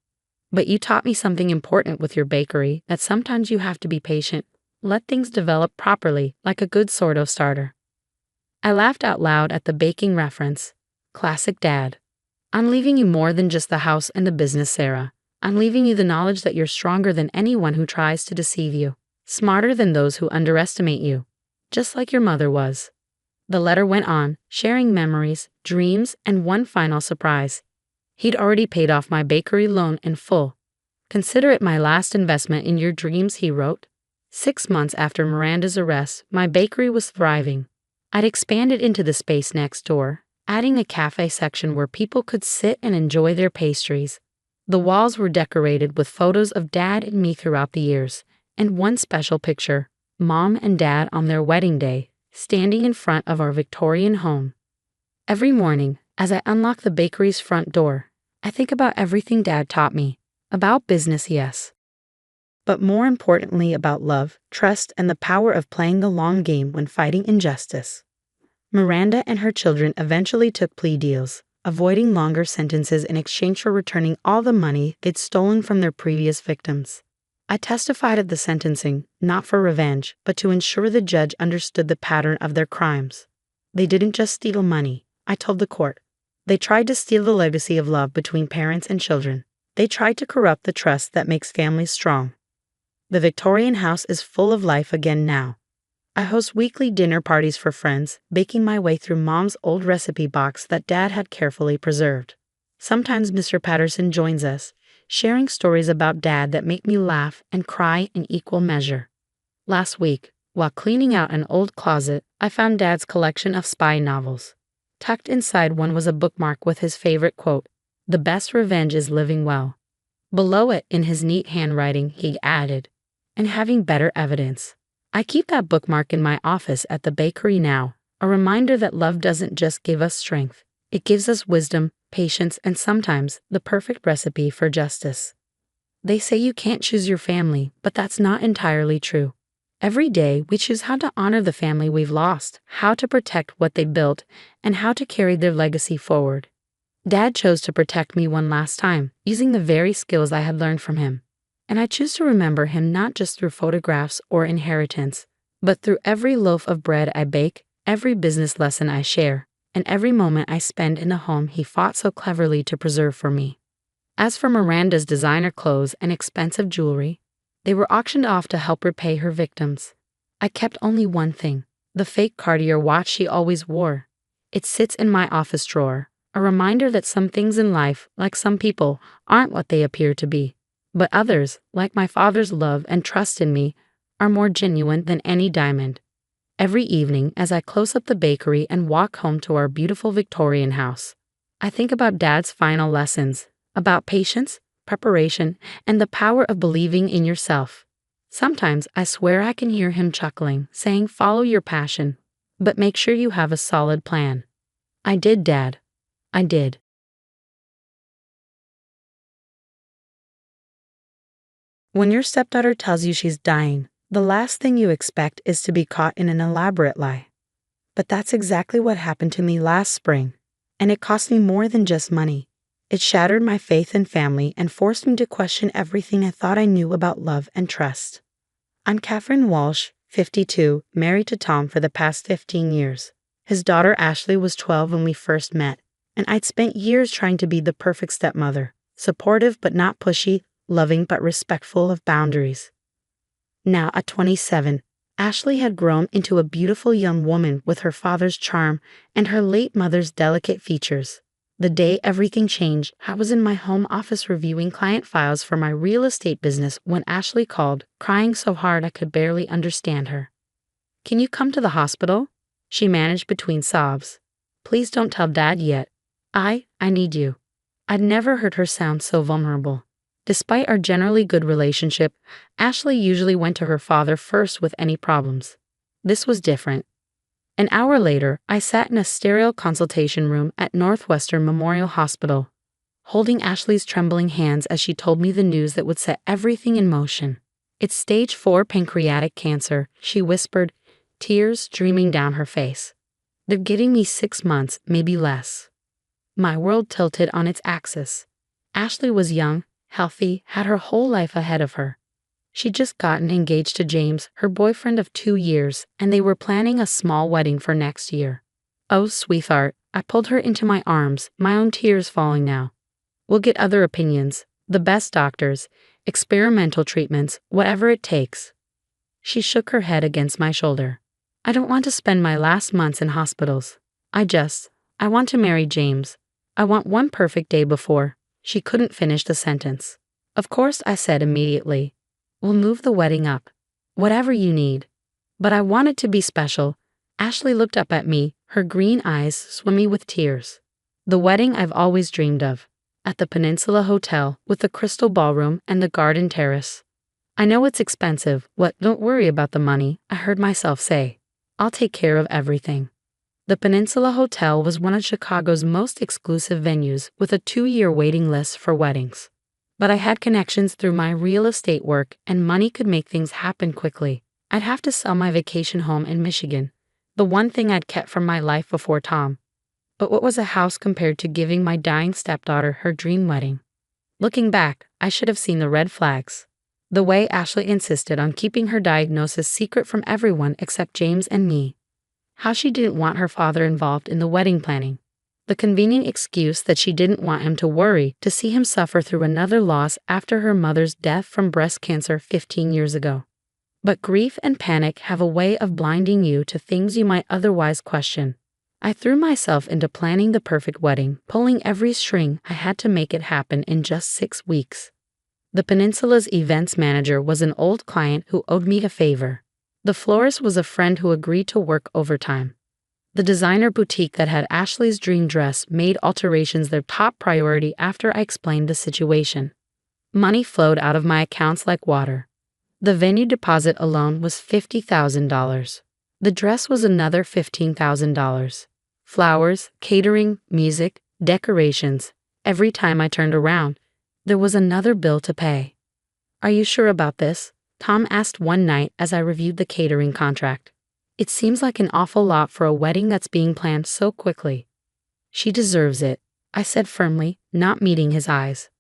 B: But you taught me something important with your bakery, that sometimes you have to be patient, let things develop properly, like a good sourdough starter. I laughed out loud at the baking reference. Classic Dad. I'm leaving you more than just the house and the business, Sarah. I'm leaving you the knowledge that you're stronger than anyone who tries to deceive you, smarter than those who underestimate you, just like your mother was. The letter went on, sharing memories, dreams, and one final surprise. He'd already paid off my bakery loan in full. Consider it my last investment in your dreams, he wrote. 6 months after Miranda's arrest, my bakery was thriving. I'd expanded into the space next door, adding a cafe section where people could sit and enjoy their pastries. The walls were decorated with photos of Dad and me throughout the years, and one special picture, Mom and Dad on their wedding day, standing in front of our Victorian home. Every morning, as I unlock the bakery's front door, I think about everything Dad taught me. About business, yes. But more importantly about love, trust, and the power of playing the long game when fighting injustice. Miranda and her children eventually took plea deals, avoiding longer sentences in exchange for returning all the money they'd stolen from their previous victims. I testified at the sentencing, not for revenge, but to ensure the judge understood the pattern of their crimes. They didn't just steal money, I told the court. They tried to steal the legacy of love between parents and children. They tried to corrupt the trust that makes families strong. The Victorian house is full of life again now. I host weekly dinner parties for friends, baking my way through Mom's old recipe box that Dad had carefully preserved. Sometimes Mr. Patterson joins us, sharing stories about Dad that make me laugh and cry in equal measure. Last week, While cleaning out an old closet, I found Dad's collection of spy novels. Tucked inside one was a bookmark with his favorite quote, "The best revenge is living well." Below it, in his neat handwriting, he added, "And having better evidence." I keep that bookmark in my office at the bakery now, a reminder that love doesn't just give us strength, it gives us wisdom, patience, and sometimes the perfect recipe for justice. They say you can't choose your family, but that's not entirely true. Every day, we choose how to honor the family we've lost, how to protect what they built, and how to carry their legacy forward. Dad chose to protect me one last time, using the very skills I had learned from him. And I choose to remember him not just through photographs or inheritance, but through every loaf of bread I bake, every business lesson I share, and every moment I spend in the home he fought so cleverly to preserve for me. As for Miranda's designer clothes and expensive jewelry, they were auctioned off to help repay her victims. I kept only one thing, the fake Cartier watch she always wore. It sits in my office drawer, a reminder that some things in life, like some people, aren't what they appear to be. But others, like my father's love and trust in me, are more genuine than any diamond. Every evening, as I close up the bakery and walk home to our beautiful Victorian house, I think about Dad's final lessons, about patience, preparation, and the power of believing in yourself. Sometimes I swear I can hear him chuckling, saying, "Follow your passion, but make sure you have a solid plan." I did, Dad. I did. When your stepdaughter tells you she's dying, the last thing you expect is to be caught in an elaborate lie. But that's exactly what happened to me last spring, and it cost me more than just money. It shattered my faith in family and forced me to question everything I thought I knew about love and trust. I'm Catherine Walsh, 52, married to Tom for the past 15 years. His daughter Ashley was 12 when we first met, and I'd spent years trying to be the perfect stepmother, supportive but not pushy, loving but respectful of boundaries. Now at 27, Ashley had grown into a beautiful young woman with her father's charm and her late mother's delicate features. The day everything changed, I was in my home office reviewing client files for my real estate business when Ashley called, crying so hard I could barely understand her. "Can you come to the hospital?" she managed between sobs. "Please don't tell Dad yet. I need you." I'd never heard her sound so vulnerable. Despite our generally good relationship, Ashley usually went to her father first with any problems. This was different. An hour later, I sat in a sterile consultation room at Northwestern Memorial Hospital, holding Ashley's trembling hands as she told me the news that would set everything in motion. "It's stage 4 pancreatic cancer," she whispered, tears streaming down her face. "They're getting me 6 months, maybe less." My world tilted on its axis. Ashley was young, healthy, had her whole life ahead of her. She'd just gotten engaged to James, her boyfriend of 2 years, and they were planning a small wedding for next year. "Oh, sweetheart," I pulled her into my arms, my own tears falling now. "We'll get other opinions, the best doctors, experimental treatments, whatever it takes." She shook her head against my shoulder. "I don't want to spend my last months in hospitals. I want to marry James. I want one perfect day before." She couldn't finish the sentence. "Of course," I said immediately. "We'll move the wedding up. Whatever you need." But I want it to be special. Ashley looked up at me, her green eyes swimming with tears. "The wedding I've always dreamed of. At the Peninsula Hotel, with the crystal ballroom and the garden terrace. I know it's expensive. Don't worry about the money," I heard myself say. "I'll take care of everything." The Peninsula Hotel was one of Chicago's most exclusive venues with a 2-year waiting list for weddings. But I had connections through my real estate work, and money could make things happen quickly. I'd have to sell my vacation home in Michigan, the one thing I'd kept from my life before Tom. But what was a house compared to giving my dying stepdaughter her dream wedding? Looking back, I should have seen the red flags. The way Ashley insisted on keeping her diagnosis secret from everyone except James and me. How she didn't want her father involved in the wedding planning. The convenient excuse that she didn't want him to worry to see him suffer through another loss after her mother's death from breast cancer 15 years ago. But grief and panic have a way of blinding you to things you might otherwise question. I threw myself into planning the perfect wedding, pulling every string I had to make it happen in just 6 weeks. The Peninsula's events manager was an old client who owed me a favor. The florist was a friend who agreed to work overtime. The designer boutique that had Ashley's dream dress made alterations their top priority after I explained the situation. Money flowed out of my accounts like water. The venue deposit alone was $50,000. The dress was another $15,000. Flowers, catering, music, decorations. Every time I turned around, there was another bill to pay. "Are you sure about this?" Tom asked one night as I reviewed the catering contract. "It seems like an awful lot for a wedding that's being planned so quickly." "She deserves it," I said firmly, not meeting his eyes.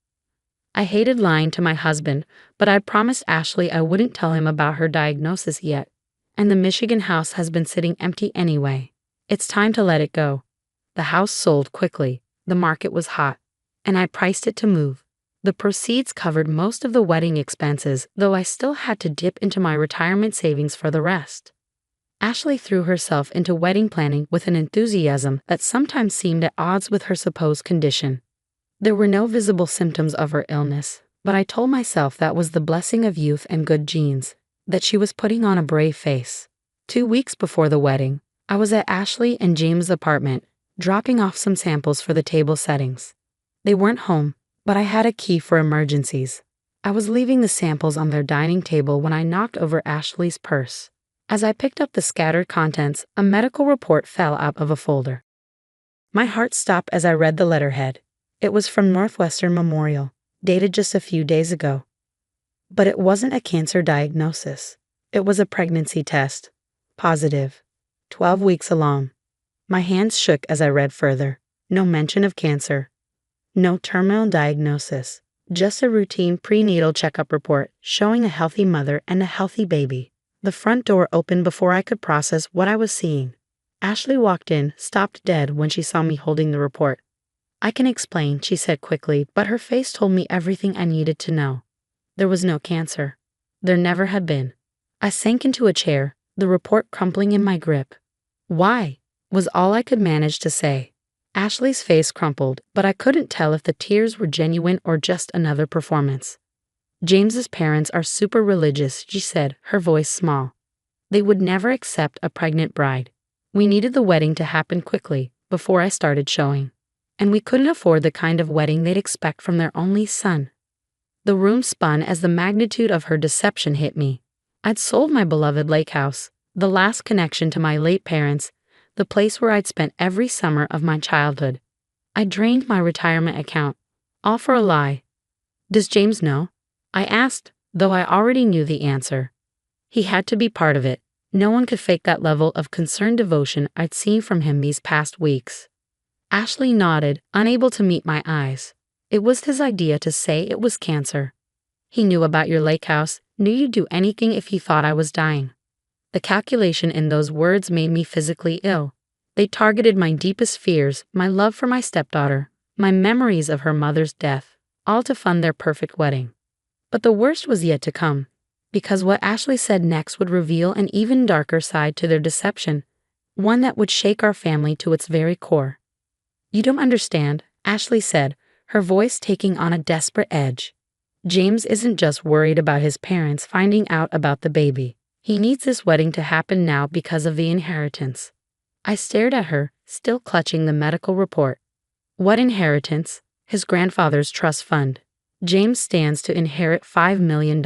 B: I hated lying to my husband, but I promised Ashley I wouldn't tell him about her diagnosis yet, and the Michigan house has been sitting empty anyway. It's time to let it go. The house sold quickly, the market was hot, and I priced it to move. The proceeds covered most of the wedding expenses, though I still had to dip into my retirement savings for the rest. Ashley threw herself into wedding planning with an enthusiasm that sometimes seemed at odds with her supposed condition. There were no visible symptoms of her illness, but I told myself that was the blessing of youth and good genes, that she was putting on a brave face. 2 weeks before the wedding, I was at Ashley and James' apartment, dropping off some samples for the table settings. They weren't home, but I had a key for emergencies. I was leaving the samples on their dining table when I knocked over Ashley's purse. As I picked up the scattered contents, a medical report fell out of a folder. My heart stopped as I read the letterhead. It was from Northwestern Memorial, dated just a few days ago. But it wasn't a cancer diagnosis. It was a pregnancy test. Positive. 12 weeks along. My hands shook as I read further. No mention of cancer. No terminal diagnosis. Just a routine prenatal checkup report showing a healthy mother and a healthy baby. The front door opened before I could process what I was seeing. Ashley walked in, stopped dead when she saw me holding the report. "I can explain," she said quickly, but her face told me everything I needed to know. There was no cancer. There never had been. I sank into a chair, the report crumpling in my grip. "Why?" was all I could manage to say. Ashley's face crumpled, but I couldn't tell if the tears were genuine or just another performance. "James's parents are super religious," she said, her voice small. "They would never accept a pregnant bride. We needed the wedding to happen quickly, before I started showing. And we couldn't afford the kind of wedding they'd expect from their only son." The room spun as the magnitude of her deception hit me. I'd sold my beloved lake house, the last connection to my late parents, the place where I'd spent every summer of my childhood. I drained my retirement account, all for a lie. "Does James know?" I asked, though I already knew the answer. He had to be part of it. No one could fake that level of concerned devotion I'd seen from him these past weeks. Ashley nodded, unable to meet my eyes. It was his idea to say it was cancer. "He knew about your lake house, knew you'd do anything if he thought I was dying." The calculation in those words made me physically ill. They targeted my deepest fears, my love for my stepdaughter, my memories of her mother's death, all to fund their perfect wedding. But the worst was yet to come, because what Ashley said next would reveal an even darker side to their deception, one that would shake our family to its very core. "You don't understand," Ashley said, her voice taking on a desperate edge. "James isn't just worried about his parents finding out about the baby. He needs this wedding to happen now because of the inheritance." I stared at her, still clutching the medical report. "What inheritance?" "His grandfather's trust fund. James stands to inherit $5 million.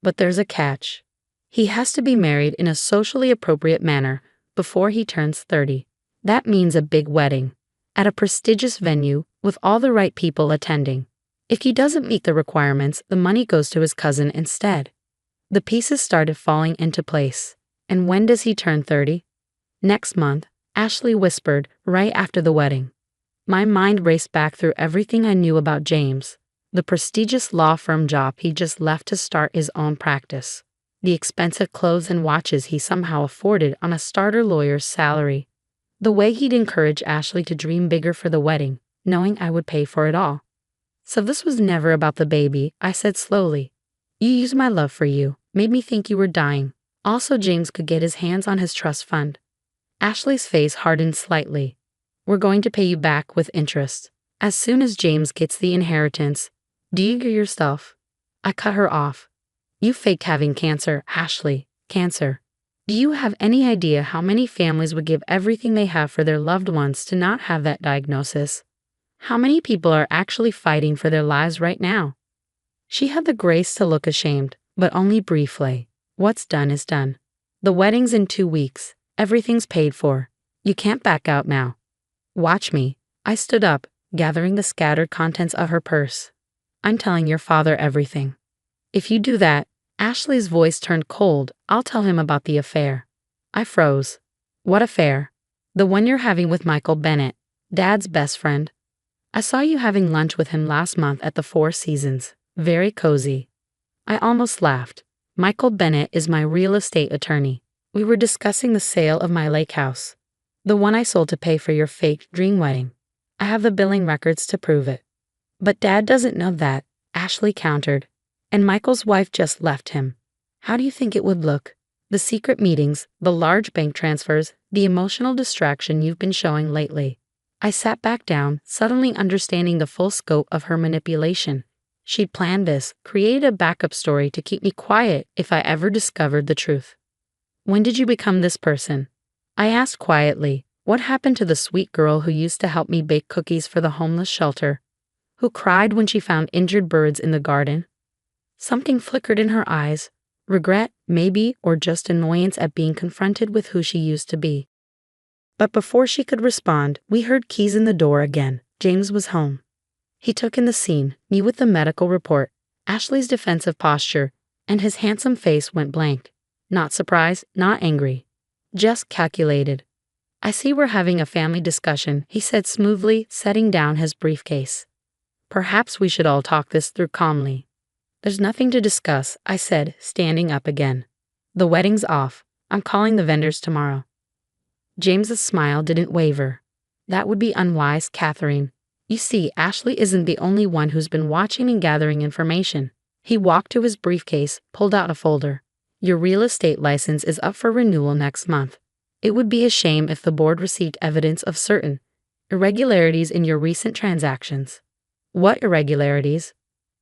B: But there's a catch. He has to be married in a socially appropriate manner before he turns 30. That means a big wedding, at a prestigious venue with all the right people attending. If he doesn't meet the requirements, the money goes to his cousin instead." The pieces started falling into place. "And when does he turn 30? "Next month," Ashley whispered, right after the wedding. My mind raced back through everything I knew about James. The prestigious law firm job he just left to start his own practice. The expensive clothes and watches he somehow afforded on a starter lawyer's salary. The way he'd encourage Ashley to dream bigger for the wedding, knowing I would pay for it all. "So this was never about the baby," I said slowly. "You used my love for you, made me think you were dying. Also, James could get his hands on his trust fund." Ashley's face hardened slightly. "We're going to pay you back with interest. As soon as James gets the inheritance. Do you hear yourself?" I cut her off. "You faked having cancer, Ashley. cancer. Do you have any idea how many families would give everything they have for their loved ones to not have that diagnosis? How many people are actually fighting for their lives right now? She had the grace to look ashamed, but only briefly. What's done is done. The wedding's in 2 weeks. Everything's paid for. You can't back out now. Watch me. I stood up, gathering the scattered contents of her purse. I'm telling your father everything. If you do that, Ashley's voice turned cold. I'll tell him about the affair. I froze. What affair? The one you're having with Michael Bennett, Dad's best friend. I saw you having lunch with him last month at the Four Seasons. Very cozy. I almost laughed. Michael Bennett is my real estate attorney. We were discussing the sale of my lake house. The one I sold to pay for your fake dream wedding. I have the billing records to prove it. But Dad doesn't know that, Ashley countered. And Michael's wife just left him. How do you think it would look? The secret meetings, the large bank transfers, the emotional distraction you've been showing lately. I sat back down, suddenly understanding the full scope of her manipulation. She'd planned this, created a backup story to keep me quiet if I ever discovered the truth. When did you become this person? I asked quietly. What happened to the sweet girl who used to help me bake cookies for the homeless shelter? Who cried when she found injured birds in the garden? Something flickered in her eyes. Regret, maybe, or just annoyance at being confronted with who she used to be. But before she could respond, we heard keys in the door again. James was home. He took in the scene, me with the medical report, Ashley's defensive posture, and his handsome face went blank. Not surprised, not angry. Just calculated. I see we're having a family discussion, he said smoothly, setting down his briefcase. Perhaps we should all talk this through calmly. There's nothing to discuss, I said, standing up again. The wedding's off. I'm calling the vendors tomorrow. James's smile didn't waver. That would be unwise, Catherine. You see, Ashley isn't the only one who's been watching and gathering information. He walked to his briefcase, pulled out a folder. Your real estate license is up for renewal next month. It would be a shame if the board received evidence of certain irregularities in your recent transactions. What irregularities?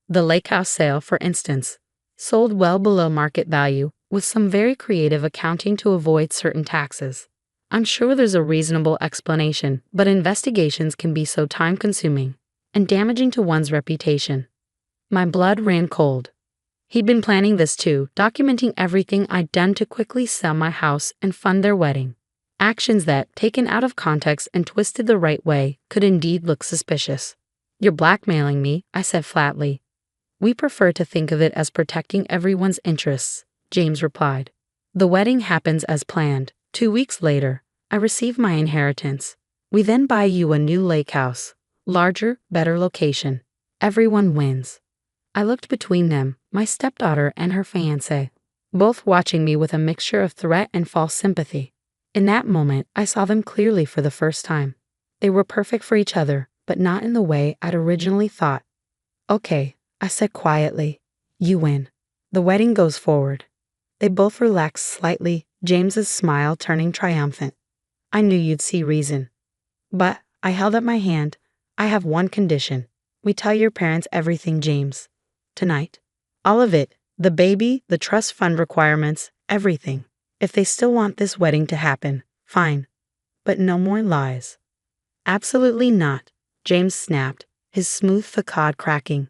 B: The lake house sale, for instance, sold well below market value with some very creative accounting to avoid certain taxes. I'm sure there's a reasonable explanation, but investigations can be so time-consuming and damaging to one's reputation. My blood ran cold. He'd been planning this too, documenting everything I'd done to quickly sell my house and fund their wedding. Actions that, taken out of context and twisted the right way, could indeed look suspicious. You're blackmailing me, I said flatly. We prefer to think of it as protecting everyone's interests, James replied. The wedding happens as planned. 2 weeks later, I receive my inheritance. We then buy you a new lake house. Larger, better location. Everyone wins. I looked between them, my stepdaughter and her fiancé, both watching me with a mixture of threat and false sympathy. In that moment, I saw them clearly for the first time. They were perfect for each other, but not in the way I'd originally thought. Okay, I said quietly. You win. The wedding goes forward. They both relaxed slightly, James's smile turning triumphant. I knew you'd see reason. But I held up my hand. I have one condition. We tell your parents everything, James. Tonight. All of it. The baby, the trust fund requirements, everything. If they still want this wedding to happen, fine. But no more lies. Absolutely not, James snapped, his smooth facade cracking.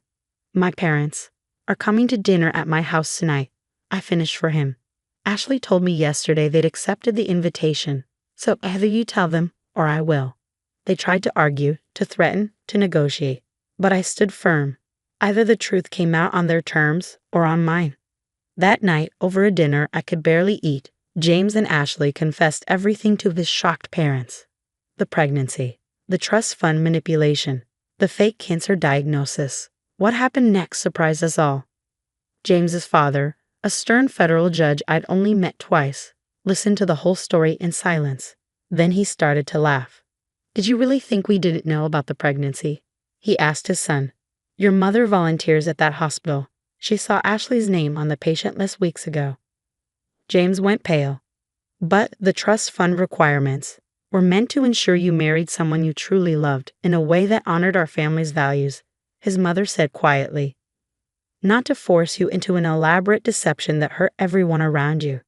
B: My parents are coming to dinner at my house tonight. I finished for him. Ashley told me yesterday they'd accepted the invitation, so either you tell them or I will. They tried to argue, to threaten, to negotiate, but I stood firm. Either the truth came out on their terms or on mine. That night, over a dinner I could barely eat, James and Ashley confessed everything to his shocked parents. The pregnancy, the trust fund manipulation, the fake cancer diagnosis. What happened next surprised us all. James's father, a stern federal judge I'd only met twice, listened to the whole story in silence. Then he started to laugh. Did you really think we didn't know about the pregnancy? He asked his son. Your mother volunteers at that hospital. She saw Ashley's name on the patient list weeks ago. James went pale. But the trust fund requirements were meant to ensure you married someone you truly loved in a way that honored our family's values, his mother said quietly. Not to force you into an elaborate deception that hurt everyone around you.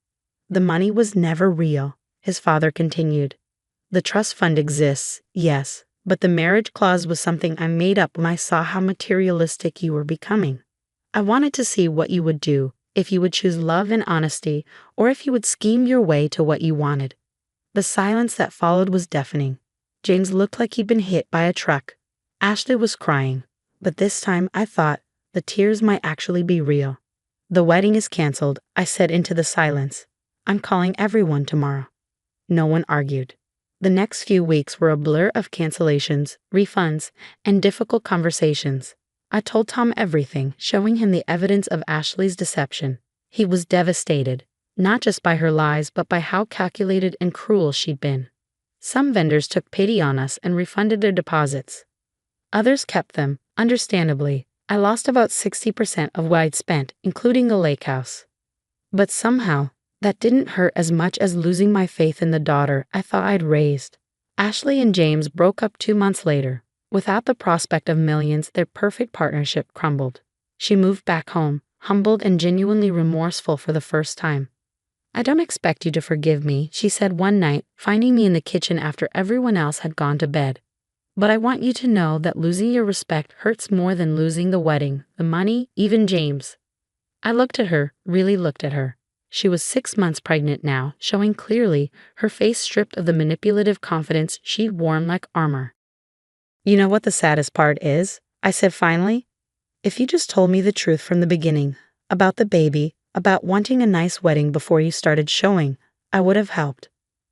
B: The money was never real, his father continued. The trust fund exists, yes, but the marriage clause was something I made up when I saw how materialistic you were becoming. I wanted to see what you would do, if you would choose love and honesty, or if you would scheme your way to what you wanted. The silence that followed was deafening. James looked like he'd been hit by a truck. Ashley was crying, but this time I thought the tears might actually be real. The wedding is canceled, I said into the silence. I'm calling everyone tomorrow. No one argued. The next few weeks were a blur of cancellations, refunds, and difficult conversations. I told Tom everything, showing him the evidence of Ashley's deception. He was devastated, not just by her lies, but by how calculated and cruel she'd been. Some vendors took pity on us and refunded their deposits. Others kept them, understandably. I lost about 60% of what I'd spent, including the lake house. But somehow, that didn't hurt as much as losing my faith in the daughter I thought I'd raised. Ashley and James broke up 2 months later. Without the prospect of millions, their perfect partnership crumbled. She moved back home, humbled and genuinely remorseful for the first time. I don't expect you to forgive me, she said one night, finding me in the kitchen after everyone else had gone to bed. But I want you to know that losing your respect hurts more than losing the wedding, the money, even James. I looked at her, really looked at her. She was 6 months pregnant now, showing clearly, her face stripped of the manipulative confidence she'd worn like armor. You know what the saddest part is? I said finally. If you just told me the truth from the beginning, about the baby, about wanting a nice wedding before you started showing, I would have helped.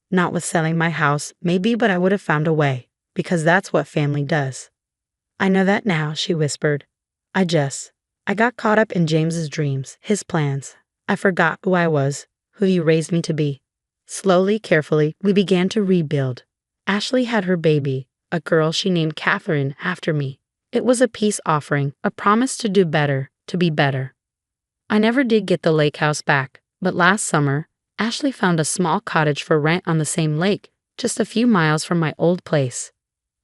B: Not with selling my house, maybe, but I would have found a way, because that's what family does. I know that now, she whispered. I got caught up in James's dreams, his plans. I forgot who I was, who you raised me to be. Slowly, carefully, we began to rebuild. Ashley had her baby, a girl she named Catherine after me. It was a peace offering, a promise to do better, to be better. I never did get the lake house back, but last summer, Ashley found a small cottage for rent on the same lake, just a few miles from my old place.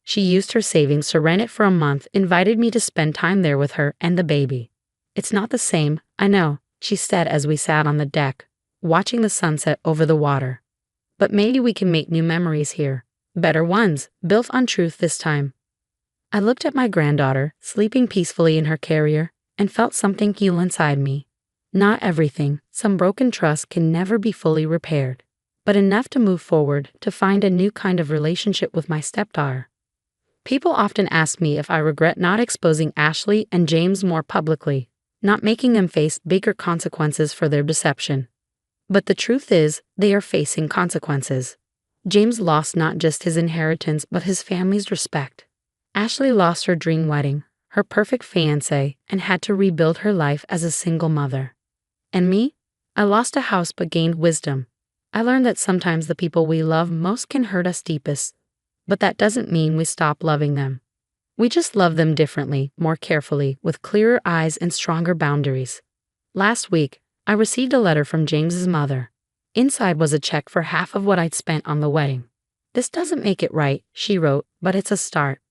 B: She used her savings to rent it for a month, invited me to spend time there with her and the baby. It's not the same, I know, she said as we sat on the deck, watching the sunset over the water. But maybe we can make new memories here. Better ones, built on truth this time. I looked at my granddaughter, sleeping peacefully in her carrier, and felt something heal inside me. Not everything, some broken trust can never be fully repaired, but enough to move forward, to find a new kind of relationship with my stepdaughter. People often ask me if I regret not exposing Ashley and James more publicly, not making them face bigger consequences for their deception. But the truth is, they are facing consequences. James lost not just his inheritance, but his family's respect. Ashley lost her dream wedding, her perfect fiancé, and had to rebuild her life as a single mother. And me? I lost a house but gained wisdom. I learned that sometimes the people we love most can hurt us deepest, but that doesn't mean we stop loving them. We just love them differently, more carefully, with clearer eyes and stronger boundaries. Last week, I received a letter from James's mother. Inside was a check for half of what I'd spent on the wedding. This doesn't make it right, she wrote, but it's a start.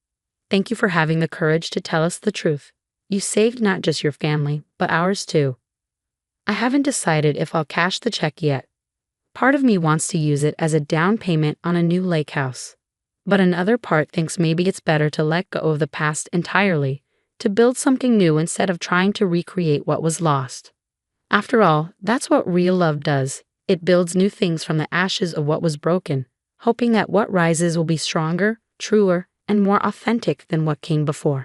B: Thank you for having the courage to tell us the truth. You saved not just your family, but ours too. I haven't decided if I'll cash the check yet. Part of me wants to use it as a down payment on a new lake house. But another part thinks maybe it's better to let go of the past entirely, to build something new instead of trying to recreate what was lost. After all, that's what real love does. It builds new things from the ashes of what was broken, hoping that what rises will be stronger, truer, and more authentic than what came before.